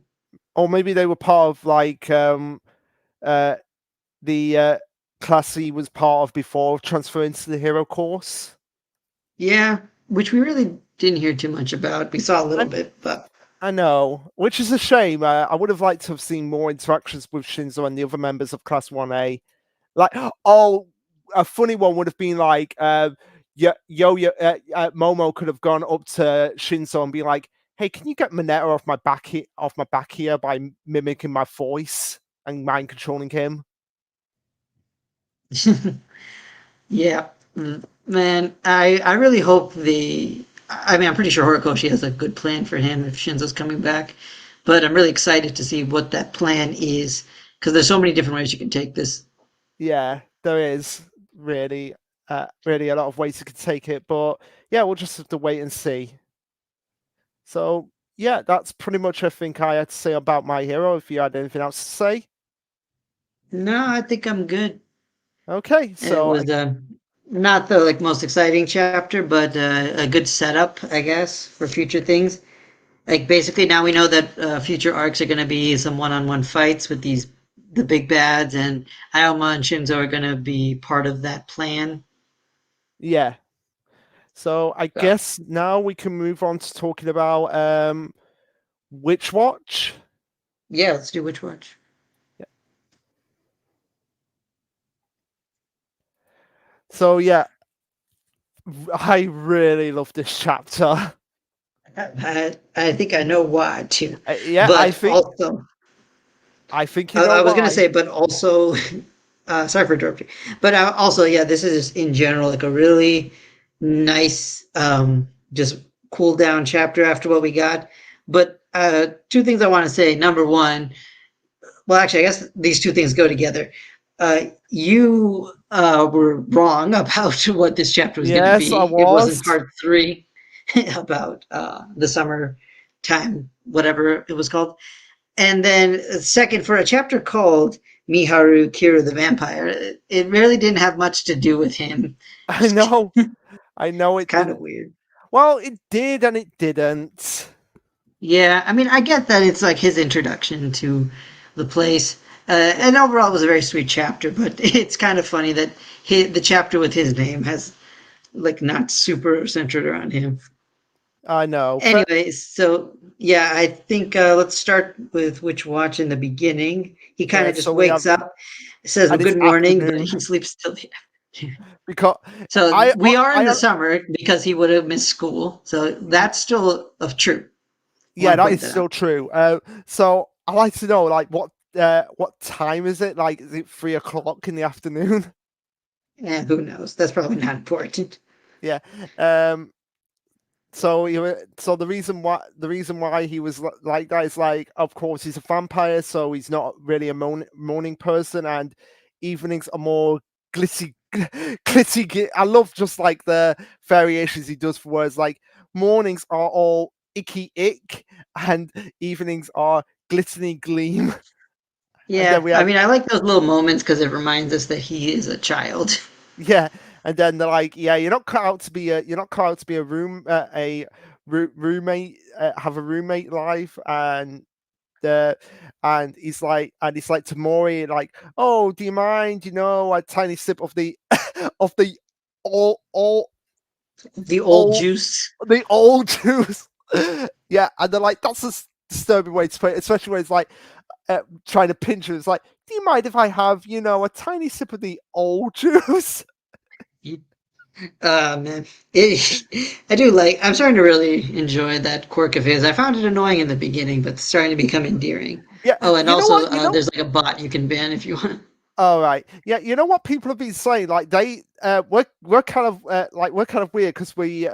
Or maybe they were part of like uh the class he was part of before transferring to the hero course. Yeah, which we really didn't hear too much about. We saw a little And bit, but I know, which is a shame. I would have liked to have seen more interactions with Shinzo and the other members of Class 1A. Like, oh, a funny one would have been like, Momo could have gone up to Shinzo and be like, "Hey, can you get Mineta off my back here by mimicking my voice and mind controlling him?" yeah, man, I really hope the. I mean, I'm pretty sure Horikoshi has a good plan for him if Shinzo's coming back, but I'm really excited to see what that plan is because there's so many different ways you can take this. Yeah, there is really, really a lot of ways you could take it, but yeah, we'll just have to wait and see. So yeah, that's pretty much everything I had to say about My Hero. If you had anything else to say, No, I think I'm good. okay. It So was not the like most exciting chapter, but a good setup, I guess, for future things. Like basically now we know that future arcs are going to be some one-on-one fights with these the big bads, and Aoma and Shinzo are going to be part of that plan. yeah, so I So guess now we can move on to talking about Witch Watch. yeah, let's do which watch. Yeah. So yeah, I really love this chapter. I think I know why too, Yeah, but also I think you know I was going to why. say, but also sorry for interrupting, but also yeah, this is just in general like a really nice just cool down chapter after what we got. But two things I want to say. Number one, well, actually, I guess these two things go together. You were wrong about what this chapter was going to Yes, I be. It wasn't was. part three about the summer time, whatever it was called. And then second, for a chapter called Miharu Kira the Vampire, it really didn't have much to do with him. I It's know. I know it kind of didn't. weird. Well, it did and it didn't. Yeah, I mean, I get that it's like his introduction to the place. And overall, it was a very sweet chapter, but it's kind of funny that the chapter with his name has like not super centered around him. I know. Anyways, so yeah, I think let's start with which watch in the beginning. He kind Yeah, of just so we wakes have, up, says, well, and it's good morning, but afternoon he sleeps till the afternoon. because So we are in I the summer because he would have missed school. So that's still of true. I yeah, want to that point is that out. still true. So I like to know like what time is it? Like, is it 3 o'clock in the afternoon? And who knows? That's probably not important. Yeah. Um. So so the reason why he was like that is like, of course, he's a vampire, so he's not really a morning person, and evenings are more glitzy, I love just like the variations he does for words. Like mornings are all icky ick, and evenings are glistening gleam. And then Yeah, we I have mean, I like those little moments because it reminds us that he is a child. yeah, and then they're like, yeah, you're not cut out to be roommate, have a roommate life, the and he's like to Mori, like, oh, do you mind, a tiny sip of the of the all The old all juice. the old juice. Yeah, and they're like, that's a disturbing way to put it, especially when it's like trying to pinch it. It's like, do you mind if I have, a tiny sip of the old juice? Man, I do like. I'm starting to really enjoy that quirk of his. I found it annoying in the beginning, but it's starting to become endearing. Yeah, Oh, and you know what? also, there's like a bot you can ban if you want. All right. Yeah, you know what people have been saying? Like we're kind of weird because we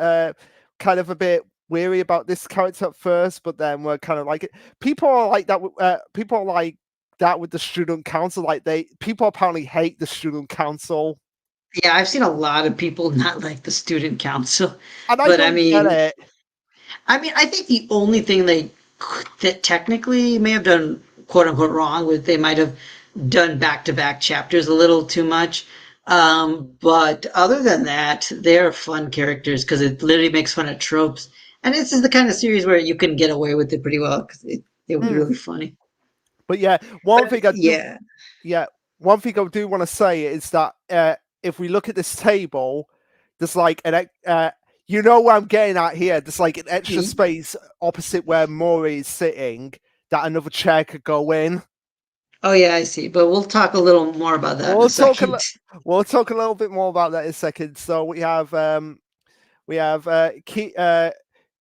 kind of a bit weary about this character at first, but then we're kind of like it. People are like that. People are like that with the student council. Like people apparently hate the student council, Yeah, I've seen a lot of people not like the student council, and I but don't get it. I think the only thing that technically may have done quote unquote wrong with they might have done back to back chapters a little too much. But other than that, they're fun characters because it literally makes fun of tropes. And this is the kind of series where you can get away with it pretty well because it was Mm. really funny. But yeah, But yeah, yeah, one thing I do want to say is that if we look at this table, there's like you know where I'm getting at here. There's like an extra space opposite where Maury is sitting that another chair could go in. oh yeah, I see. But we'll talk a little more about that in a We'll talk second. we'll talk a little bit more about that in a second. So we have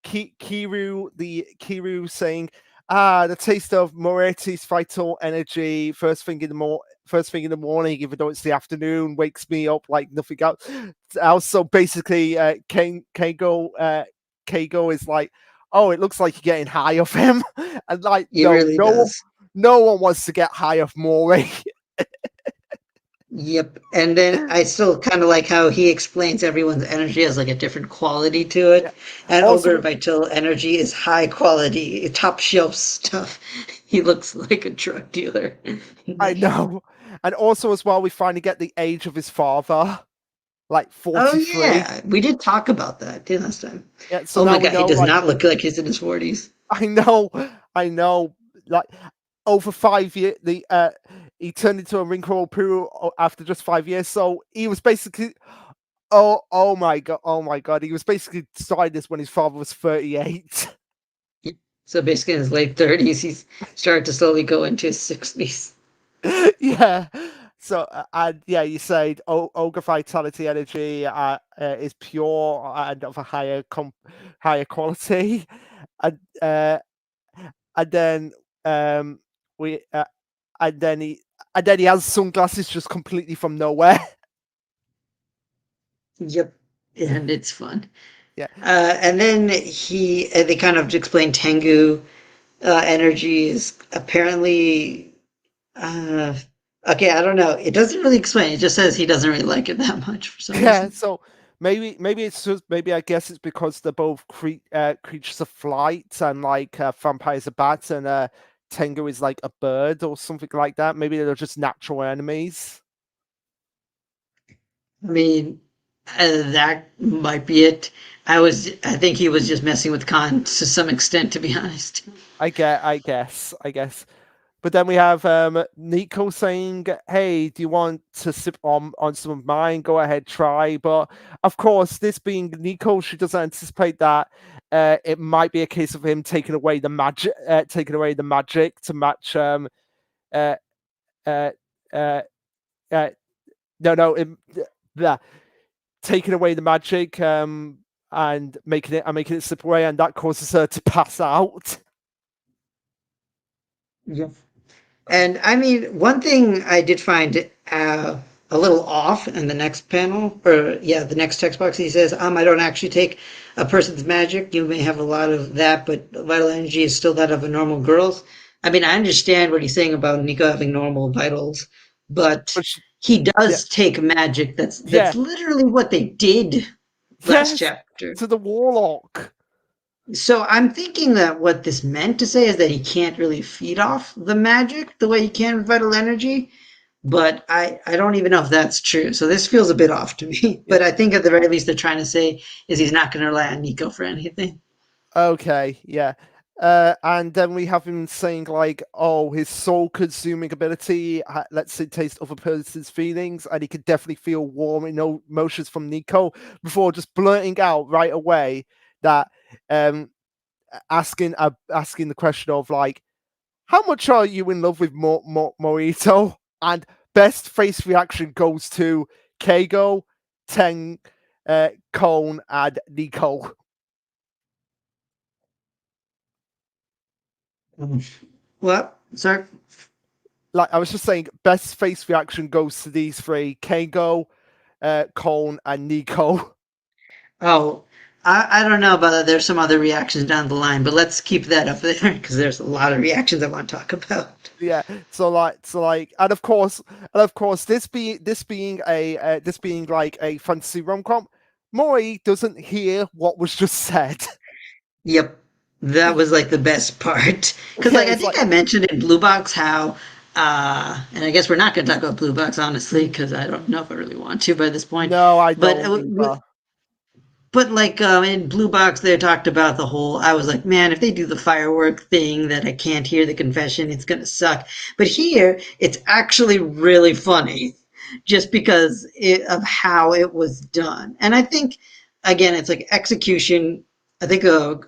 Kiru saying, the taste of Moreti's vital energy first thing in the morning, even though it's the afternoon, wakes me up like nothing else. Also, basically, Keigo is like, oh, it looks like you're getting high off him, and like, It really does. no one wants to get high off Mori. Yep. And then I still kind of like how he explains everyone's energy has like a different quality to Yeah. it. And Ogre Also, Vital energy is high quality, top shelf stuff. He looks like a drug dealer. I know, and also as well, we finally get the age of his father, like Oh 43. yeah, we did talk about that didn't last time. Yeah, so Oh now my we god, he know, does like, not look like he's in his 40s. I know, I know, like, over 5 years, he turned into a wrinkle poo after just 5 years. So he was basically, oh my god, he was basically starting this when his father was 38. So basically in his late 30s, he's started to slowly go into his 60s. Yeah. So and yeah, you said ogre vitality energy is pure and of a higher quality, and and then we and then he has sunglasses just completely from nowhere. Yep. And it's fun. Yeah. And then they kind of explain Tengu energy is apparently uh, Okay, I don't know. It doesn't really explain. It just says he doesn't really like it that much for some Yeah, reason. so maybe it's just maybe I guess it's because they're both creatures of flight and like vampires are bats and Tengu is like a bird or something like that. Maybe they're just natural enemies. I mean, that might be it. I think he was just messing with Khan to some extent, to be honest. I guess. But then we have Nico saying, "Hey, do you want to sip on some of mine? Go ahead, try." But of course, this being Nico, she doesn't anticipate that it might be a case of him taking away the magic to match. Uh, uh, uh, uh, no, yeah, taking away the magic and making it slip away, and that causes her to pass out. Yeah. And I mean, one thing I did find a little off in the next panel, or yeah, the next text box, he says, I don't actually take a person's magic. You may have a lot of that, but vital energy is still that of a normal girl's. I mean, I understand what he's saying about Nico having normal vitals, but But she, he yeah, does take magic. That's yeah, literally what they did last yes, chapter. to the warlock. So I'm thinking that what this meant to say is that he can't really feed off the magic the way he can with vital energy, but I don't even know if that's true. So this feels a bit off to me. Yeah. But I think at the very least they're trying to say is he's not going to rely on Nico for anything. Okay, yeah. And then we have him saying like, "Oh, his soul-consuming ability lets him taste other person's feelings, and he could definitely feel warm emotions from Nico." Before just blurting out right away that um, asking the question of like, "How much are you in love with Morito?" And best face reaction goes to Keigo, Teng, Cone, and Nico. What? Sorry. Like I was just saying, best face reaction goes to these three: Keigo, Cone, and Nico. Oh, I don't know about that. There's some other reactions down the line, but let's keep that up there because there's a lot of reactions I want to talk about. Yeah, so like, and of course, this being like a fantasy rom com, Mori doesn't hear what was just said. Yep. That was like the best part. Because Yeah, like I it's think like I mentioned in Blue Box how and I guess we're not going to talk about Blue Box honestly because I don't know if I really want to by this point. no, I But don't either. like in Blue Box they talked about the whole I was like, man, if they do the firework thing that I can't hear the confession, it's going to suck. But here it's actually really funny just because of how it was done. And I think again it's like execution. I think a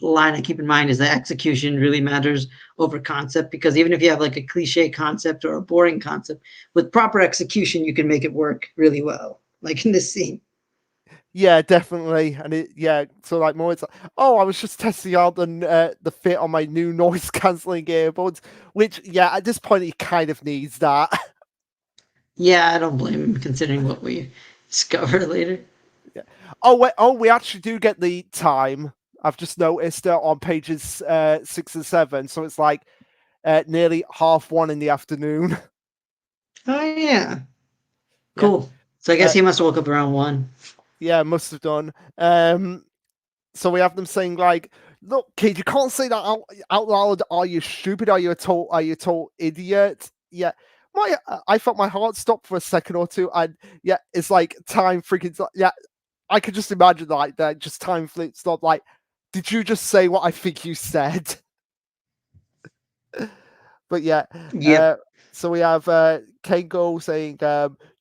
line I keep in mind is that execution really matters over concept because even if you have like a cliche concept or a boring concept, with proper execution, you can make it work really well. Like in this scene. Yeah, definitely. And so like more, it's like, oh, I was just testing out the fit on my new noise cancelling earbuds, which yeah, at this point he kind of needs that. Yeah, I don't blame him considering what we discover later. Yeah. Oh wait, oh, we actually do get the time. I've just noticed on pages 6 and 7, so it's like nearly 1:30 in the afternoon. Oh yeah, Yeah, cool. So I guess uh, he must have woke up around 1. yeah, must have done. So we have them saying like, "Look, kid, you can't say that out loud. Are you stupid? Are you a total idiot?" Yeah, I felt my heart stop for a second or two, and yeah, it's like time freaking yeah. I could just imagine like that, just time flip stop. Like, did you just say what I think you said? But yeah, Yep. uh, so we have Kengo saying,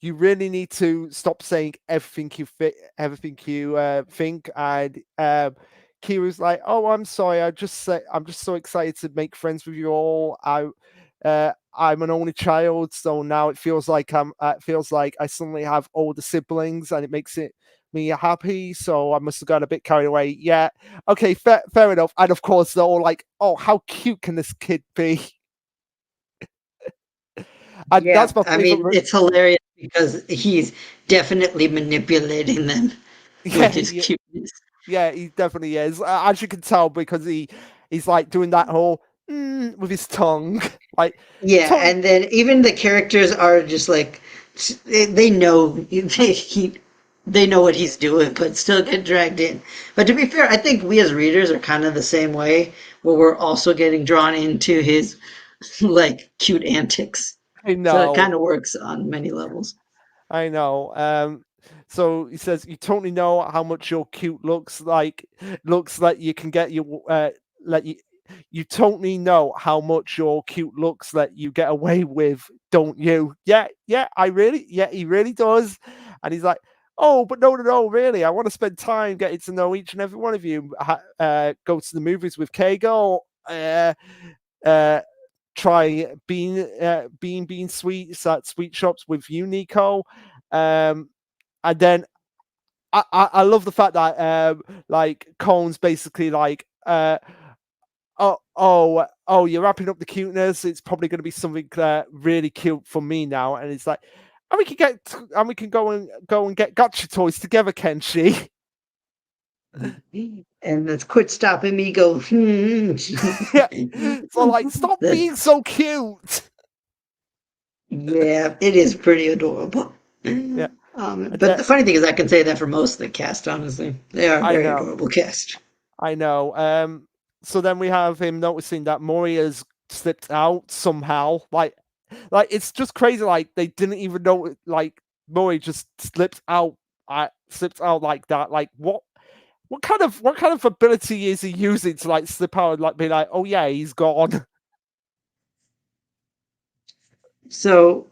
"You really need to stop saying everything you think." And Kiru's like, "Oh, I'm sorry. I'm just so excited to make friends with you all. I'm an only child, so now it feels like I suddenly have older siblings, and it makes it." Me happy, so I must have got a bit carried away. Yeah, okay, fair enough. And of course, they're all like, "Oh, how cute can this kid be?" And Yeah, that's my I mean, favorite. it's hilarious because he's definitely manipulating them Yeah, with his cuteness. yeah, he definitely is. As you can tell, because he's like doing that whole. with his tongue. Like, Yeah, totally. and then even the characters are just like they know they know what he's doing, but still get dragged in. But to be fair, I think we as readers are kind of the same way, where we're also getting drawn into his like cute antics. I So it know. kind of works on many levels. I know. So he says, "You totally know how much your cute looks like. Looks like you can get your let you. You totally know how much your cute looks let you get away with, don't you? Yeah, yeah. I really, yeah. He really does." And he's like, "Oh, but no, no, no. Really, I want to spend time getting to know each and every one of you. Go to the movies with Keigo. Uh, try being sweets at sweet shops with you, Nico." And then I love the fact that like Cone's basically like oh you're wrapping up the cuteness. It's probably going to be something really cute for me now. And it's like, and we can go and get gotcha toys together, Kenshi. And that's quit stopping me. Go. Yeah. So like, stop That being so cute. yeah, it is pretty adorable. Yeah. And But the funny thing is, I can say that for most of the cast. Honestly, they are a I very know. adorable cast. I know. So then we have him noticing that Mori has slipped out somehow. Like it's just crazy. Like they didn't even know. Like Mori just slipped out. Slipped out like that. Like what kind of ability is he using to like slip out and like be like, oh yeah, he's gone. So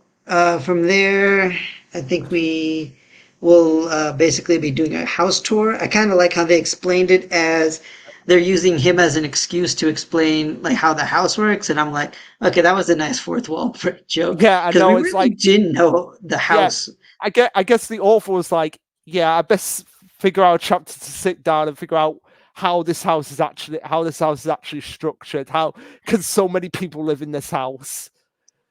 from there, I think we will basically be doing a house tour. I kind of like how they explained it as they're using him as an excuse to explain like how the house works, and I'm like, okay, that was a nice fourth wall break joke Yeah, I because we know. It's really like didn't know the yeah. house. I guess the author was like, yeah, I best figure out a chapter to sit down and figure out how this house is actually structured. How can so many people live in this house?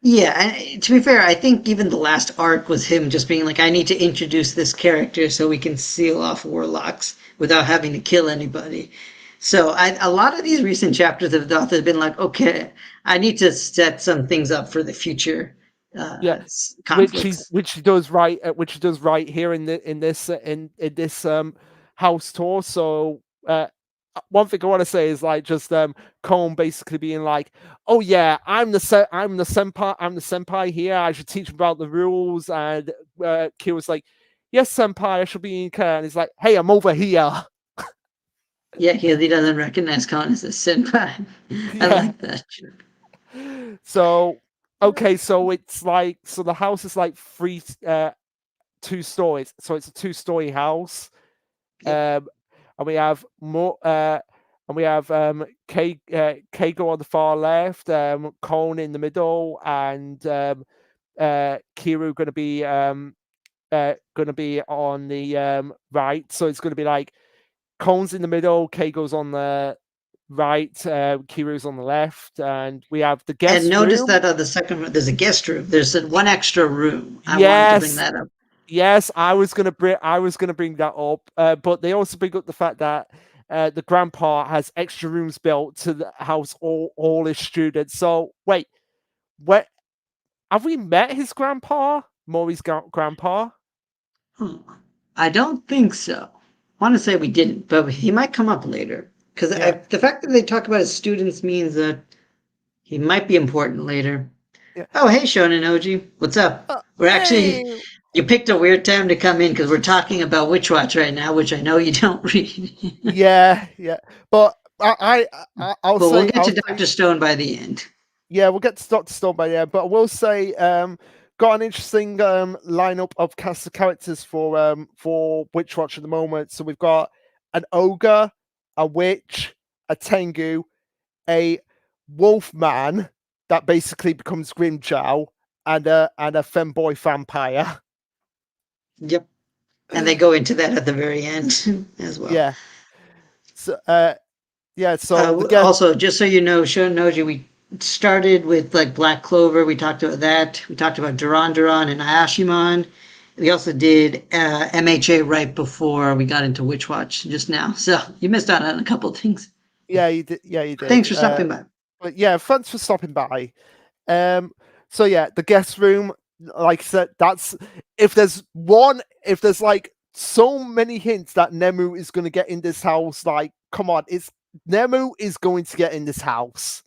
Yeah, and to be fair, I think even the last arc was him just being like, I need to introduce this character so we can seal off warlocks without having to kill anybody. So a lot of these recent chapters of the author have been like, okay, I need to set some things up for the future Yeah, conflicts. which he does right here in this house tour. So one thing I want to say is like just Cone basically being like, "Oh yeah, I'm the senpai here. I should teach him about the rules." And Kira's like, "Yes, senpai, I should be in care." And he's like, "Hey, I'm over here." Yeah, he doesn't recognize Khan as a senpai. I Yeah. like that joke. So okay, so it's like the house is like two stories. So it's a two-story house. Yep. And we have more and we have Keigo on the far left, Cone in the middle, and Kiru gonna be on the right. So it's gonna be like Cone's in the middle, Keigo's on the right, Kiru's on the left, and we have the And guest notice room. that the second room, there's a guest room. There's one extra room. I wanted to bring Yes, that up. yes, I was gonna bring that up, but they also bring up the fact that the grandpa has extra rooms built to the house all his students. So wait, what have we met his grandpa? Maury's grandpa? Hmm. I don't think so. I want to say we didn't, but he might come up later. Because Yeah, the fact that they talk about his students means that he might be important later. yeah. Oh, hey, Shonen OG. What's up? We're actually, Hey, you picked a weird time to come in because we're talking about Witch Watch right now, which I know you don't read. yeah, yeah. But But we'll get to Dr. Stone by the end. yeah, we'll get to Doctor Stone by the end. But I will say, got an interesting lineup of cast of characters for Witch Watch at the moment. So we've got an ogre, a witch, a tengu, a wolf man that basically becomes Grimjow, and a femboy vampire. Yep. And they go into that at the very end as well. Yeah. So yeah. So the guest. Also, just so you know, Shonoji, we started with like Black Clover. We talked about that. We talked about Duran and Ayashimon. We also did MHA right before we got into Witch Watch just now. So you missed out on a couple of things. Yeah, you did. Yeah, you Thanks did. for stopping by. But yeah, thanks for stopping by. Um, so yeah, the guest room, like I said, that's if there's like so many hints that Nemu is going to get in this house, like, come on, it's Nemu is going to get in this house.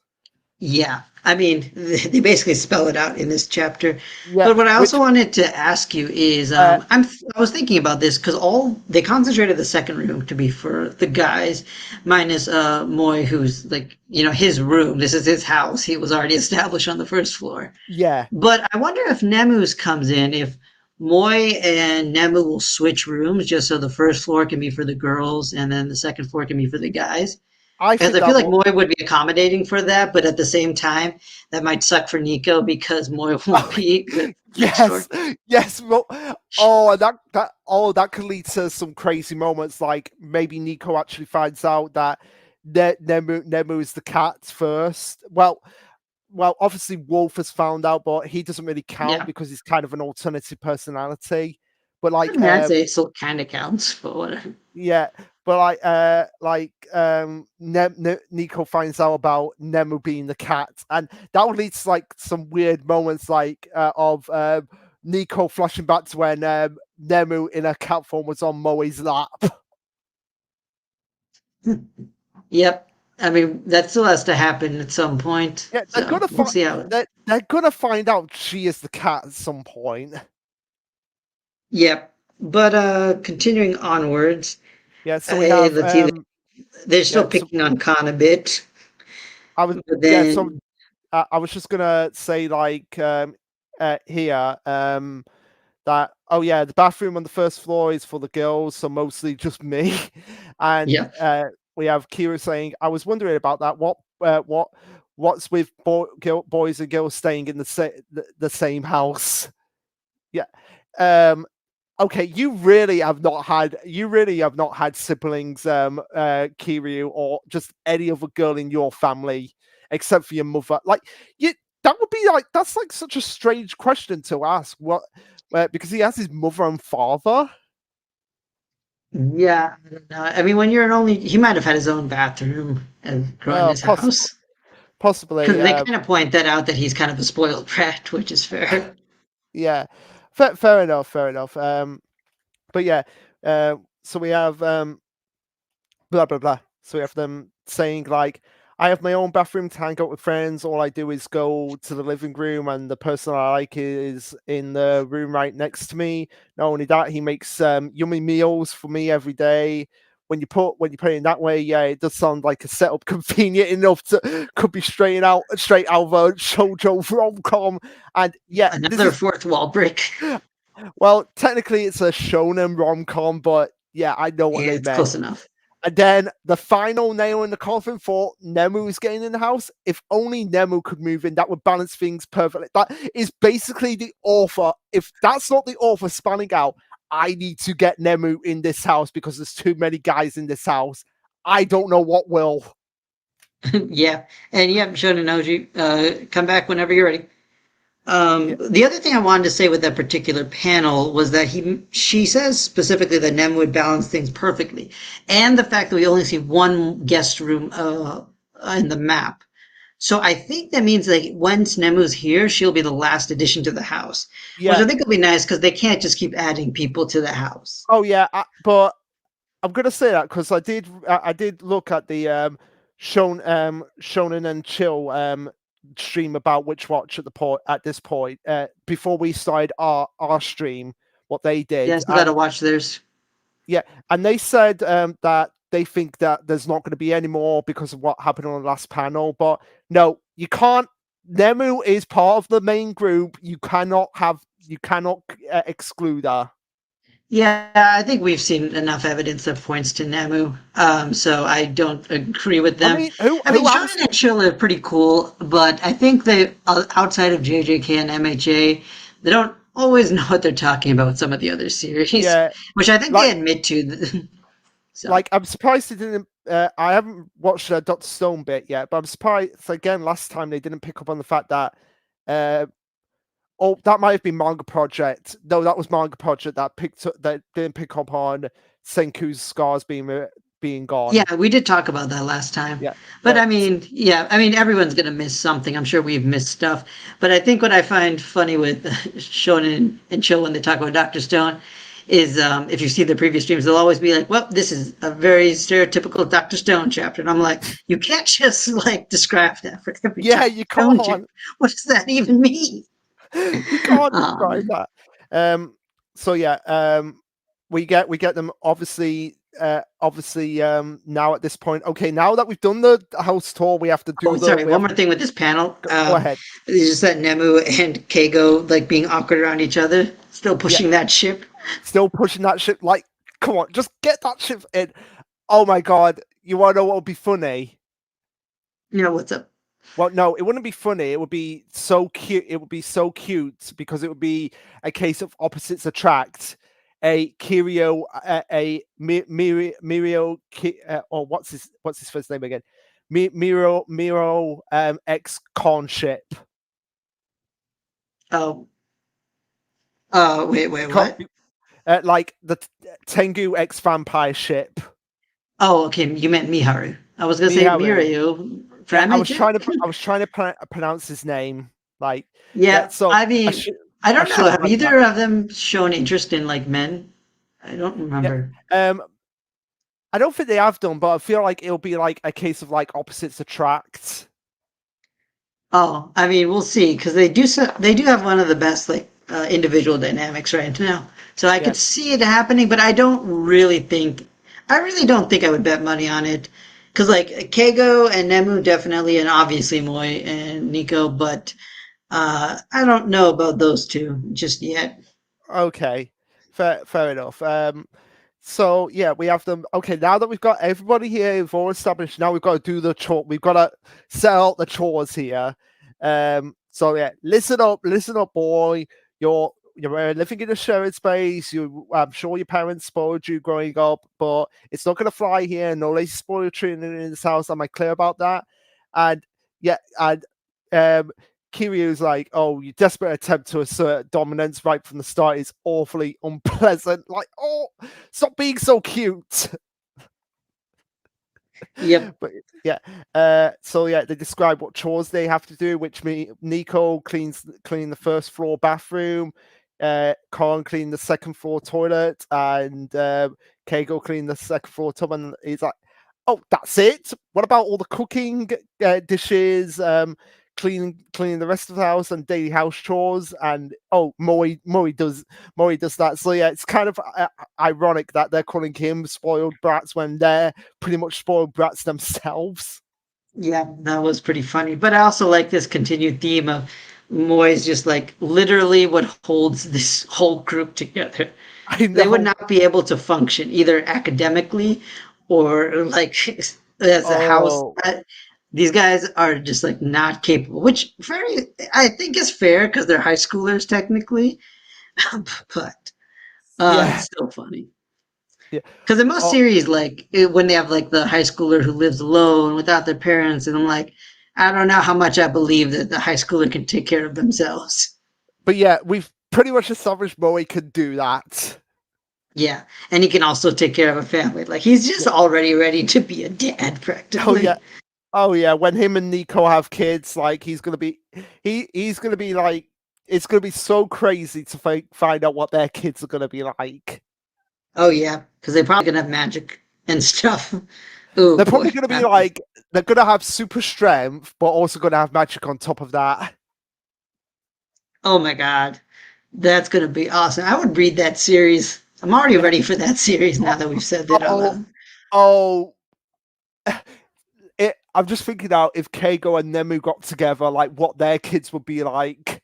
Yeah, I mean, they basically spell it out in this chapter. Yeah, But what I also which wanted to ask you is, uh, I was thinking about this because all they concentrated the second room to be for the guys, minus Moy, who's like, his room. This is his house. He was already established on the first floor. yeah, But I wonder if Nemu's comes in, if Moy and Nemu will switch rooms just so the first floor can be for the girls and then the second floor can be for the guys. I Because think I feel that like will. Moy would be accommodating for that, but at the same time, that might suck for Nico because Moy won't be with next door. Yes, yes. Well, that could lead to some crazy moments. Like maybe Nico actually finds out that Nemu is the cat first. Well, obviously Wolf has found out, but he doesn't really count Yeah. because he's kind of an alternative personality. But I mean, I'd say it still kind of counts, but whatever. yeah, but Nico finds out about Nemu being the cat, and that would lead to like some weird moments, like of Nico flashing back to when Nemu in a cat form was on Moe's lap. Yep. I mean, that still has to happen at some point. Yeah, So we'll see how. they're gonna find out she is the cat at some point. Yep. But continuing onwards, Yeah, so we have let's see. They're yeah, still so picking on Khan a bit, I was but yeah, so then I was just gonna say like here that oh yeah, the bathroom on the first floor is for the girls, so mostly just me, and yeah, we have Kira saying, "I was wondering about that. What's with boys and girls staying in the same house?" Yeah. Um, okay, you really have not had siblings, Kiryu, or just any other girl in your family except for your mother. Like you, that would be like that's like such a strange question to ask. What? Because he has his mother and father. yeah. I don't know. I mean, when you're an only, he might have had his own bathroom and growing his Possible, house. possibly. Because they kind of point that out that he's kind of a spoiled brat, which is fair. Yeah. Fair enough. Fair enough. But yeah. So we have blah blah blah. So we have them saying like, I have my own bathroom to hang out with friends. All I do is go to the living room, and the person I like is in the room right next to me. Not only that, he makes yummy meals for me every day. When you put it in that way, yeah, it does sound like a setup convenient enough to could be straight out of a shoujo rom com. And yeah, this Another is fourth wall break. well, technically it's a shonen rom com, but yeah, I know what Yeah, they it's meant. close enough. And then the final nail in the coffin for Nemu's getting in the house. If only Nemu could move in, that would balance things perfectly. That is basically the author. If that's not the author spanning out, I need to get Nemu in this house because there's too many guys in this house. I don't know what will. Yeah, and yeah, Shonen Oji, come back whenever you're ready. Yeah, The other thing I wanted to say with that particular panel was that she says specifically that Nem would balance things perfectly, and the fact that we only see one guest room in the map. So I think that means that once Nemu's here, she'll be the last addition to the house, which yeah. I think will be nice because they can't just keep adding people to the house. Oh yeah, but I'm gonna say that because I did look at the Shonen and Chill stream about Witch Watch at this point before we started our stream what they Yeah, did, so gotta and watch theirs. yeah, and they said that they think that there's not going to be any more because of what happened on the last panel. But no, you can't. Nemu is part of the main group. You cannot exclude her. Yeah, I think we've seen enough evidence that points to Nemu, so I don't agree with I them. mean, I mean, who Shonen else? and Chill are pretty cool, but I think they, outside of JJK and MHA, they don't always know what they're talking about with some of the other series, Yeah, which I think they like admit to. So, I'm surprised they didn't. I haven't watched Doctor Stone bit yet, but I'm surprised again. Last time they didn't pick up on the fact that. Oh, that might have been Manga Project. No, that was Manga Project that didn't pick up on Senku's scars being gone. Yeah, we did talk about that last time. Yeah. But I mean, yeah, I mean, everyone's going to miss something. I'm sure we've missed stuff. But I think what I find funny with Shonen and Chill when they talk about Dr. Stone is if you see the previous streams, they'll always be like, well, this is a very stereotypical Dr. Stone chapter. And I'm like, you can't just like describe that for every Yeah, Dr. you Stone chapter. can't. What does that even mean? You can't Oh, describe man. that. So yeah, we get them obviously now at this point. Okay, now that we've done the house tour, we have to do Oh, the sorry. we One have more thing with this panel. go ahead. It's just that Nemu and Keigo like being awkward around each other, still Yeah, pushing that ship. still pushing that ship. Like, come on, just get that ship in. Oh my god, you want to know what would be funny? You know what's up? Well, no, it wouldn't be funny. It would be so cute. It would be so cute because it would be a case of opposites attract. A Kirio, Mirio, or what's his first name again? Miro, ex con ship. Oh, wait, what? Like the Tengu ex vampire ship. Oh, okay. You meant Miharu. I was gonna say Miharu. Mirio. Yeah, I Frame was check? trying to pronounce his name. Like, yeah. Yeah, So I mean, I I don't should know. have Have had that. either of them shown interest in like men? I don't Yeah. remember. I don't think they have done, but I feel like it'll be like a case of like opposites attract. Oh, I mean, we'll see because they do have one of the best like individual dynamics right now. So I Yeah. could see it happening, but I really don't think I would bet money on it because like Keigo and Nemu definitely, and obviously Moi and Nico, but I don't know about those two just yet. Okay. Fair enough. So yeah, we have them. Okay, now that we've got everybody here, we've all established. Now we've got to do the chore. We've got to set out the chores here. So yeah, listen up, boy. You're living in a shared space. I'm sure your parents spoiled you growing up, but it's not gonna fly here. No lazy spoiler training in this house. Am I clear about that? And yeah, and Kiryu's like, oh, your desperate attempt to assert dominance right from the start is awfully unpleasant. Like, oh, stop being so cute. Yep. But yeah, so yeah, they describe what chores they have to do, which Nico clean the first floor bathroom, Colin clean the second floor toilet, and Keigo clean the second floor tub. And he's like, oh, that's it. What about all the cooking dishes? Cleaning the rest of the house and daily house chores, and oh, Mori does that. So yeah, it's kind of ironic that they're calling him spoiled brats when they're pretty much spoiled brats themselves. Yeah, that was pretty funny. But I also like this continued theme of Moy's just like literally what holds this whole group together. I They would know. not be able to function either academically or like as a house. Oh These guys are just like not capable, which very I think is fair because they're high schoolers technically, but yeah, it's still funny. yeah. Because in most Oh, series, like when they have like the high schooler who lives alone without their parents, and I'm like, I don't know how much I believe that the high schooler can take care of themselves. but yeah, we've pretty much established Moe could do that. Yeah, and he can also take care of a family. Like he's just Yeah. already ready to be a dad, Oh yeah. practically. Oh yeah. When him and Nico have kids, like he's gonna be like it's gonna be so crazy to find out what their kids are gonna be like. Oh yeah, because they're probably gonna have magic and stuff. Oh They're probably boy. going to be like, they're going to have super strength, but also going to have magic on top of that. Oh my god, that's gonna be awesome. I would read that series. I'm already Yeah. ready for that series now that we've said that out Oh, loud. oh. I'm just thinking out if Keigo and Nemu got together, like what their kids would be like.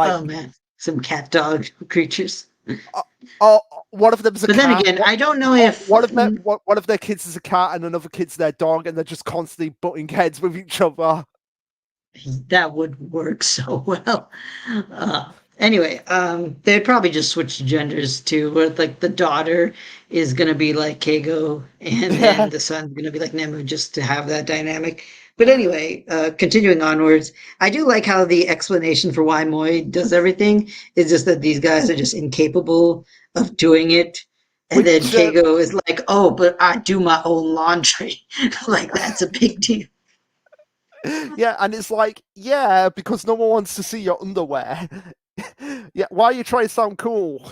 Oh Like, man, some cat dog creatures. uh, oh, one of them's a But then cat. again, I don't know if One of their kids is a cat, and another kid's their dog, and they're just constantly butting heads with each other. that would work so well. Anyway, they'd probably just switch genders too, where like the daughter is gonna be like Keigo, and then Yeah, the son's gonna be like Nemu, just to have that dynamic. But anyway, continuing onwards, I do like how the explanation for why Moy does everything is just that these guys are just incapable of doing it. And then which Keigo is like, "Oh, but I do my own laundry." Like that's a big deal. yeah, and it's like, yeah, because no one wants to see your underwear. Yeah, why are you trying to sound cool?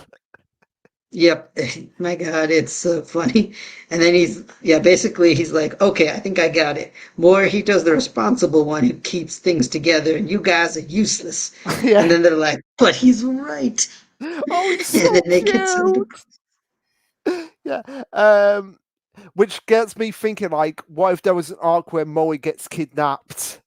Yep. My God, it's so funny. And then basically he's like, "Okay, I think I got it. Morihito's the responsible one who keeps things together, and you guys are useless." And Yeah. then they're like, "But he's right." Oh, he's And then so they get some. cute. Yeah. Um, which gets me thinking, like, what if there was an arc where Moe gets kidnapped?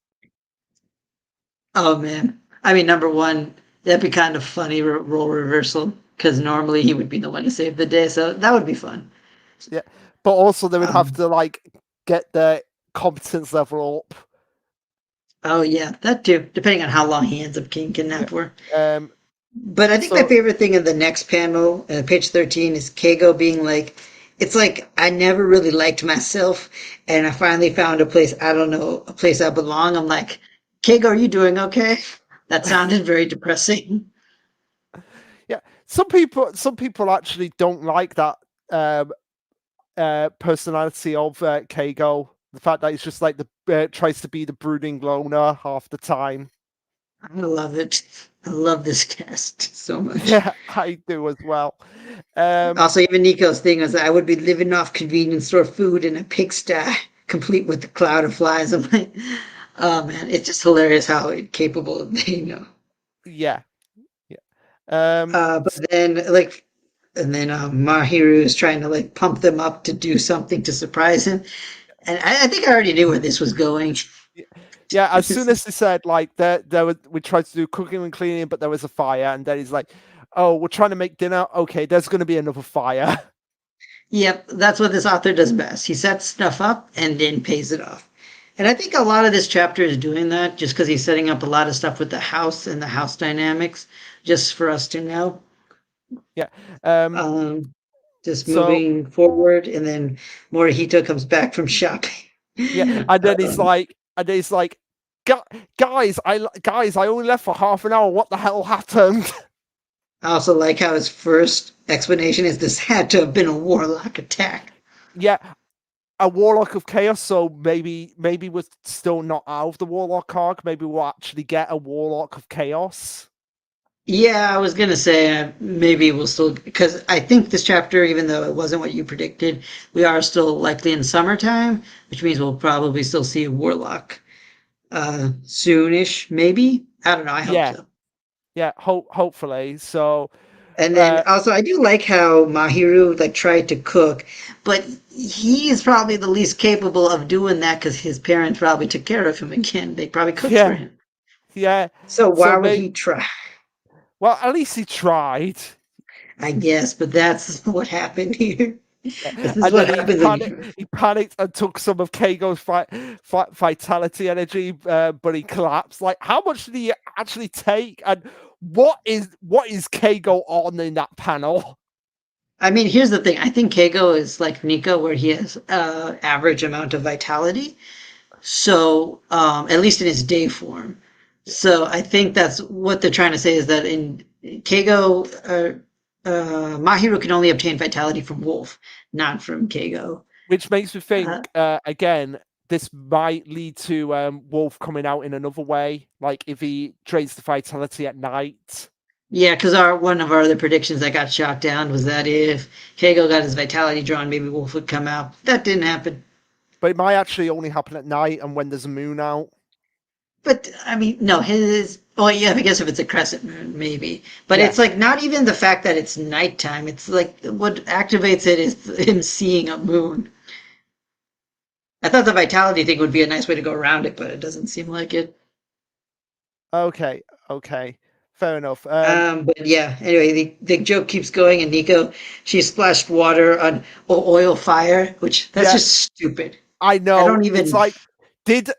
Oh man. I mean, number one, that'd be kind of funny role reversal because normally he would be the one to save the day, so that would be fun. Yeah, but also they would have Um, to like get their competence level up. oh yeah, that too, depending on how long he ends up being Yeah. kidnapped for. Um. But I think my So favorite thing in the next panel, page 13, is Keigo being like, it's like, I never really liked myself, and I finally found a place, I don't know, a place I belong. I'm like, Keigo, are you doing okay? That sounded very depressing. yeah, some people actually don't like that um personality of Keigo. The fact that he's just like the tries to be the brooding loner half the time. I love it. I love this cast so much. Yeah, I do as well. Um, Also, even Nico's thing was, I would be living off convenience store food in a pigsty, complete with the cloud of flies. I'm like, oh man, it's just hilarious how capable they know. yeah, yeah. Um, But then, like, and then Mahiru is trying to like pump them up to do something to surprise him. And I think I already knew where this was going. yeah, as soon as he said like we tried to do cooking and cleaning, but there was a fire, and then he's like, "Oh, we're trying to make dinner. Okay, there's going to be another fire." Yep, that's what this author does best. He sets stuff up and then pays it off. And I think a lot of this chapter is doing that just because he's setting up a lot of stuff with the house and the house dynamics, just for us to know. Yeah. Um. Um, just So moving forward, and then Morihito comes back from shopping. yeah, and then he's like, guys, I only left for half an hour. What the hell happened? I also like how his first explanation is this had to have been a warlock attack. Yeah, a warlock of chaos. So maybe we're still not out of the warlock arc. Maybe we'll actually get a warlock of chaos. Yeah, I was gonna say maybe we'll still, because I think this chapter, even though it wasn't what you predicted, we are still likely in summertime, which means we'll probably still see a warlock soonish, maybe. I don't know. I hope Yeah, so. yeah. Hopefully. So And then uh, also, I do like how Mahiru like tried to cook, but he is probably the least capable of doing that because his parents probably took care of him again. They probably cooked for yeah, him. yeah. So So why would maybe he try? well, at least he tried. I guess, but that's what happened here. Yeah. This is And what then happens in. he panicked and took some of Kago's vitality energy, but he collapsed. Like, how much did he actually take? And what is Kago on in that panel? I mean, here's the thing. I think Keigo is like Nico, where he has average amount of vitality. So, at least in his day form. Yeah. So I think that's what they're trying to say is that in Keigo, Mahiru can only obtain vitality from Wolf, not from Keigo. Which makes me Uh, think again. This might lead to Wolf coming out in another way, like if he drains the vitality at night. yeah, because our one of our other predictions that got shot down was that if Keigo got his vitality drawn, maybe Wolf would come out. That didn't happen. But it might actually only happen at night and when there's a moon out. But I mean, no, his. Well, yeah, I guess if it's a crescent moon, maybe. But Yeah. it's like not even the fact that it's nighttime. It's like what activates it is him seeing a moon. I thought the vitality thing would be a nice way to go around it, but it doesn't seem like it. Okay. Okay. Fair enough. But yeah, anyway, the joke keeps going, and Nico, she splashed water on oil fire, which that's Yeah, just stupid. I I know. don't It's even. like, did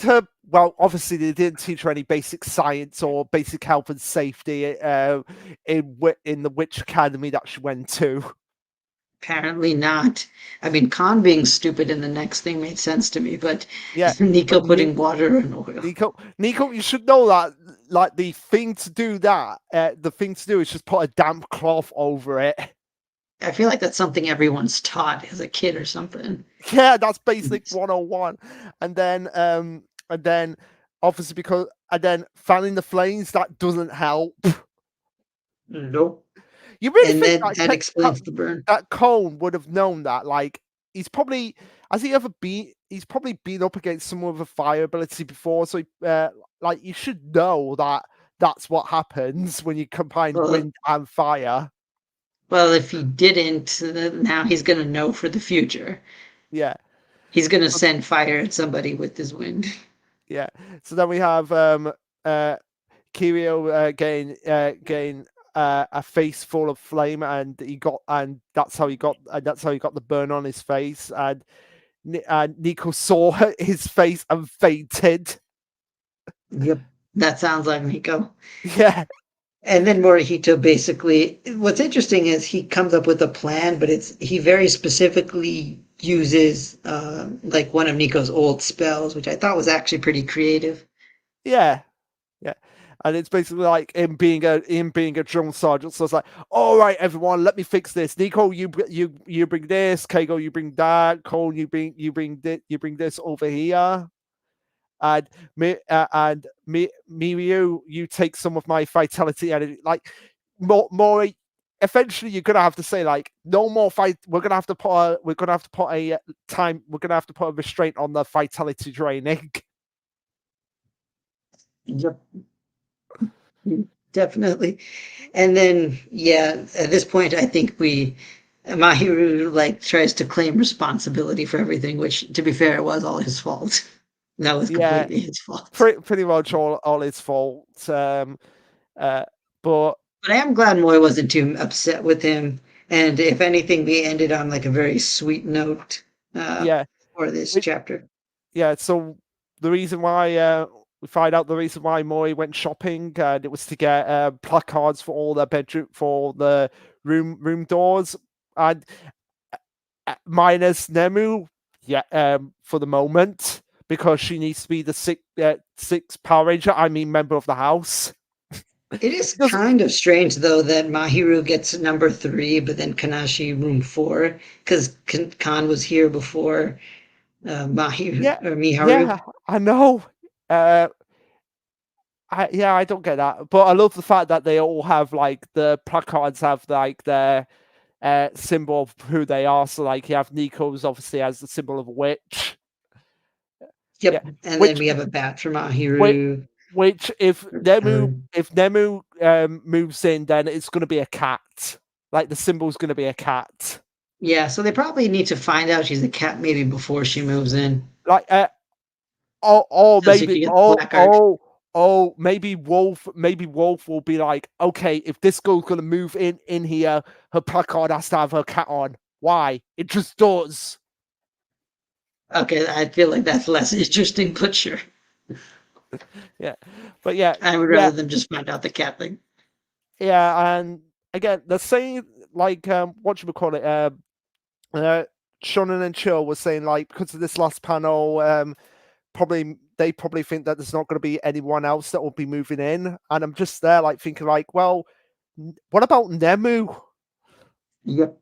her? Well, obviously they didn't teach her any basic science or basic health and safety in the witch academy that she went to. Apparently not. I mean, Khan being stupid in the next thing made sense to me, but Yeah, Nico but putting water and oil. Nico, you should know that. Like the thing to do is just put a damp cloth over it. I feel like that's something everyone's taught as a kid or something. Yeah, that's basic 101. And then obviously because and then fanning the flames, that doesn't help. Nope. You really And think that explains the burn. that Cone would have known that? Like, has he ever been? He's probably been up against someone with a fire ability before, so like you should know that that's what happens when you combine Well, wind and fire. well, if he didn't, now he's gonna know for the future. Yeah, He's gonna so, send fire at somebody with his wind. yeah. So then we have Kirio getting a face full of flame, and that's how he got the burn on his face, and Nico saw his face and fainted. Yep. That sounds like Miko. Yeah, And then Morihito basically, what's interesting is he comes up with a plan, but he very specifically uses like one of Nico's old spells, which I thought was actually pretty creative. yeah, yeah. And it's basically like him being a drill sergeant. So it's like, all right, everyone, let me fix this. Nico, you bring this. Keigo, you bring that. Cole, you bring this over here. And Miyu, you take some of my vitality energy. Like Mori, eventually you're gonna have to say like, no more fight. We're gonna have to put a time. We're gonna have to put a restraint on the vitality draining. Yep. Definitely. And then, yeah, at this point, I think Mahiru like tries to claim responsibility for everything, which to be fair, it was all his fault. That was Yeah, completely his fault. pretty much all his fault. Uh, but But I am glad Moy wasn't too upset with him. And if anything, we ended on like a very sweet note yeah, for this it, chapter. yeah. So the reason why we find out the reason why Moy went shopping, and it was to get placards for all the bedroom for the room doors, and minus Nemu, yeah, for the moment because she needs to be the sixth Power Ranger. I mean, member of the house. It is Doesn't kind of strange though that Mahiru gets number 3, but then Kanashi room 4, because Khan was here before Mahiru Yeah, or Miharu. yeah, I know. Uh, I don't get that, but I love the fact that they all have like the placards have like their symbol of who they are. So like you have Nico's obviously as the symbol of a witch. Yeah, Yep, and then which we have a bat for which Mahiru. which Um, If Nemu moves in, then it's going to be a cat. Like the symbol's going to be a cat. yeah, so they probably need to find out she's a cat maybe before she moves in, Like so she can get the placard. Maybe Wolf will be like, okay, if this girl's gonna move in here, her placard has to have her cat on. Why? It just does. Okay, I feel like that's less interesting, but sure. Yeah, but yeah, I would yeah, rather them just find out the cat thing. yeah, and again, the same like what should we call it? Uh, Shonen and Chill was saying like because of this last panel, they probably think that there's not going to be anyone else that will be moving in, and I'm just there like thinking like, well, what about Nemu? Yep.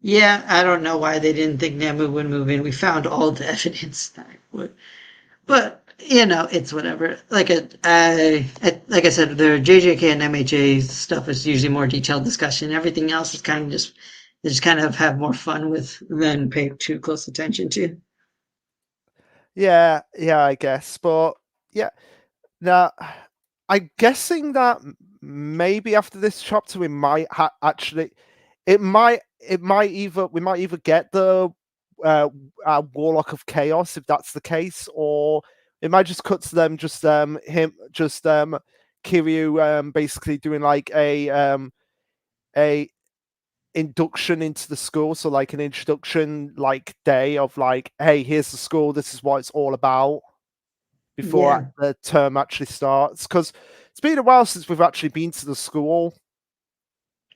Yeah, I don't know why they didn't think Namu would move in. We found all the evidence that it would, but it's whatever. Like I said, the JJK and MHA stuff is usually more detailed discussion. Everything else is kind of just they just kind of have more fun with than pay too close attention to. Yeah, yeah, I guess, but yeah, now I'm guessing that maybe after this chapter we might actually, it might either we might either get the Warlock of Chaos if that's the case, or it might just cut to them Kiryu basically doing like a induction into the school, so like an introduction like day of like, hey, here's the school, this is what it's all about before Yeah, the term actually starts, because it's been a while since we've actually been to the school.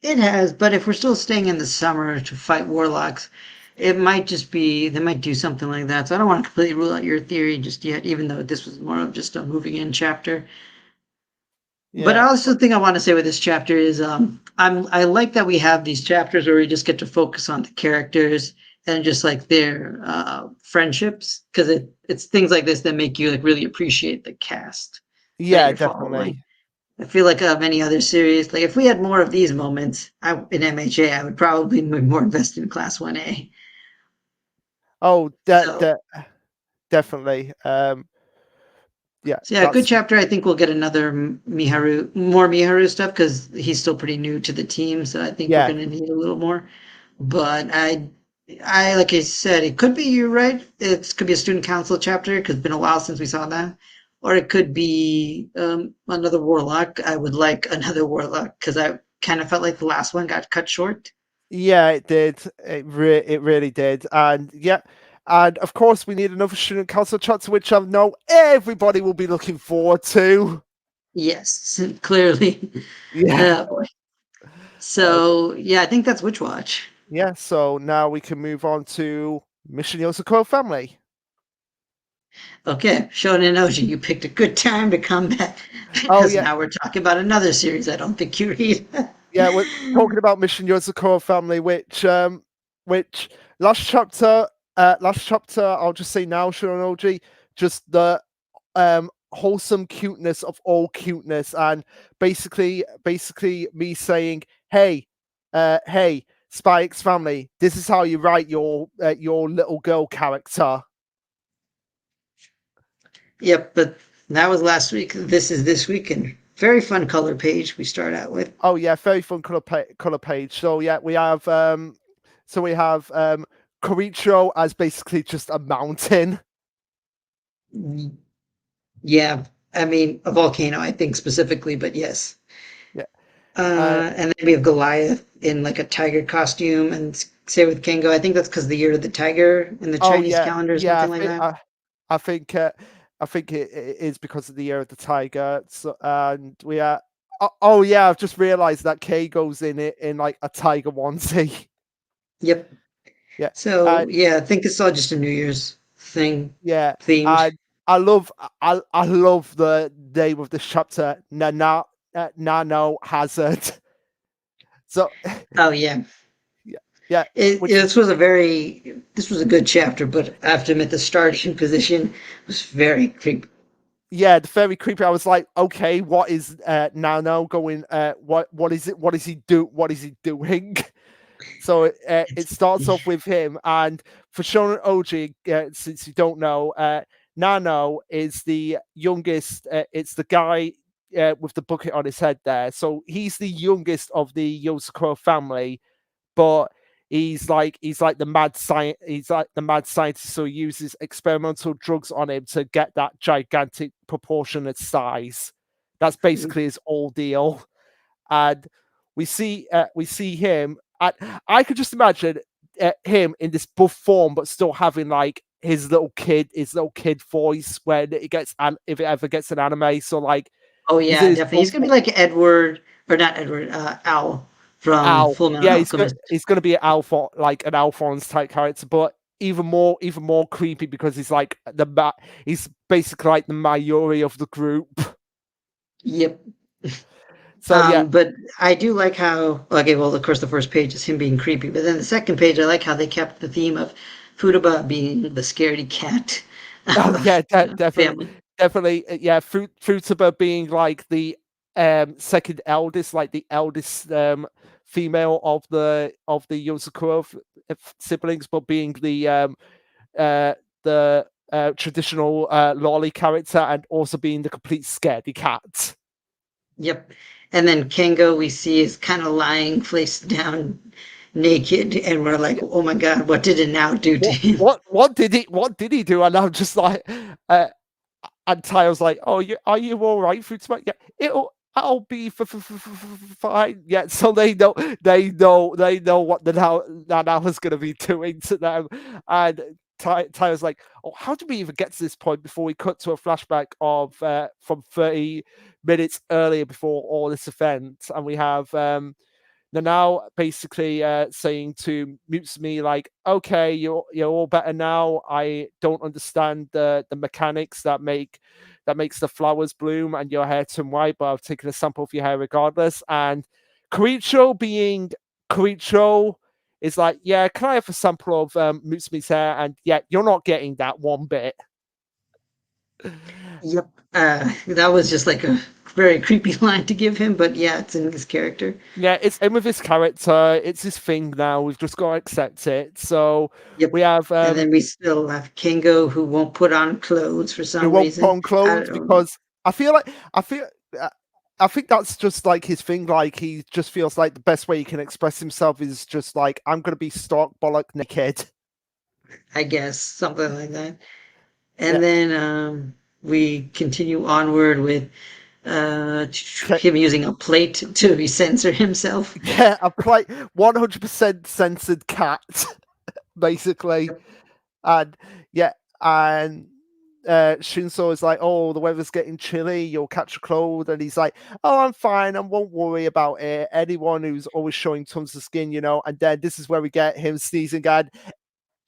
it has. But if we're still staying in the summer to fight warlocks, it might just be they might do something like that. So I don't want to completely rule out your theory just yet, even though this was more of just a moving in chapter. But Yeah. I also think I want to say with this chapter is I like that we have these chapters where we just get to focus on the characters and just like their friendships, because it's things like this that make you like really appreciate the cast that Yeah, you're following. definitely. I feel like many other series, like if we had more of these moments in MHA, I would probably be more invested in Class 1A. Oh, So definitely. Yeah, So yeah, good that's chapter. I think we'll get another more Miharu stuff because he's still pretty new to the team. So I think we're yeah, going to need a little more. But like I said, it could be you're right. It could be a student council chapter because it's been a while since we saw that, or it could be another warlock. I would like another warlock because I kind of felt like the last one got cut short. yeah, it did. It really did. And yeah, and of course we need another student council chapter, which I know everybody will be looking forward to. Yes, clearly. Yeah. Boy. Uh, So yeah, I think that's Witch Watch. yeah. So now we can move on to Mission Yosako Family. Okay, Shonen Oji, you picked a good time to come back Oh because yeah, now we're talking about another series I don't think you read. yeah. We're talking about Mission Yosako Family, which last chapter, I'll just say now, Shinonoji, just the wholesome cuteness of all cuteness, and basically me saying, hey, Spy X Family, this is how you write your little girl character. Yep, but that was last week. This is this week, and very fun color page we start out with. Oh yeah, very fun color page. So yeah, we have Koricho as basically just a mountain. Yeah, I mean a volcano, I think specifically, but yes. Yeah. Uh, And then we have Goliath in like a tiger costume, and say with Kengo, I think that's because the year of the tiger in the oh Chinese yeah, calendar or yeah. something like that. I think I think it is because of the year of the tiger. So, and we are. Oh yeah, I've just realised that K goes in it in like a tiger onesie. Yep. Yeah, So yeah, I think it's all just a New Year's thing yeah. themed. And I love the name of this chapter, Nano Hazard. So Oh yeah. yeah, yeah, which This was a good chapter, but I have to admit the starting position was very creepy. yeah, the very creepy. I was like, okay, what is Nano going? What is it? What is he do? What is he doing? So it It's starts off with him, and for Shonen Oji, since you don't know, Nano is the youngest. It's the guy with the bucket on his head there. So he's the youngest of the Yosakura family, but he's like the mad science. He's like the mad scientist, so he uses experimental drugs on him to get that gigantic proportionate size. That's basically his ordeal, and we see him. I could just imagine him in this buff form, but still having like his little kid voice when it gets and if it ever gets an anime. So like oh he's yeah, in his definitely. He's gonna be like Edward or not Edward, Owl from Al. Full Metal Yeah, Alchemist. he's gonna be an Alphon like an Alphonse type character, but even more creepy because he's like he's basically like the Mayuri of the group. Yep. So yeah, But I do like how okay, well of course the first page is him being creepy, but then the second page I like how they kept the theme of Futaba being the scaredy cat oh of yeah, the definitely, family. definitely. Yeah, Fruitaba being like the second eldest, like the eldest female of the Yosakura siblings, but being uh the traditional lolly character and also being the complete scaredy cat. Yep. And then Kengo we see is kind of lying face down naked and we're like, Yeah. oh my god, what did it now do to him? What did he do? And I'm just like, uh, and Tyler's like, "Oh, are you all right, Fruitsma? Yeah, I'll be fine." Yeah, so they know what the now is going to be doing to them, and Tyler's like, "Oh, how did we even get to this point before we cut to a flashback of from 30 minutes earlier before all this event, and we have they're now basically saying to Mutsumi like, okay, you're all better now. I don't understand the mechanics that makes the flowers bloom and your hair turn white, but I've taken a sample of your hair regardless. And Koricho, being Koricho, is like, yeah, can I have a sample of Mutsumi's hair? And yeah, you're not getting that one bit. Yep. That was just like a very creepy line to give him, but yeah, it's in his character. Yeah, it's in with his character. It's his thing now. We've just got to accept it. So Yep. we have And then we still have Kingo who won't put on clothes for who some won't put reason. on I clothes don't know. because I feel uh, I think that's just like his thing. Like he just feels like the best way he can express himself is just like, I'm gonna be stark bollock naked. I guess something like that. Yeah, And then we continue onward with uh, okay. him using a plate to censor himself. Yeah, a play 100% censored cat, basically. And yeah, and Shinso is like, "Oh, the weather's getting chilly. You'll catch a cold." And he's like, "Oh, I'm fine. I won't worry about it. Anyone who's always showing tons of skin, you know." And then this is where we get him sneezing, and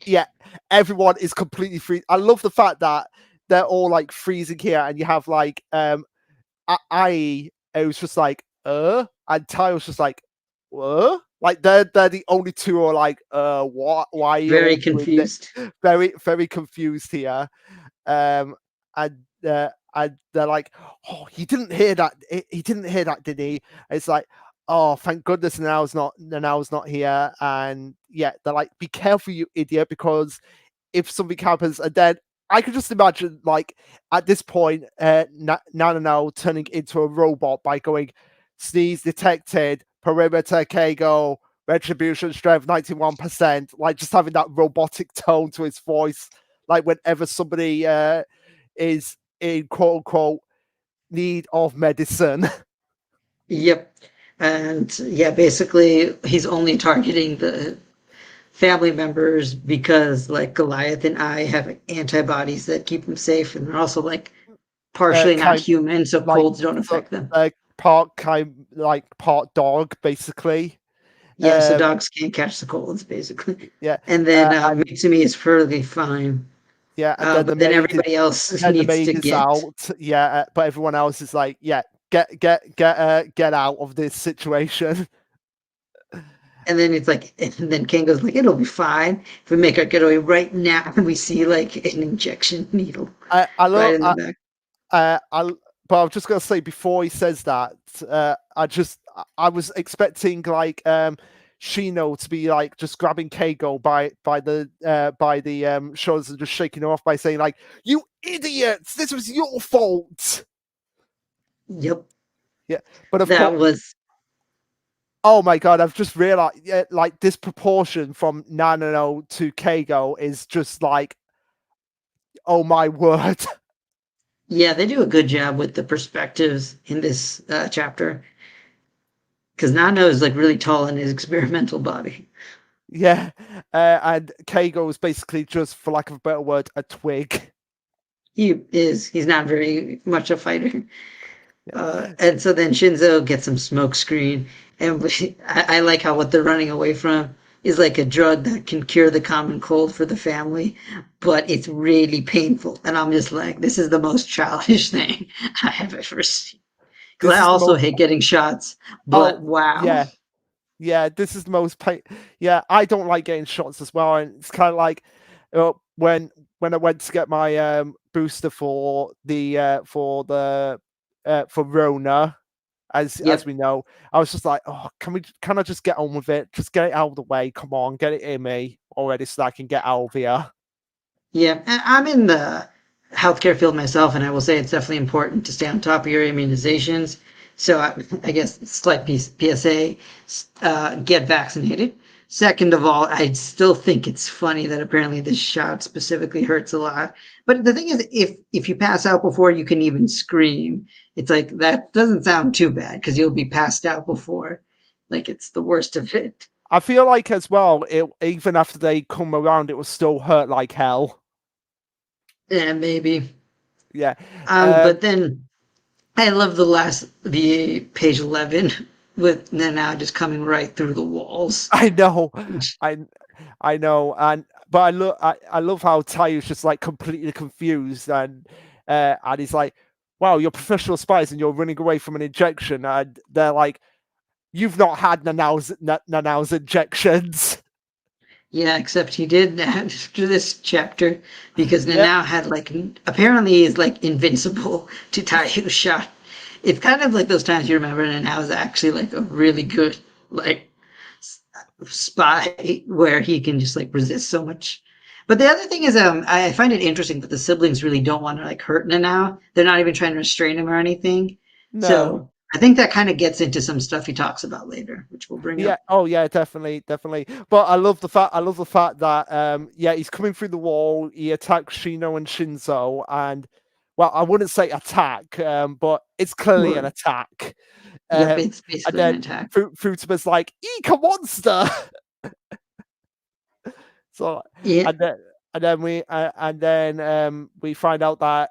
yeah, everyone is completely free. I love the fact that they're all like freezing here, and you have like I it was just like and Ty was just like like they're the only two who are like what, why are you Very all doing that? confused. Very confused here. um and and they're like, oh, he didn't hear that, did he? It's like, oh, thank goodness Nanao's not here. And yeah, they're like, be careful, you idiot, because if something happens. And then I could just imagine, like, at this point, Nanano turning into a robot by going, sneeze detected, perimeter Keigo, retribution strength 91%, like just having that robotic tone to his voice, like whenever somebody is in quote unquote need of medicine. Yep. And yeah, basically, he's only targeting the family members because, like, Goliath and I have antibodies that keep them safe, and they're also like partially not Kind human, so like colds don't so, affect them. part dog, basically. Yeah, so Um, dogs can't catch the colds, basically. yeah, And then and Mitsumi is perfectly fine. yeah, and then But then everybody else the needs to maid is get. out. Yeah, but everyone else is like, yeah, get out of this situation. And then it's like, and then Ken goes like, "It'll be fine if we make our getaway right now." And we see like an injection needle I right love in the back. I but I was just gonna say before he says that, I was expecting like Shino to be like just grabbing Keigo by the shoulders and just shaking her off by saying like, "You idiots! This was your fault." Yep, Yeah, but of that course, was. oh my god, I've just realized, yeah, like this proportion from Nanano to Keigo is just like, oh my word. Yeah, they do a good job with the perspectives in this chapter because Nano is like really tall in his experimental body. Yeah, and Keigo is basically just, for lack of a better word, a twig. He is. He's not very much a fighter. Yeah. And so then Shinzo gets some smoke screen, and I like how what they're running away from is like a drug that can cure the common cold for the family, but it's really painful. And I'm just like, this is the most childish thing I have ever seen. Because This I is the also most. hate getting shots, Oh but wow. yeah, yeah. This is the most pain. Yeah, I don't like getting shots as well, and it's kind of like when I went to get my booster for Rona, as Yep. we know, I was just like, oh, can I just get on with it? Just get it out of the way. Come on, get it in me already so that I can get out of here. Yeah, and I'm in the healthcare field myself, and I will say it's definitely important to stay on top of your immunizations. So I guess slight PSA, get vaccinated. Second of all, I still think it's funny that apparently this shot specifically hurts a lot. But the thing is, if you pass out before you can even scream, it's like that doesn't sound too bad because you'll be passed out before. Like it's the worst of it. I feel like as well, even after they come around, it will still hurt like hell. Yeah, maybe. Yeah. But then I love the page 11. with Nanao just coming right through the walls. I know, I I know, but I love how Tayu's just like completely confused, and he's like, "Wow, you're professional spies and you're running away from an injection," and they're like, "You've not had Nanao's injections." Yeah, except he did after this chapter because Yeah, Nanao had like apparently is like invincible to Tayu's shot. It's kind of like those times you remember Nanao is actually like a really good like spy where he can just like resist so much. But the other thing is, I find it interesting that the siblings really don't want to like hurt Nanao. They're not even trying to restrain him or anything. no. So I think that kind of gets into some stuff he talks about later, which we'll bring Yeah. up. Oh, yeah. Definitely, definitely. But I love the fact. I love the fact that yeah, he's coming through the wall. He attacks Shino and Shinzo, and well, I wouldn't say attack, but it's clearly an Well, attack. yep, Um, it's and basically an then attack. Futiba's like, "Eek, monster!" So, Yeah, and then we find out that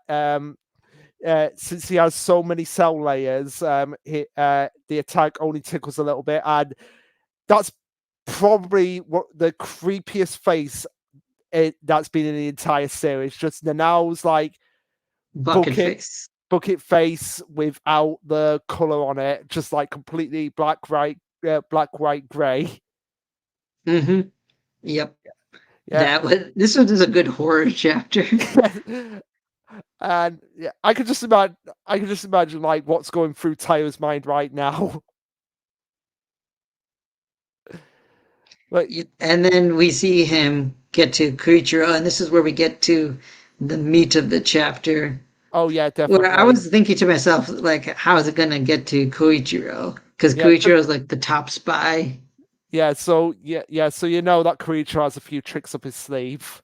since he has so many cell layers, the attack only tickles a little bit, and that's probably what the creepiest face that's been in the entire series. Just Nanao's like bucket bucket face. bucket face without the color on it, just like completely black, white, gray. Mm-hmm. Yep. Yeah. This was a good horror chapter. And yeah, I could just imagine like what's going through Tyler's mind right now. Like, And then we see him get to Kuichiro, and this is where we get to the meat of the chapter. oh yeah, Where I definitely. was thinking to myself, like, how is it gonna get to Koichiro? Because Yeah, Koichiro is like the top spy. yeah. So yeah. So you know that creature has a few tricks up his sleeve.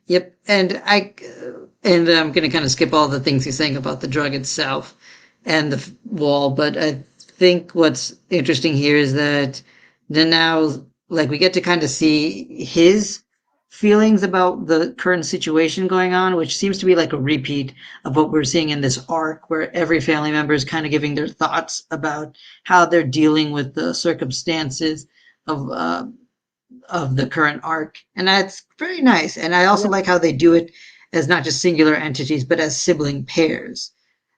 Yep, and I'm gonna kind of skip all the things he's saying about the drug itself and the wall, but I think what's interesting here is that then now, like, we get to kind of see his feelings about the current situation going on, which seems to be like a repeat of what we're seeing in this arc, where every family member is kind of giving their thoughts about how they're dealing with the circumstances of the current arc, and that's very nice. And I also Yeah. like how they do it as not just singular entities, but as sibling pairs.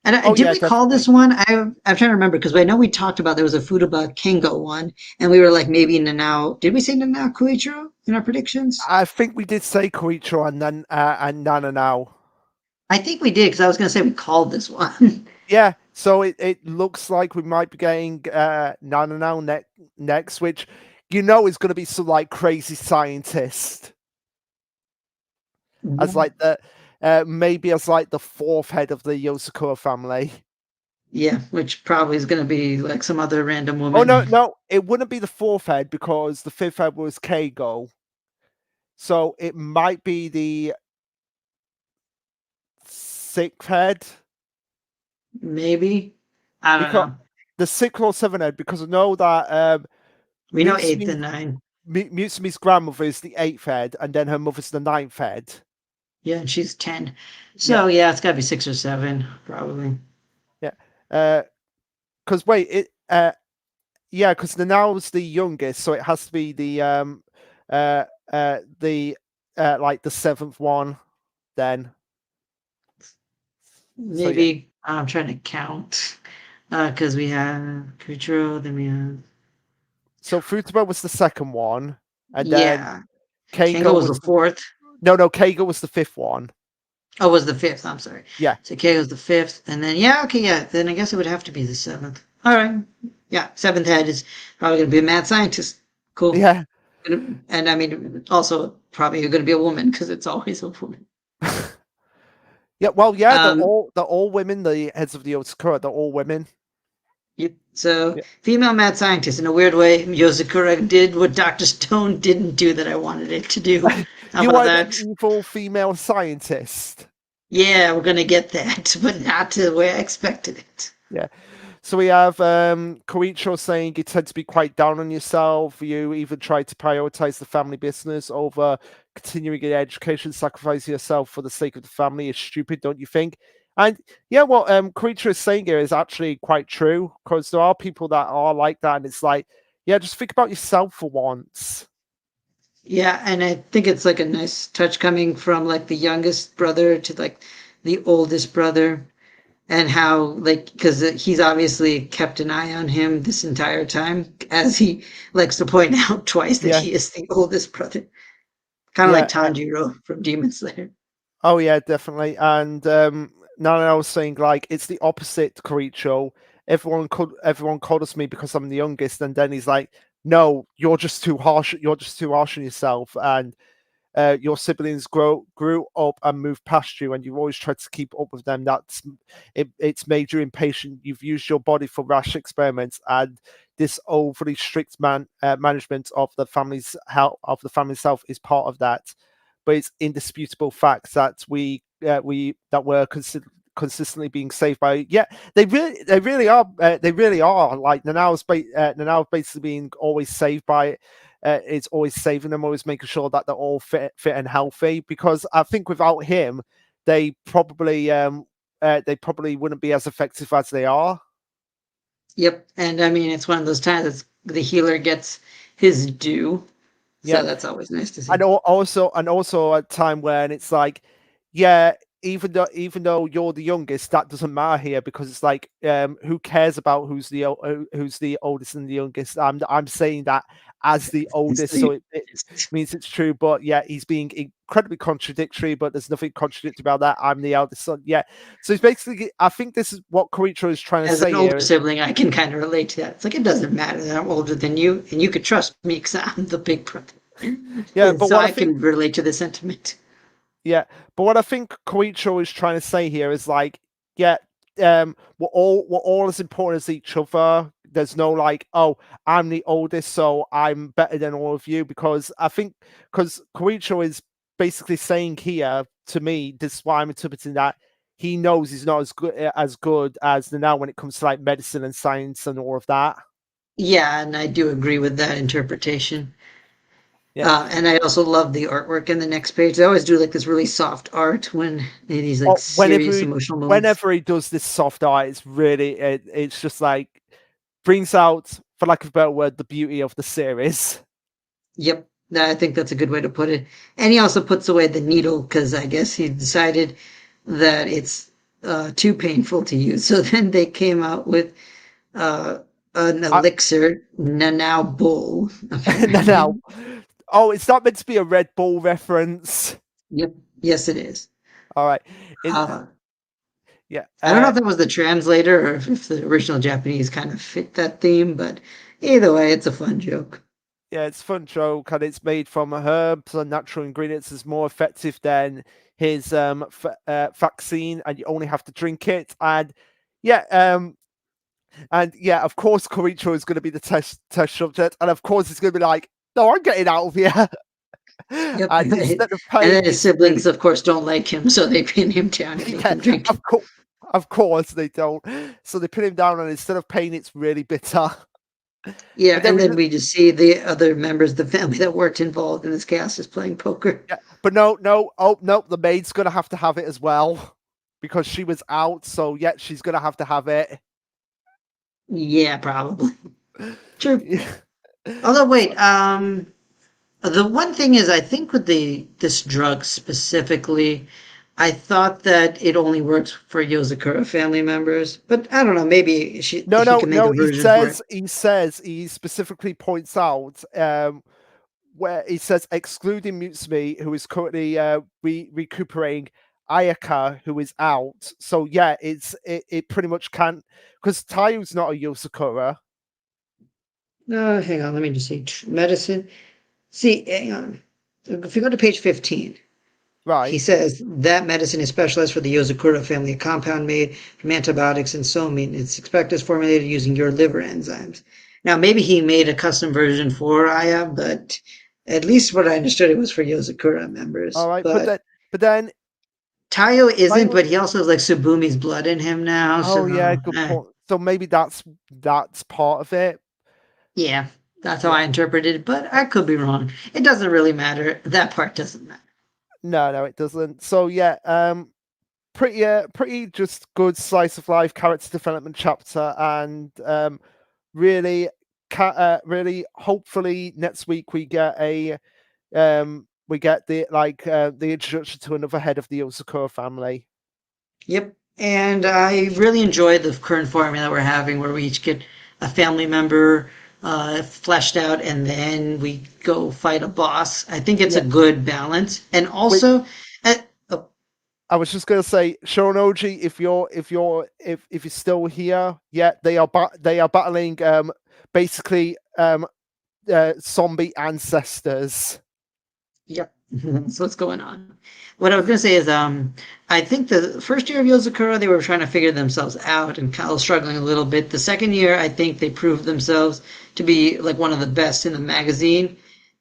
And Oh did yeah, we call definitely. this one? I'm trying to remember because I know we talked about there was a Futaba Kengo one, and we were like maybe Nanao. Did we say Nanao Kuichiro in our predictions? I think we did say Koichiro and then and Nana now. I think we did because I was going to say we called this one. Yeah, so it looks like we might be getting Nana now next, which you know is going to be some like crazy scientist as like the maybe as like the fourth head of the Yosakura family. Yeah, which probably is going to be like some other random Oh no, woman. no, it wouldn't be the fourth head because the fifth head was Keigo. So it might be the sixth head Maybe. I don't because know. the sixth or seventh head because I know that We know eighth Mutsumi's and nine. Mutsumi's grandmother is the eighth head, and then her mother's the ninth head. Yeah, and she's 10. Yeah, So yeah, it's got to be 6 or 7, probably. yeah. Because wait, yeah, because Nanau's the youngest, so it has to be uh, the like the seventh one. Then, so yeah. Maybe I'm trying to count because we have Kutro, then we have. So Futaba was the second one, and then Yeah, Kengo Keigo was the was fourth. no, Keigo was the fifth one. Oh, was the fifth. I'm sorry. Yeah, So Kengo's the fifth, and then yeah, okay, yeah. Then I guess it would have to be the seventh. All right, yeah, seventh head is probably going to be a mad scientist. Cool. yeah. And I mean, also probably going to be a woman because it's always a woman. Yeah, well, yeah, Um, they're all women. The heads of the Otakura, they're all women. Yep. So, Yeah, female mad scientist. In a weird way, Yozakura did what Dr. Stone didn't do that I wanted it to do. How you about want an that? evil female scientist. Yeah, we're gonna get that, but not the way I expected it. Yeah. So we have Koichiro saying you tend to be quite down on yourself. You even try to prioritize the family business over continuing your education. Sacrificing yourself for the sake of the family is stupid, don't you think? And yeah, what Creature is saying here is actually quite true because there are people that are like that, and it's like, yeah, just think about yourself for once. Yeah, and I think it's like a nice touch coming from like the youngest brother to like the oldest brother, and how like because he's obviously kept an eye on him this entire time, as he likes to point out twice that Yeah, he is the oldest brother, kind of like yeah. Tanjiro from Demon Slayer. Oh yeah, definitely. And Nana was saying like it's the opposite Creature. Everyone coddles me because I'm the youngest, and then he's like, no, you're just too harsh. You're just too harsh on yourself, and your siblings grew up and moved past you, and you've always tried to keep up with them. It's made you impatient. You've used your body for rash experiments, and this overly strict management of the family's health is part of that. But it's indisputable facts that we're consistently being saved by. Yeah, they really are. Like Nanau's basically being always saved by it's always saving them, always making sure that they're all fit and healthy. Because I think without him, they they probably wouldn't be as effective as they are. Yep, and I mean it's one of those times that the healer gets his due, so Yeah, that's always nice to and see. also a time when it's like, yeah, even though you're the youngest, that doesn't matter here because it's like, who cares about who's the oldest and the youngest? I'm saying that as the It's oldest, the so it means it's true. But yeah, he's being incredibly contradictory. But there's nothing contradictory about that. I'm the eldest son. Yeah, so it's basically, I think this is what Koichiro is trying to as an say older here. sibling, I can kind of relate to that. It's like it doesn't matter that I'm older than you, and you could trust me because I'm the big brother. Yeah, but So what I I think can relate to the sentiment. Yeah, but what I think Koichiro is trying to say here is like, yeah, we're all as important as each other. There's no like, oh, I'm the oldest, so I'm better than all of you. Because I think because Koichiro is basically saying here to me, this is why I'm interpreting that he knows he's not as good as the now when it comes to like medicine and science and all of that. Yeah, and I do agree with that interpretation. Yeah. And I also love the artwork in the next page. They always do like this really soft art when in these like Oh, serious emotional moments. whenever he does this soft art, it's just like brings out, for lack of a better word, the beauty of the series. Yep, I think that's a good way to put it. And he also puts away the needle because I guess he decided that it's too painful to use. So then they came out with uh, an I, elixir, Nanao Bull, no, apparently. no. Oh, it's not meant to be a Red Bull reference. Yep, yes, it is. All right. In Uh, Yeah. I don't know if that was the translator or if the original Japanese kind of fit that theme, but either way, it's a fun joke. Yeah, it's a fun joke, and it's made from herbs and natural ingredients. Is more effective than his vaccine, and you only have to drink it. Yeah, of course, Koricho is going to be the test subject, and of course, it's going to be like, no, I'm getting out of here. Yep. And instead of And paying then his this siblings, really, of course, don't like him, so they pin him down and make yeah, him drink it. of course they don't. So they put him down, and instead of paying, it's really bitter. Yeah, But then and we then just we just see the other members of the family that weren't involved in this chaos is playing poker. Yeah, but no, no, oh no, the maid's gonna have to have it as well because she was out. So yeah, she's gonna have to have it. Yeah, probably. True. Yeah. Although, So, wait, the one thing is, I think with this drug specifically, I thought that it only works for Yozakura family members, but I don't know. Maybe no, he no, can make no. a version for it. He specifically points out where he says excluding Mutsumi, who is currently recuperating. Ayaka, who is out, so yeah, it pretty much can't because Tayu's not a Yosakura, No, hang on. Let me just see. Medicine. See, hang on. If you go to page 15, he right? says that medicine is specialized for the Yozakura family, a compound made from antibiotics and somine. It's expected formulated using your liver enzymes. Now, maybe he made a custom version for Aya, but at least what I understood, it was for Yozakura members. All right, But but then Tayo isn't, Tayo, but he also has like Subumi's blood in him now. oh yeah, So, good point. So maybe that's part of it. yeah, that's how Yeah. I interpreted it, but I could be wrong. It doesn't really matter. That part doesn't matter. No, no, it doesn't. So yeah, pretty just good slice of life character development chapter, and really, really hopefully next week we get the introduction to another head of the Yosakura family. Yep. And I really enjoy the current formula we're having where we each get a family member fleshed out and then we go fight a boss. I think it's a Yeah. good balance. And Wait, also, oh, I was just gonna say, Shonoji, if you're still here, yeah, they are battling basically zombie ancestors. yep, that's what's going on. What I was going to say is, I think the first year of Yozakura, they were trying to figure themselves out and kind of struggling a little bit. The second year, I think they proved themselves to be like one of the best in the magazine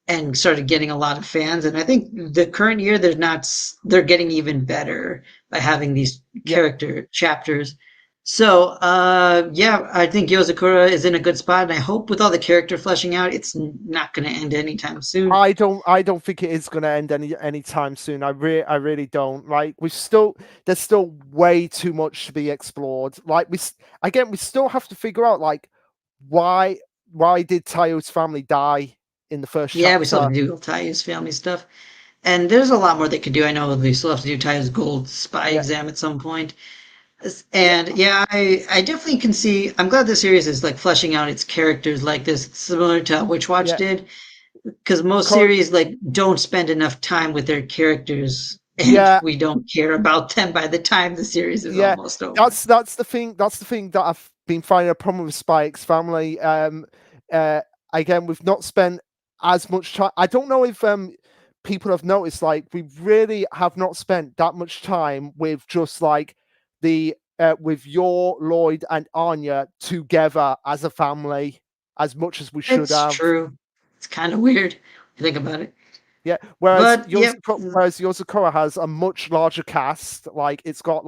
and started getting a lot of fans. And I think the current year, they're getting even better by having these Yeah, character chapters. So, yeah, I think Yozakura is in a good spot, and I hope with all the character fleshing out, it's not going to end anytime soon. I don't think it is gonna end anytime soon. I really don't. Like there's still way too much to be explored. Like we still have to figure out like why did Tayo's family die in the first Yeah, we still chapter? have to do Taya's family stuff. And there's a lot more they could do. I know we still have to do Taya's gold spy Yeah, exam at some point. yeah, And yeah, I definitely can see. I'm glad the series is like fleshing out its characters like this, similar to Witch Watch yeah. did, because most Because series like don't spend enough time with their characters, and yeah, we don't care about them by the time the series is yeah, almost over. that's the thing. That's the thing that I've been finding a problem with Spike's family. Uh, Again, we've not spent as much time. I don't know if people have noticed. Like, we really have not spent that much time with just like the with your Lloyd and Anya together as a family as much as we should It's have. true. It's kind of weird if you think about it. Yeah, But yep, Whereas Yozakura has a much larger cast. Like it's got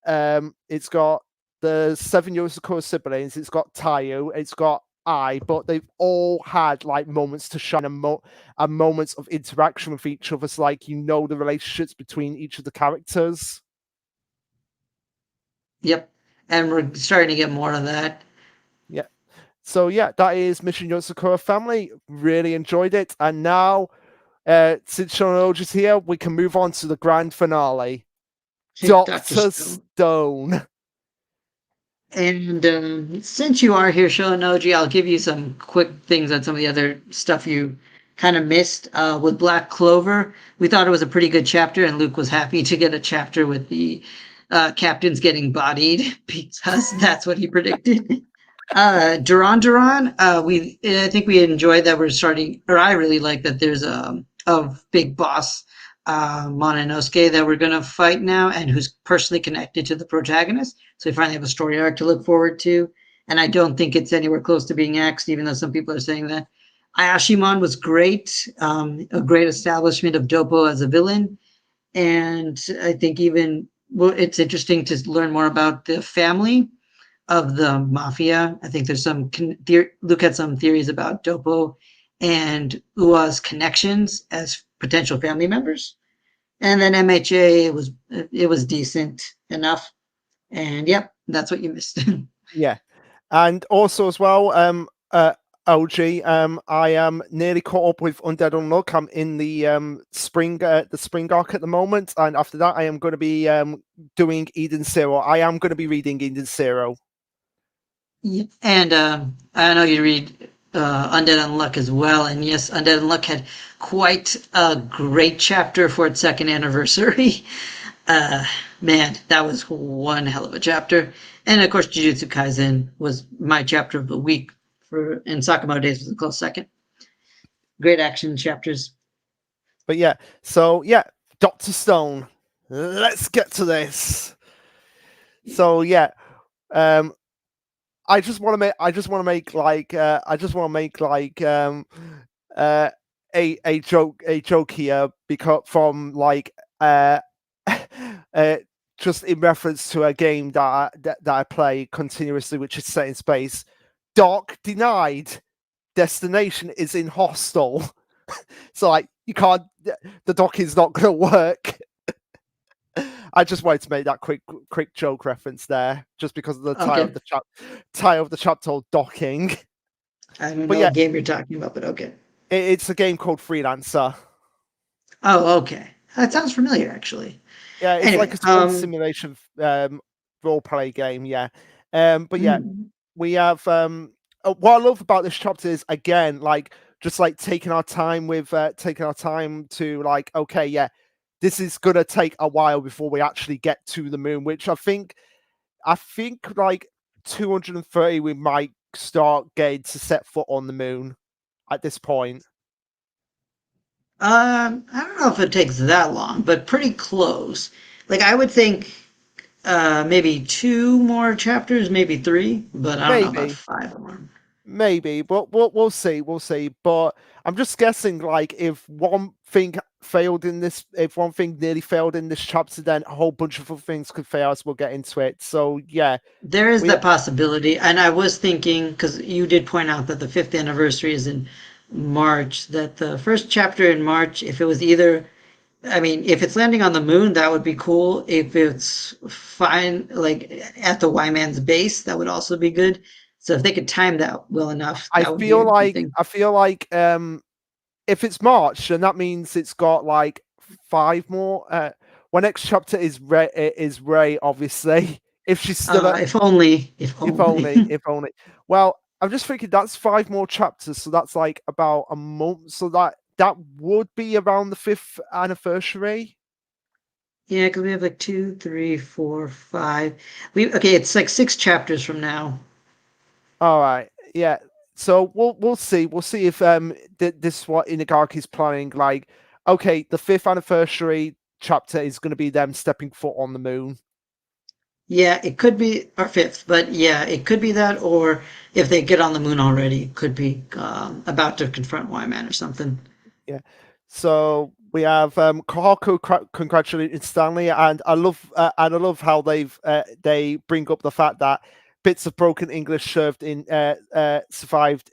the 7 Yozakura siblings, it's got Tayu, it's got but they've all had like moments to shine and moments of interaction with each other. So like the relationships between each of the characters. yep. And we're starting to get more of that. Yeah. So yeah, that is Mission Yozakura Family. Really enjoyed it. And now since Shonoji's here, we can move on to the grand finale. Dr. Dr. Stone. Stone. And since you are here, Shonoji, I'll give you some quick things on some of the other stuff you kind of missed. With Black Clover, we thought it was a pretty good chapter, and Luke was happy to get a chapter with the captains getting bodied because that's what he predicted. Duran, I think we enjoyed that we're starting, or I really like that there's a big boss, Mononosuke, that we're going to fight now and who's personally connected to the protagonist. So we finally have a story arc to look forward to. And I don't think it's anywhere close to being axed, even though some people are saying that. Ayashimon was great, a great establishment of Dopo as a villain. And I think even it's interesting to learn more about the family of the mafia. I think there's some look at some theories about Dopo and Ua's connections as potential family members. And then MHA, it was decent enough. And yep, that's what you missed. Yeah. And also as well, OG, I am nearly caught up with Undead Unluck. I'm in the spring arc at the moment, and after that I am going to be doing Eden Zero. I am going to be reading Eden Zero. Yep. And I know you read Undead Unluck as well. And yes, Undead Unluck had quite a great chapter for its second anniversary. Man, that was one hell of a chapter. And of course, Jujutsu Kaisen was my chapter of the week and Sakamoto Days was a close second. Great action chapters. But yeah, so yeah, Dr. Stone. Let's get to this. So yeah, I just want to make like a joke here because from like just in reference to a game that I play continuously, which is set in space. Dock denied. Destination is in hostel. So like you can't. The dock is not going to work. I just wanted to make that quick joke reference there, just because of the title Okay. of the title of the chapter, docking. I don't But know yeah, what game you're talking about, but okay. it's a game called Freelancer. Oh, okay. That sounds familiar, actually. Yeah, it's like Anyway, a space simulation role play game. Yeah, but yeah, mm, we have what I love about this chapter is, again, like, just like taking our time to, like, okay, yeah, this is gonna take a while before we actually get to the moon, which I think like 230 we might start getting to set foot on the moon at this point. I don't know if it takes that long, but pretty close. Like I would think, maybe two more chapters, maybe three, but I don't know about Maybe. five or more. Maybe, but we'll see, we'll see. But I'm just guessing, like, if one thing if one thing nearly failed in this chapter, then a whole bunch of other things could fail as we'll get into it. So yeah, There is we that possibility, and I was thinking because you did point out that the fifth anniversary is in March. That the first chapter in March, if it was either, I mean, if it's landing on the moon, that would be cool. If it's fine, like at the Y Man's base, that would also be good. So if they could time that well enough, I that would be feel a good like thing. if it's March, then that means it's got like five more. When next chapter is Ray, obviously. If she's still at If only, if If only. only, if only. Well, I'm just thinking that's five more chapters, so that's like about a month. So that would be around the fifth anniversary. Yeah, because we have like two, three, four, five. We okay. It's like six chapters from now. All right, yeah. So we'll see. We'll see if this is what Inagaki planning. Like, okay, the fifth anniversary chapter is going to be them stepping foot on the moon. Yeah, it could be our fifth, but yeah, it could be that, or if they get on the moon already, it could be about to confront Y-Man or something. Yeah. So we have Kohaku congratulating Stanley, and I love how they bring up the fact that bits of broken English survived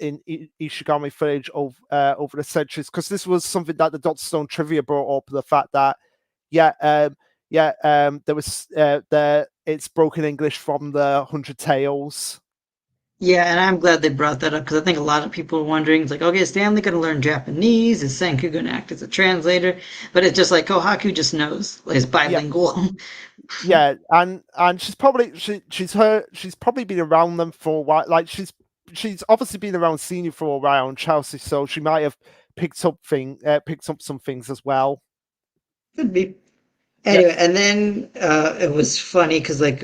in Ishigami village over the centuries, because this was something that the Doctor Stone trivia brought up, the fact that yeah there was it's broken English from the Hundred Tales. Yeah, and I'm glad they brought that up because I think a lot of people are wondering, it's like, okay, is Stanley going to learn Japanese? Is Senku going to act as a translator? But it's just like Kohaku just knows, like, is Yeah. bilingual. Yeah, and she's probably been around them for a while. Like, she's obviously been around senior for a while in Chelsea, so she might have picked up some things as well. Could be. Yeah, Anyway, and then it was funny because like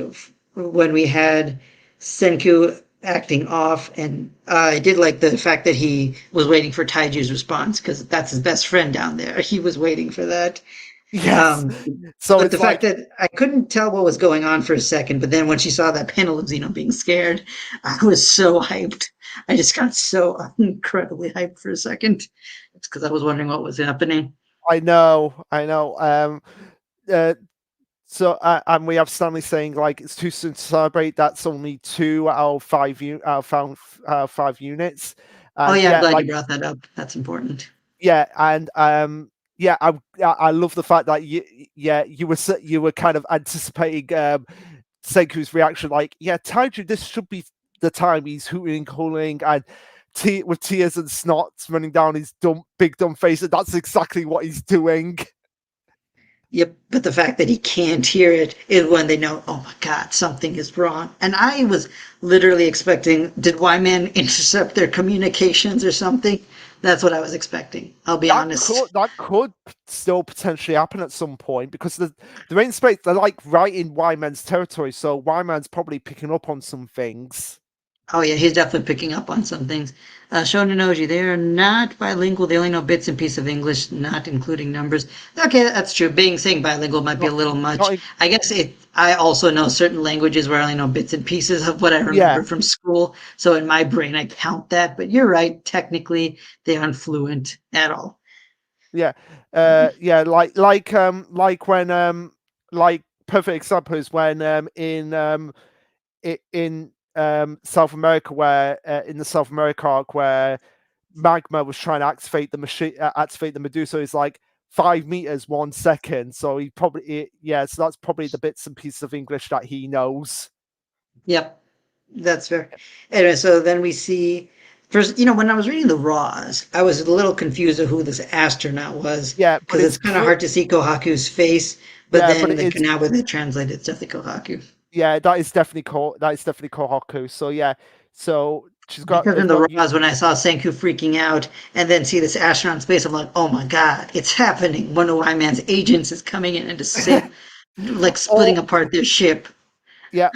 when we had Senku acting off, and I did like the fact that he was waiting for Taiju's response because that's his best friend down there. He was waiting for that. yes. Um, So but the it's fact like, that I couldn't tell what was going on for a second, but then when she saw that panel of Xeno being scared, I was so hyped. I just got so incredibly hyped for a second. It's because I was wondering what was happening. I know. Uh, so and we have Stanley saying, like, it's too soon to celebrate. That's only two out of five units, Oh and yeah, I'm yeah, glad you like, brought that up. That's important. yeah, and yeah, I love the fact that you were kind of anticipating Senku's reaction, like, yeah, Taiju, this should be the time he's hooting and calling, and with tears and snots running down his big dumb face, and that's exactly what he's doing. Yep, but the fact that he can't hear it is when they know, oh my God, something is wrong. And I was literally expecting, did Y-Man intercept their communications or something? That's what I was expecting. I'll be honest. That could still potentially happen at some point, because they're in space. They're like right in Y-Man's territory, so Y-Man's probably picking up on some things. Oh yeah, he's definitely picking up on some things. Shonen Oji, they are not bilingual. They only know bits and pieces of English, not including numbers. Okay, that's true. Being saying bilingual might be a Not, little much. not in- I guess it. I also know certain languages where I only know bits and pieces of what I yeah, remember from school. So in my brain, I count that. But you're right. Technically, they aren't fluent at all. yeah, yeah. Like when like perfect example is when in South America, where in the South America arc, where Magma was trying to activate the machine, activate the Medusa, is like, 5 meters 1 second. So he probably so that's probably the bits and pieces of English that he knows. Yep, that's fair. Anyway, so then we see first. When I was reading the Raws, I was a little confused of who this astronaut was Yeah, but because it's kind of hard to see Kohaku's face. But but then it's now with it translated, it's definitely Kohaku. that is definitely Kohaku. So so she's got Because they've in the got Raws, when I saw Senku freaking out and then see this astronaut in space, I'm like, oh my god, it's happening. One of Y-Man's agents is coming in and just like splitting oh apart their ship. yeah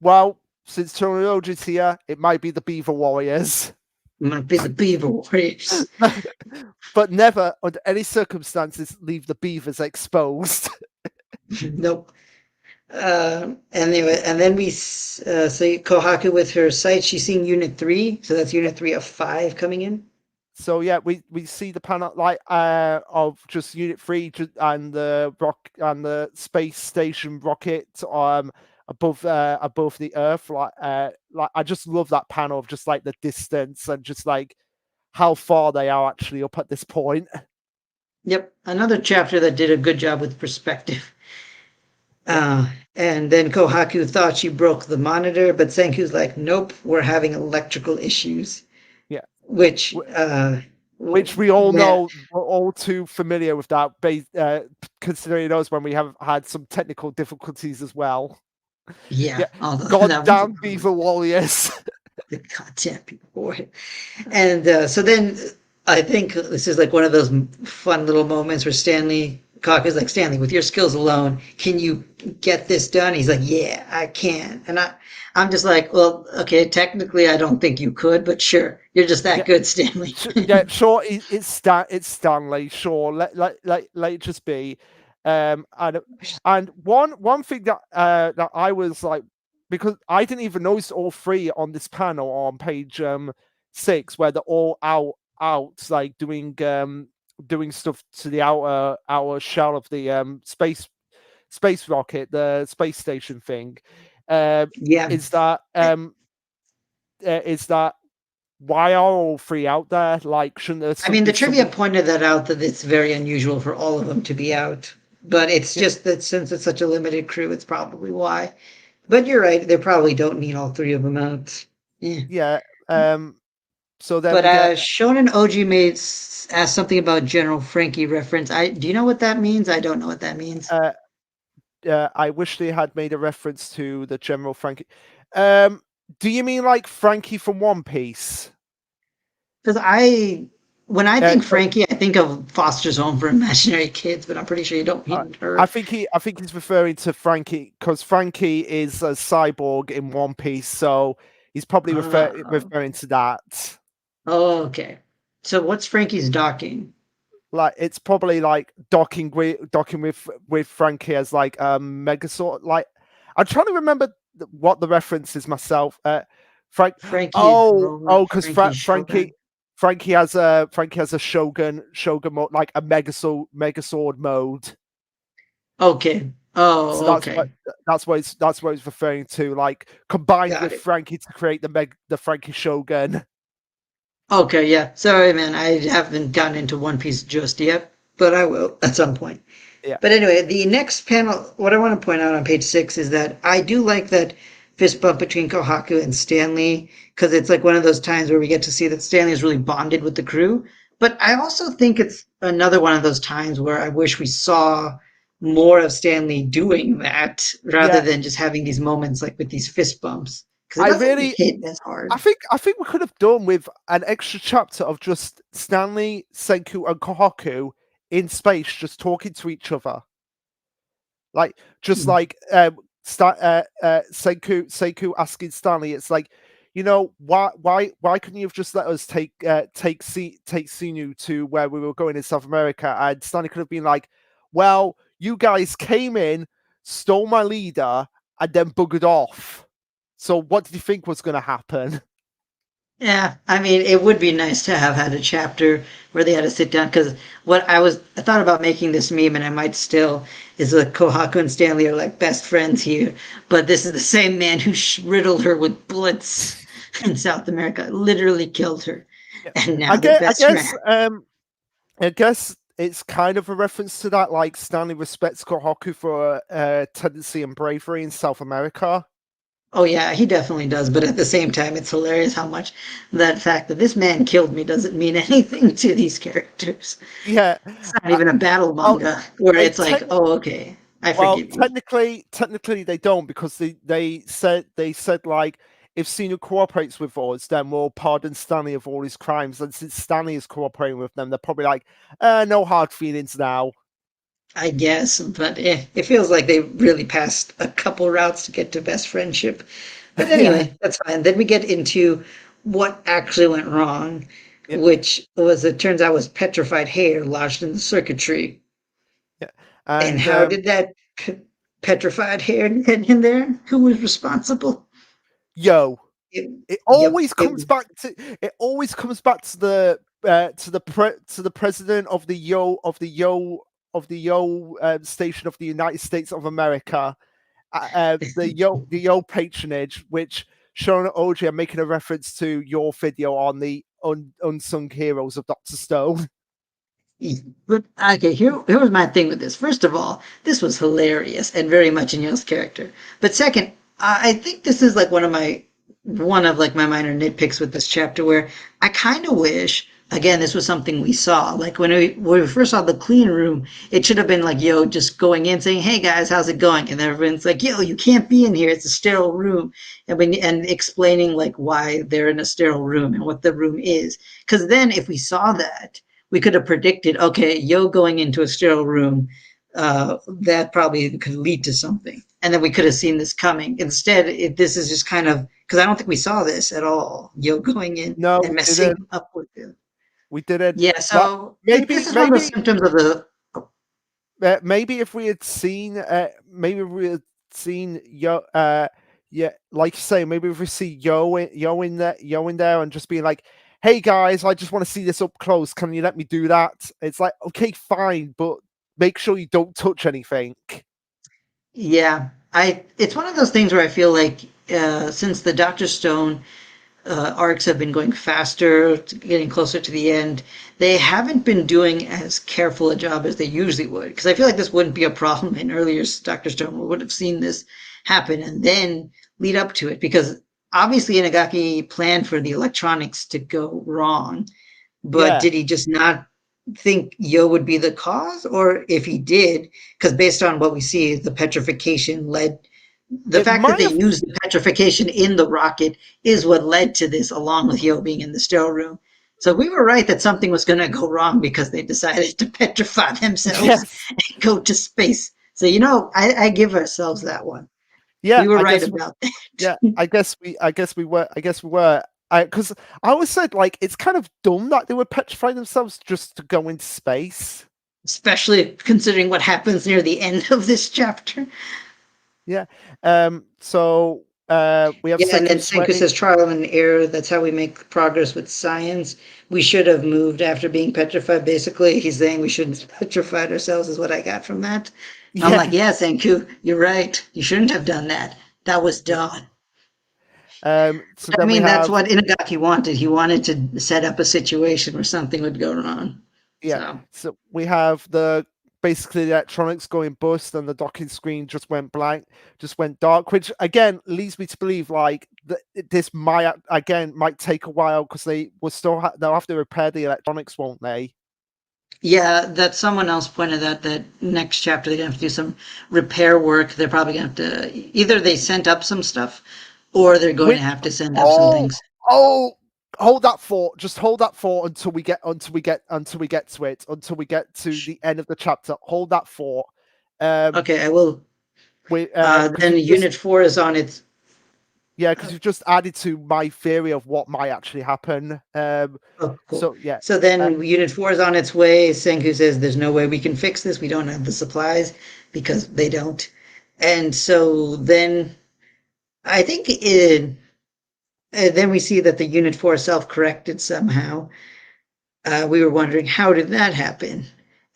well, since Torioji's here, it might be the Beaver Warriors. Might be the Beaver Warriors. But never under any circumstances leave the beavers exposed. Nope. Anyway, and then we see Kohaku with her sight. She's seeing Unit 3, so that's Unit 3 of 5 coming in. So yeah, we see the panel of just Unit 3 and the space station rocket above the Earth. Like I just love that panel of just like the distance and just like how far they are actually up at this point. Yep, another chapter that did a good job with perspective. And then Kohaku thought she broke the monitor, but Senku's like, nope, we're having electrical issues. Yeah. Which we all know, we're all too familiar with that, considering those when we have had some technical difficulties as well. Yeah. Goddamn Beaver Warriors. The goddamn Beaver Warriors. And so then I think this is like one of those fun little moments where Kohaku's like, Stanley, with your skills alone, can you get this done? He's like, yeah, I can. And I'm just like, well, okay, technically I don't think you could, but sure, you're just that good, Stanley. Yeah, sure, it's Stanley. Sure, let it just be. And one thing that I was like, because I didn't even notice all three on this panel on page 6, where they're all out like doing stuff to the outer shell of the space rocket, the space station thing. Is that why are all three out there? Like, shouldn't there? I mean, the trivia pointed that out, that it's very unusual for all of them to be out, but it's just that since it's such a limited crew, it's probably why. But you're right; they probably don't need all three of them out. Yeah. So then, but Shonen OG asked something about General Frankie reference. Do you know what that means? I don't know what that means. I wish they had made a reference to the General Frankie. Do you mean like Frankie from One Piece? Because when I think Frankie, I think of Foster's Home for Imaginary Kids, but I'm pretty sure you don't mean her. I think he's referring to Frankie because Frankie is a cyborg in One Piece, so he's probably referring to that. Oh, okay. So what's Frankie's docking? Like, it's probably like docking with Frankie as like Megazord. Like, I'm trying to remember what the reference is myself. Frankie. Because Frankie has a Shogun mode, like a Megazord mode. Okay. Oh, so okay. That's what it's referring to. Like, combined with Frankie to create the Frankie Shogun. Okay, yeah. Sorry, man. I haven't gotten into One Piece just yet, but I will at some point. Yeah. But anyway, the next panel, what I want to point out on page 6 is that I do like that fist bump between Kohaku and Stanley, because it's like one of those times where we get to see that Stanley is really bonded with the crew. But I also think it's another one of those times where I wish we saw more of Stanley doing that rather than just having these moments like with these fist bumps. Because it doesn't hit as hard. I think we could have done with an extra chapter of just Stanley, Senku, and Kohaku in space, just talking to each other. Like, just like Senku asking Stanley, it's like, why couldn't you have just let us take Sinu to where we were going in South America? And Stanley could have been like, well, you guys came in, stole my leader, and then buggered off. So what did you think was going to happen? Yeah, I mean, it would be nice to have had a chapter where they had to sit down, because I thought about making this meme, and I might still, is that Kohaku and Stanley are like best friends here, but this is the same man who riddled her with bullets in South America, literally killed her, and now they're best friends. I guess it's kind of a reference to that, like Stanley respects Kohaku for tendency and bravery in South America. Oh yeah, he definitely does. But at the same time, it's hilarious how much that fact that this man killed me doesn't mean anything to these characters. Yeah. It's not Uh, even a battle oh, manga where they it's like, technically oh, okay, I Well, forgive you. technically they don't, because they said like, if Senior cooperates with us, then we'll pardon Stanley of all his crimes. And since Stanley is cooperating with them, they're probably like, no hard feelings now. I guess, but it feels like they really passed a couple routes to get to best friendship. But Yeah, anyway, that's fine. Then we get into what actually went wrong, yeah, which was, it turns out, was petrified hair lodged in the circuitry. yeah. And And how did that petrified hair get in there? Who was responsible? yo, It, it yep, always comes back to the president of the station of the United States of America, the patronage, which Shonen OG are making a reference to your video on the unsung heroes of Doctor Stone. But okay, here was my thing with this. First of all, this was hilarious and very much in Yo's character. But second, I think this is like one of like my minor nitpicks with this chapter, where I kind of wish, again, this was something we saw. Like when we first saw the clean room, it should have been like Yo just going in saying, "Hey guys, how's it going?" And everyone's like, "Yo, you can't be in here. It's a sterile room," and explaining like why they're in a sterile room and what the room is. Because then if we saw that, we could have predicted, okay, Yo going into a sterile room, that probably could lead to something. And then we could have seen this coming. Instead, this is just kind of, because I don't think we saw this at all. Yo going in No, and we messing didn't. up with it. We didn't. Yeah, Like, so this maybe, is one of those maybe, symptoms of the. maybe if we had seen, Yo, yeah, like you say, maybe if we see Yo in there, and just being like, "Hey guys, I just want to see this up close. Can you let me do that?" It's like, okay, fine, but make sure you don't touch anything. Yeah, it's one of those things where I feel like since the Doctor Stone arcs have been going faster, getting closer to the end, they haven't been doing as careful a job as they usually would. Because I feel like this wouldn't be a problem in earlier Doctor Stone. We would have seen this happen and then lead up to it. Because obviously Inagaki planned for the electronics to go wrong, but Yeah, did he just not think Yo would be the cause? Or if he did, because based on what we see, the petrification led, the it fact that might they have. used the petrification in the rocket is what led to this, along with Yo being in the sterile room. So we were right that something was going to go wrong because they decided to petrify themselves Yes, and go to space. So, I give ourselves that one. yeah. We were I right guess. about that. Yeah, I guess we were. Because I always said, like, it's kind of dumb that they would petrify themselves just to go into space. Especially considering what happens near the end of this chapter. Yeah. So we have Yeah, and then Senku Senku sweating. says trial and error. That's how we make progress with science. We should have moved after being petrified. Basically, he's saying we shouldn't have petrified ourselves, is what I got from that. And I'm like, Yeah. yeah, Senku, you're right. You shouldn't have done that. That was Yeah. dumb. So I then we mean, that's have, what Inagaki wanted. He wanted to set up a situation where something would go wrong. yeah. So, So we have the basically the electronics going bust, and the docking screen just went blank, just went dark, which again leads me to believe like this might take a while, because they'll have to repair the electronics, won't they? yeah, that someone else pointed out that next chapter they're going to have to do some repair work. They're probably going to have to, either they sent up some stuff or they're going to Which have to send up some oh things. oh hold that thought. Just hold that thought until we get to it. Until we get to the end of the chapter. Hold that thought. Um, Okay, I will. because Then you've just Unit 4 is on its. yeah, because you've just added to my theory of what might actually happen. Oh, cool. So yeah, So uh, then Unit 4 is on its way. Senku says there's no way we can fix this. We don't have the supplies because they don't. And so then I think then we see that the Unit 4 self corrected somehow. We were wondering, how did that happen?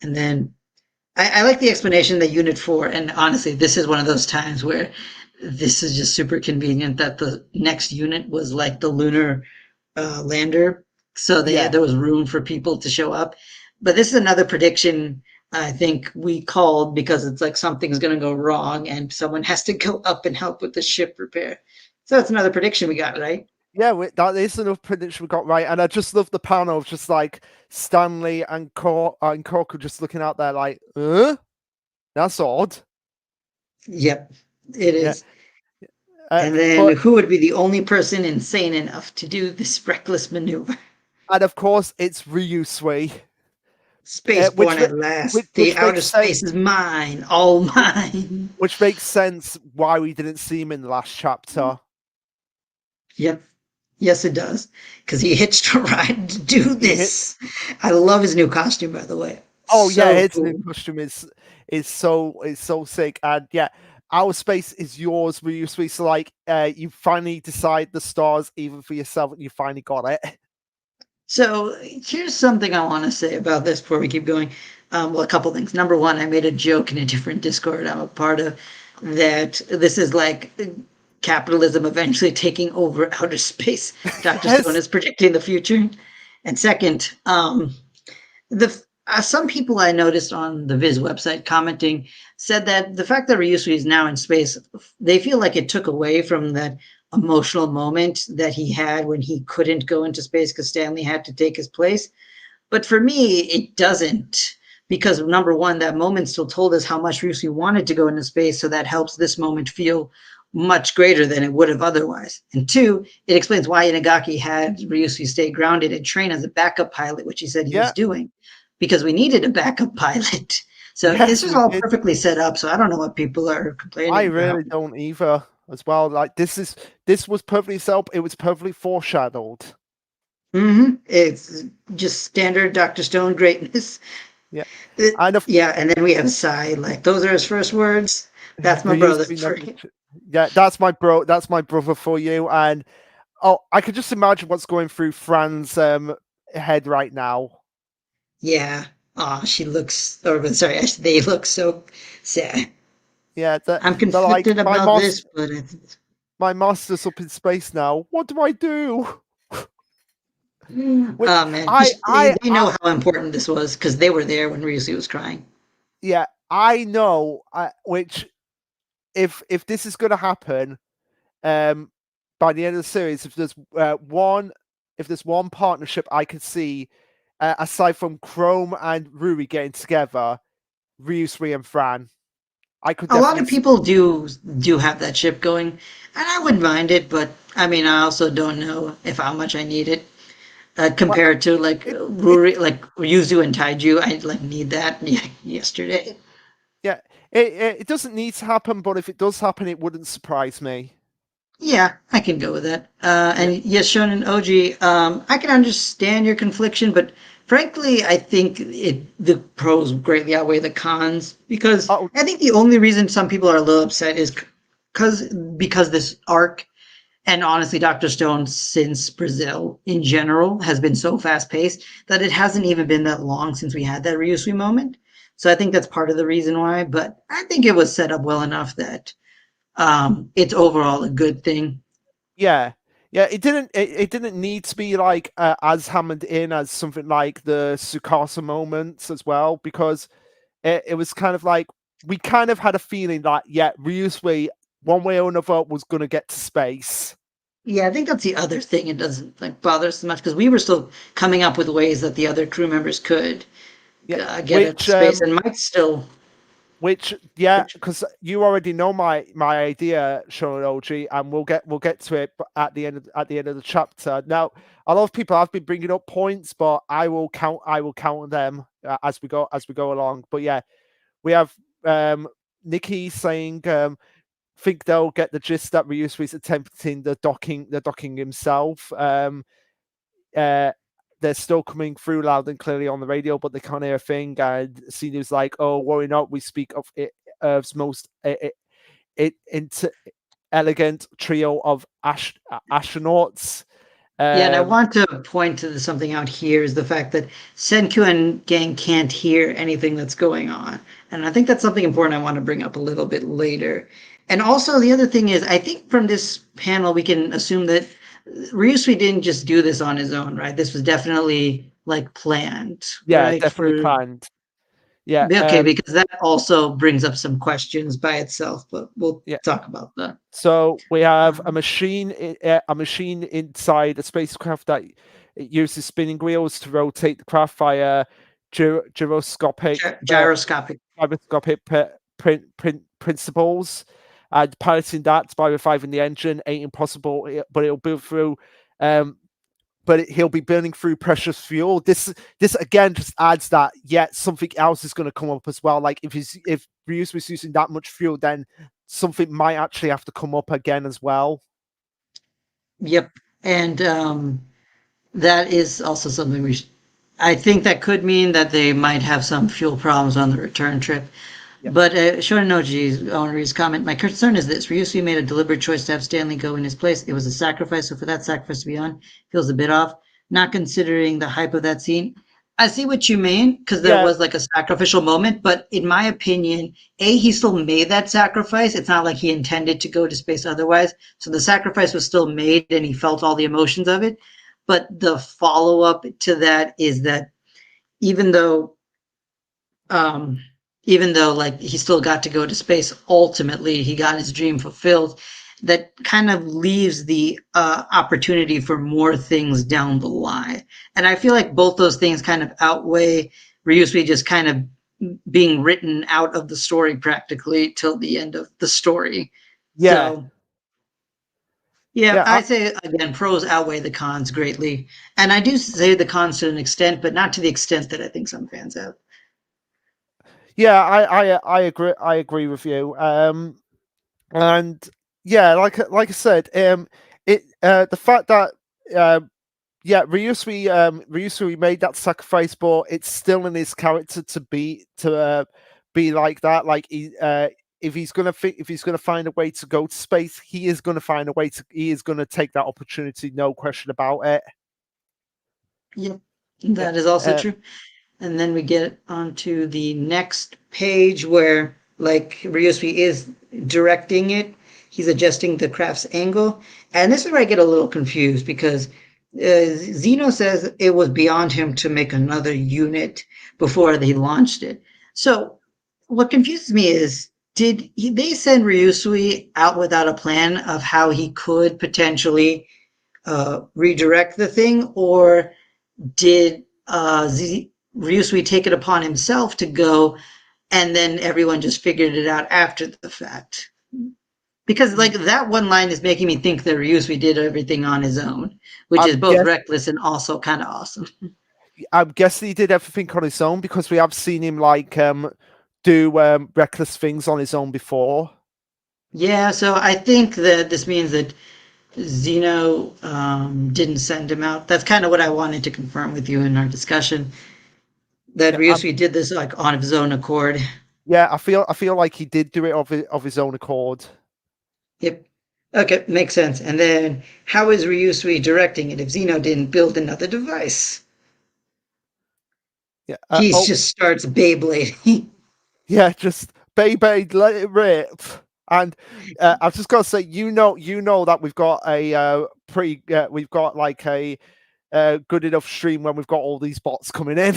And then I like the explanation that Unit 4, and honestly, this is one of those times where this is just super convenient that the next unit was like the lunar lander. So yeah, there was room for people to show up. But this is another prediction I think we called because it's like something's going to go wrong and someone has to go up and help with the ship repair. So it's another prediction we got, right? Yeah, that is enough prediction we got right, and I just love the panel of just like Stanley and Corker just looking out there like, that's odd. Yep, it Yeah, is. And then but who would be the only person insane enough to do this reckless maneuver? and of course it's Ryusui, Spaceborne at last. The which outer makes sense. space is mine, all mine. Which makes sense why we didn't see him in the last chapter. Yep. Yes, it does. Because he hitched a ride to do He hit. this. I love his new costume, by the way. Oh yeah, So his cool. new costume is so sick, and yeah, our space is yours, Ryusui. So like, you finally decide the stars even for yourself, and you finally got it. So here's something I want to say about this before we keep going. Well, a couple things. Number one, I made a joke in a different Discord I'm a part of that this is like capitalism eventually taking over outer space. Dr. Yes. Stone is predicting the future. And second, the some people I noticed on the Viz website commenting said that the fact that Ryusui is now in space, they feel like it took away from that emotional moment that he had when he couldn't go into space because Stanley had to take his place. But for me, it doesn't. Because number one, that moment still told us how much Ryusui wanted to go into space, so that helps this moment feel much greater than it would have otherwise. And two, it explains why Inagaki had Ryusui stay grounded and train as a backup pilot, which he said he was doing, because we needed a backup pilot. So Yes, this was we all did. perfectly set up. So I don't know what people are complaining I about. really don't either. As well, like this was perfectly set up. It was perfectly foreshadowed. It's just standard Dr. Stone greatness. Yeah, and Yeah, and then we have Sai. Like those are his first words. That's my brother. Yeah, that's my bro. That's my brother for you. And oh, I could just imagine what's going through Fran's head right now. Yeah. Oh, she looks. Or sorry, they look so sad. Yeah, I'm they're like conflicted about this, but my master's up in space now. What do I do? Which oh man, they know how important this was because they were there when Ryusu was crying. Yeah, I know. Which, if this is going to happen, by the end of the series, if there's one partnership I could see, aside from Chrome and Rui getting together, Ryusui and Fran, I could. A lot of people do have that ship going, and I wouldn't mind it. But I mean, I also don't know if how much I need it. Compared to like Ruri, like Yuzu and Taiju, I like need that yesterday. Yeah, it doesn't need to happen, but if it does happen, it wouldn't surprise me. Yeah, I can go with that. And yes, Shonen OG, I can understand your confliction, but frankly, I think the pros greatly outweigh the cons because I think the only reason some people are a little upset is because this arc and honestly, Dr. Stone since Brazil in general has been so fast paced that it hasn't even been that long since we had that Ryusui moment. So I think that's part of the reason why. But I think it was set up well enough that it's overall a good thing. Yeah, it didn't need to be like as hammered in as something like the Tsukasa moments as well, because it was kind of like we kind of had a feeling that Ryusui one way or another was going to get to space. Yeah, I think that's the other thing. It doesn't like bother us so much because we were still coming up with ways that the other crew members could get into space, and Mike still. Because you already know my idea, Shonoji, and we'll get to it at the end of the chapter. Now, a lot of people have been bringing up points, but I will count them as we go along. But yeah, we have Nikki saying, think they'll get the gist that Ryusui's attempting the docking himself. They're still coming through loud and clearly on the radio, but they can't hear a thing. And Sinu's like, "Oh, worry not. We speak of Earth's most elegant trio of astronauts." Yeah, and I want to point to something out here is the fact that Senku and gang can't hear anything that's going on. And I think that's something important I want to bring up a little bit later. And also, the other thing is, I think from this panel, we can assume that Ryusui didn't just do this on his own, right? This was definitely like planned, Yeah, right? definitely For planned. Yeah, okay, because that also brings up some questions by itself, but we'll yeah. talk about that. So we have Um, a machine inside a spacecraft that it uses spinning wheels to rotate the craft via gyroscopic gyroscopic. principles, and piloting that by reviving the engine ain't impossible, but it'll build through. Um, he'll be burning through precious fuel. This again just adds that yet something else is going to come up as well. Like if Ryus was using that much fuel, then something might actually have to come up again as well. Yep, and that is also something I think that could mean that they might have some fuel problems on the return trip. Yeah, But Shonen owner's comment, my concern is this. Ryusui made a deliberate choice to have Stanley go in his place. It was a sacrifice, so for that sacrifice to be on, feels a bit off. Not considering the hype of that scene. I see what you mean, because there yeah, was like a sacrificial moment, but in my opinion, he still made that sacrifice. It's not like he intended to go to space otherwise. So the sacrifice was still made and he felt all the emotions of it. But the follow up to that is that even though um, even though like he still got to go to space, ultimately he got his dream fulfilled. That kind of leaves the opportunity for more things down the line, and I feel like both those things kind of outweigh Ryusui just kind of being written out of the story practically till the end of the story. yeah, So yeah, yeah. I say again, pros outweigh the cons greatly, and I do say the cons to an extent, but not to the extent that I think some fans have. Yeah, I agree. I agree with you. And yeah, like I said, the fact that um, yeah, Ryusui made that sacrifice, but it's still in his character to be like that. Like if he's gonna find a way to go to space, he is gonna find a way to. He is gonna take that opportunity, no question about it. Yep, Yeah. that is also Uh, true. And then we get onto the next page where, like, Ryusui is directing it. He's adjusting the craft's angle. And this is where I get a little confused because Zeno says it was beyond him to make another unit before they launched it. So what confuses me is they send Ryusui out without a plan of how he could potentially redirect the thing, or did Ryusui take it upon himself to go, and then everyone just figured it out after the fact? Because like that one line is making me think that Ryusui did everything on his own, which is I'm both guess reckless and also kind of awesome. I'm guessing he did everything on his own because we have seen him like do reckless things on his own before. Yeah, so I think that this means that Zeno didn't send him out. That's kind of what I wanted to confirm with you in our discussion. That Yeah, Ryusui did this like on his own accord. yeah. I feel like he did do it of his own accord. Yep. Okay, makes sense. And then how is Ryusui directing it if Zeno didn't build another device? Yeah. He just starts Beyblading. Yeah. Just baby, let it rip. And I've just got to say, you know that we've got a we've got like a good enough stream when we've got all these bots coming in.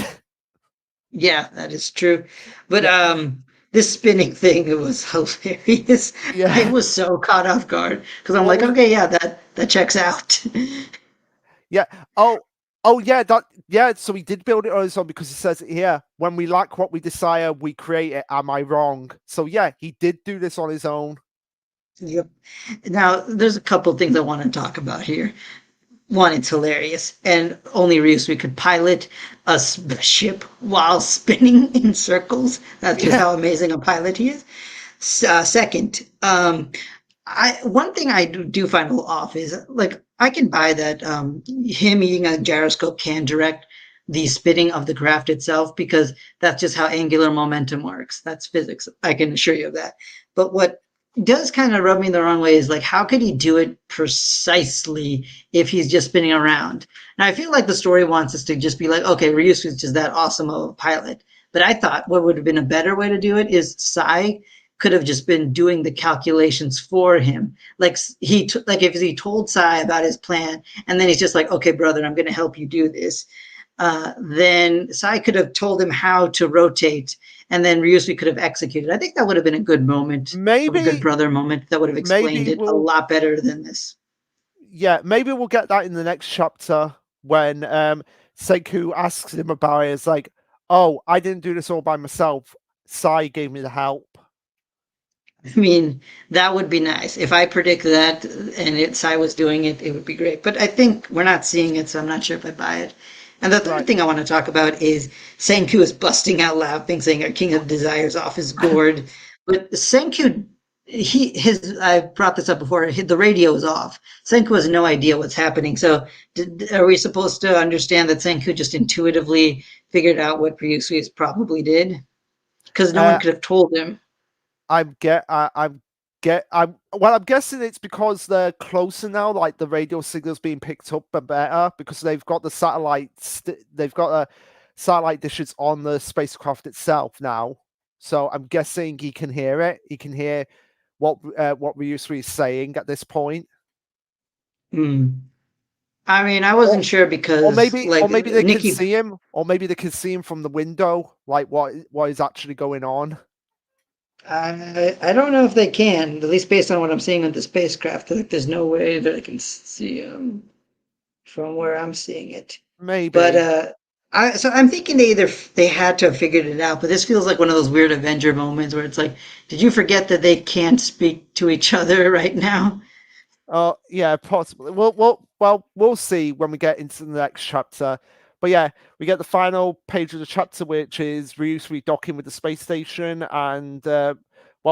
Yeah, that is true. But Yeah. this spinning thing, it was hilarious. I Yeah. was so caught off guard because I'm What like, was okay, yeah, that checks out. Yeah. Yeah, yeah, so he did build it on his own because he says it here, when we lack what we desire, we create it. Am I wrong? So yeah, he did do this on his own. Yep. Now, there's a couple things I want to talk about here. One, it's hilarious, and only Ryusui could pilot a ship while spinning in circles. That's just Yeah. how amazing a pilot he is. Second, I one thing I do find a little off is like I can buy that him eating a gyroscope can direct the spinning of the craft itself because that's just how angular momentum works. That's physics. I can assure you of that. But what does kind of rub me the wrong way is like how could he do it precisely if he's just spinning around? And I feel like the story wants us to just be like, okay, Ryusu's just that awesome of a pilot. But I thought what would have been a better way to do it is Sai could have just been doing the calculations for him. Like like if he told Sai about his plan, and then he's just like, "Okay, brother, I'm going to help you do this." Then Sai could have told him how to rotate, and then Ryusui could have executed. I think that would have been a good moment, a good Maybe brother moment that would have explained maybe it a we'll lot better than this. yeah, maybe we'll get that in the next chapter when Senku asks him about it. It's like, oh, I didn't do this all by myself. Sai gave me the help. I mean, that would be nice. If I predict that and Sai was doing it, it would be great. But I think we're not seeing it, so I'm not sure if I buy it. And the third Right. thing I want to talk about is Senku is busting out laughing, saying our King of Desires off his gourd. But Senku, I brought this up before, the radio is off. Senku has no idea what's happening. So are we supposed to understand that Senku just intuitively figured out what Ryusui probably did? Because no one Uh, could have told him. I'm well, I'm guessing it's because they're closer now, like the radio signal's being picked up and better because they've got the satellites. They've got satellite dishes on the spacecraft itself now. So I'm guessing he can hear it. He can hear what Ryusui is saying at this point. Hmm. I mean, I Or, wasn't sure because or like maybe they can Nikki, see him, or maybe they can see him from the window, like what is actually going on. I don't know if they can, at least based on what I'm seeing with the spacecraft. Like, there's no way that I can see him from where I'm seeing it. But Maybe. I'm thinking they had to have figured it out. But this feels like one of those weird Avenger moments where it's like, did you forget that they can't speak to each other right now? Oh, yeah, possibly. We'll see when we get into the next chapter. But yeah, we get the final page of the chapter, which is Ryusui docking with the space station and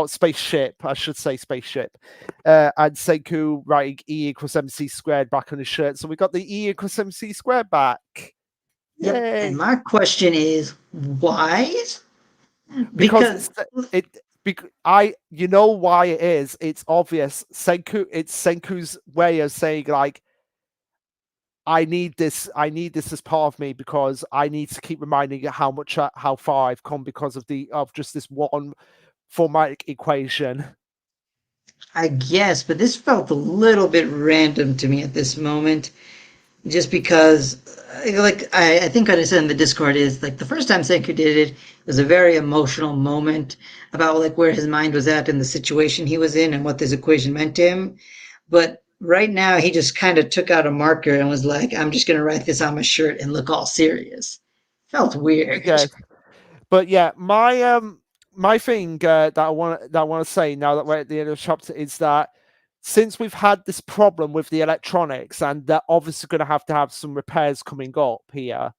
spaceship, I should say spaceship. And Senku writing E equals MC squared back on his shirt. So we got the E equals MC squared back. Yep. And Yay! my question is, why? Because Because you know why it is. It's obvious. It's Senku's way of saying like, I need this as part of me because I need to keep reminding you how far I've come because of just this one formatic equation. I guess, but this felt a little bit random to me at this moment, just because, I think what I said in the Discord is like the first time Senku did it was a very emotional moment about like where his mind was at and the situation he was in and what this equation meant to him. But right now, he just kind of took out a marker and was like, "I'm just gonna write this on my shirt and look all serious." Felt I weird. guess. But yeah, my thing that I want to say now that we're at the end of the chapter is that since we've had this problem with the electronics and they're obviously going to have some repairs coming up here,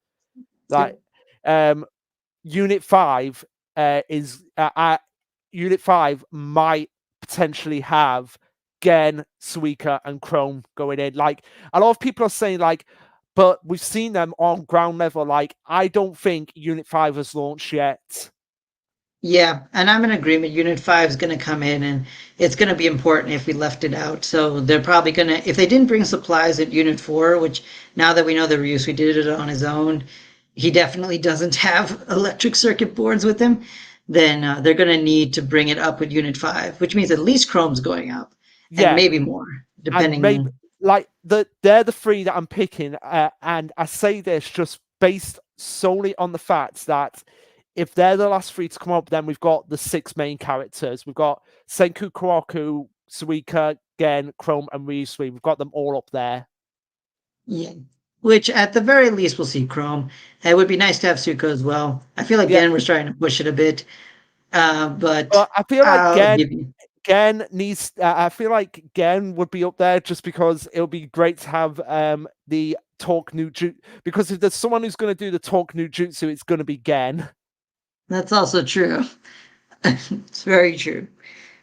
like Yep. um Unit 5 is Unit 5 might potentially have Gen, Suika, and Chrome going in. Like a lot of people are saying, like, but we've seen them on ground level. Like, I don't think Unit 5 has launched yet. Yeah, and I'm in agreement. Unit 5 is going to come in, and it's going to be important if we left it out. So they're probably going to, if they didn't bring supplies at Unit 4, which now that we know that Ryusui did it on his own, he definitely doesn't have electric circuit boards with him, then they're going to need to bring it up with Unit 5, which means at least Chrome's going up, and Yeah, maybe more, and maybe depending. like they're the three that I'm picking, and I say this just based solely on the fact that if they're the last three to come up, then we've got the six main characters. We've got Senku, Kawaku, Suika, Gen, Chrome, and Ryusui. We've got them all up there. Yeah. Which at the very least we'll see Chrome. It would be nice to have Suko as well. I feel like Yeah, again we're starting to push it a bit, but but I feel like I'll give you. Gen needs. I feel like Gen would be up there just because it would be great to have the talk new jutsu. Because if there's someone who's going to do the talk new jutsu, it's going to be Gen. That's also true. It's very true.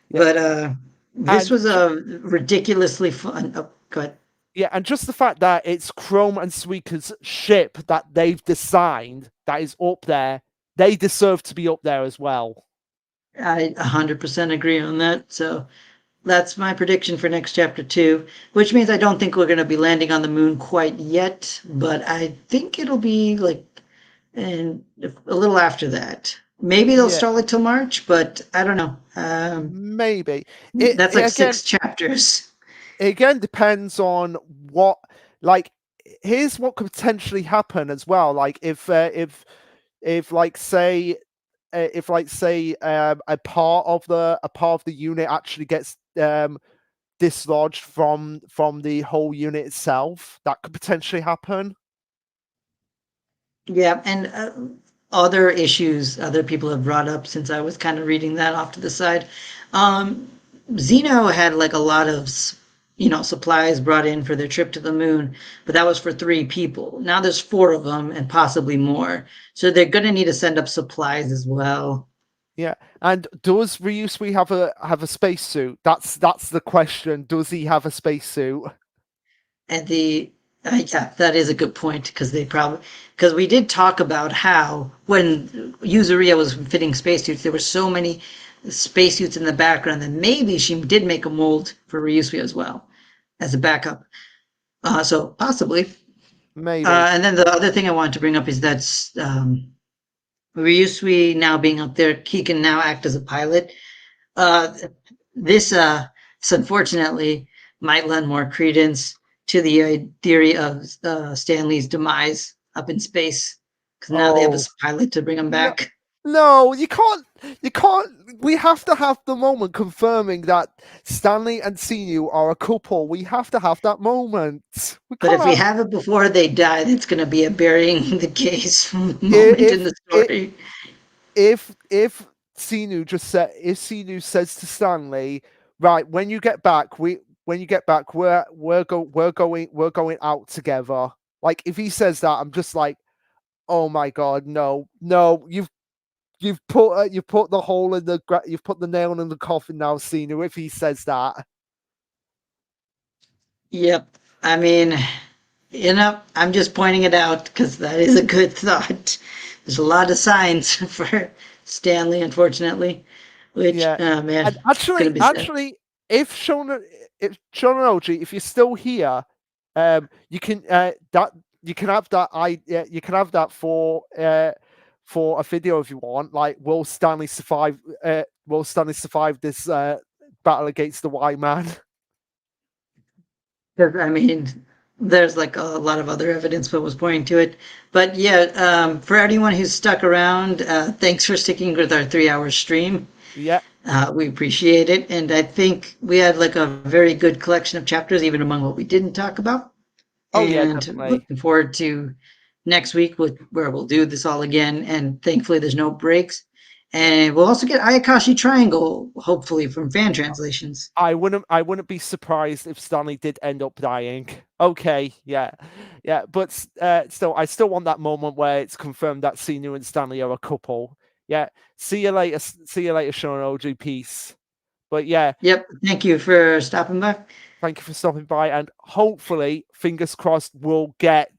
Yeah, But this and was a ridiculously fun. Oh, go ahead. yeah, and just the fact that it's Chrome and Suika's ship that they've designed that is up there, they deserve to be up there as well. I 100% agree on that. So that's my prediction for next chapter two, which means I don't think we're going to be landing on the moon quite yet, but I think it'll be like a little after that. Maybe they'll Yeah, stall it till March, but I don't know. maybe. That's It like again, 6 chapters. it again depends on what, like, here's what could potentially happen as well. Like if like say if like say a part of the unit actually gets dislodged from the whole unit itself, that could potentially happen. Yeah, and other issues other people have brought up since I was kind of reading that off to the side. Um, Zeno had like a lot of, supplies brought in for their trip to the moon, but that was for 3 people. Now there's 4 of them and possibly more. So they're going to need to send up supplies as well. Yeah, and does Ryusui have a spacesuit? That's the question. Does he have a spacesuit? And yeah, that is a good point because we did talk about how when Yuzuria was fitting spacesuits, there were so many spacesuits in the background that maybe she did make a mold for Ryusui as well as a backup. So possibly. Maybe. And then the other thing I wanted to bring up is that Ryusui now being up there, he can now act as a pilot. Uh, this unfortunately might lend more credence to the theory of Stanley's demise up in space because now they have a Oh pilot to bring him no, back. no, you can't. You can't. We have to have the moment confirming that Stanley and Sinu are a couple. We have to have that moment. We But can't if we have have it before they die, it's going to be a burying the case moment in if the if story. if Sinu just said if Sinu says to Stanley, right, when you get back, we're going out together. Like if he says that, I'm just like, oh my god, no, no, you've put the hole in the you've put the nail in the coffin now, Sinu. If he says that, Yep. I mean, I'm just pointing it out because that is a good thought. There's a lot of signs for Stanley, unfortunately, which, yeah. man, And it's going to be sad. actually, if Shonen, if you're still here, you can that you can have that. You can have that for a video if you want. Like, will Stanley survive? Will Stanley survive this battle against the White Man? 'Cause, I mean, there's like a lot of other evidence that was pointing to it. But yeah, for anyone who's stuck around, thanks for sticking with our 3 hour stream. Yeah. We appreciate it. And I think we had like a very good collection of chapters, even among what we didn't talk about. Oh yeah, And definitely. looking forward to next week where we'll do this all again. And thankfully, there's no breaks. And we'll also get Ayakashi Triangle, hopefully, from fan translations. I wouldn't be surprised if Stanley did end up dying. Okay, yeah, yeah, but still, I still want that moment where it's confirmed that Sinu and Stanley are a couple. Yeah, see you later, Sean OG. Peace. But yeah, Yep. Thank you for stopping by. thank you for stopping by, and hopefully, fingers crossed, we'll get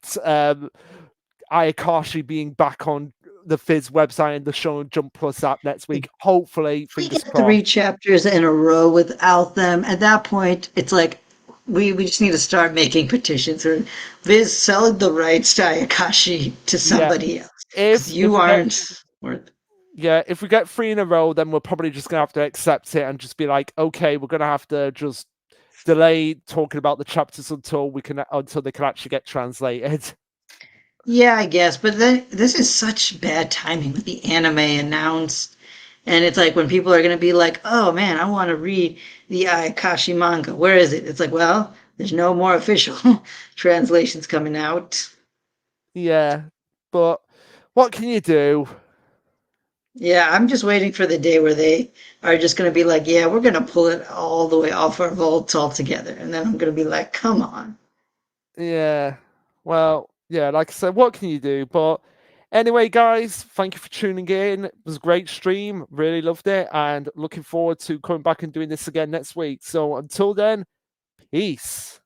Ayakashi being back on the Fizz website and the Shonen Jump Plus app next week. Hopefully, We fingers get 3 chapters in a row without them. At that point, it's like we just need to start making petitions or Viz selling the rights to Ayakashi to Yeah, somebody else because if you we get aren't worth. yeah, if we get 3 in a row, then we're probably just gonna have to accept it and just be like, okay, we're gonna have to just delay talking about the chapters until they can actually get translated. Yeah, I guess, but then this is such bad timing with the anime announced, and it's like when people are gonna be like, "Oh man, I want to read the Ayakashi manga. Where is it?" It's like, well, there's no more official translations coming out. Yeah, but what can you do? Yeah, I'm just waiting for the day where they are just going to be like, yeah, we're going to pull it all the way off our vaults altogether. And then I'm going to be like, come on. Yeah, well, yeah, like I said, what can you do? But anyway, guys, thank you for tuning in. It was a great stream. Really loved it, and looking forward to coming back and doing this again next week. So until then, peace.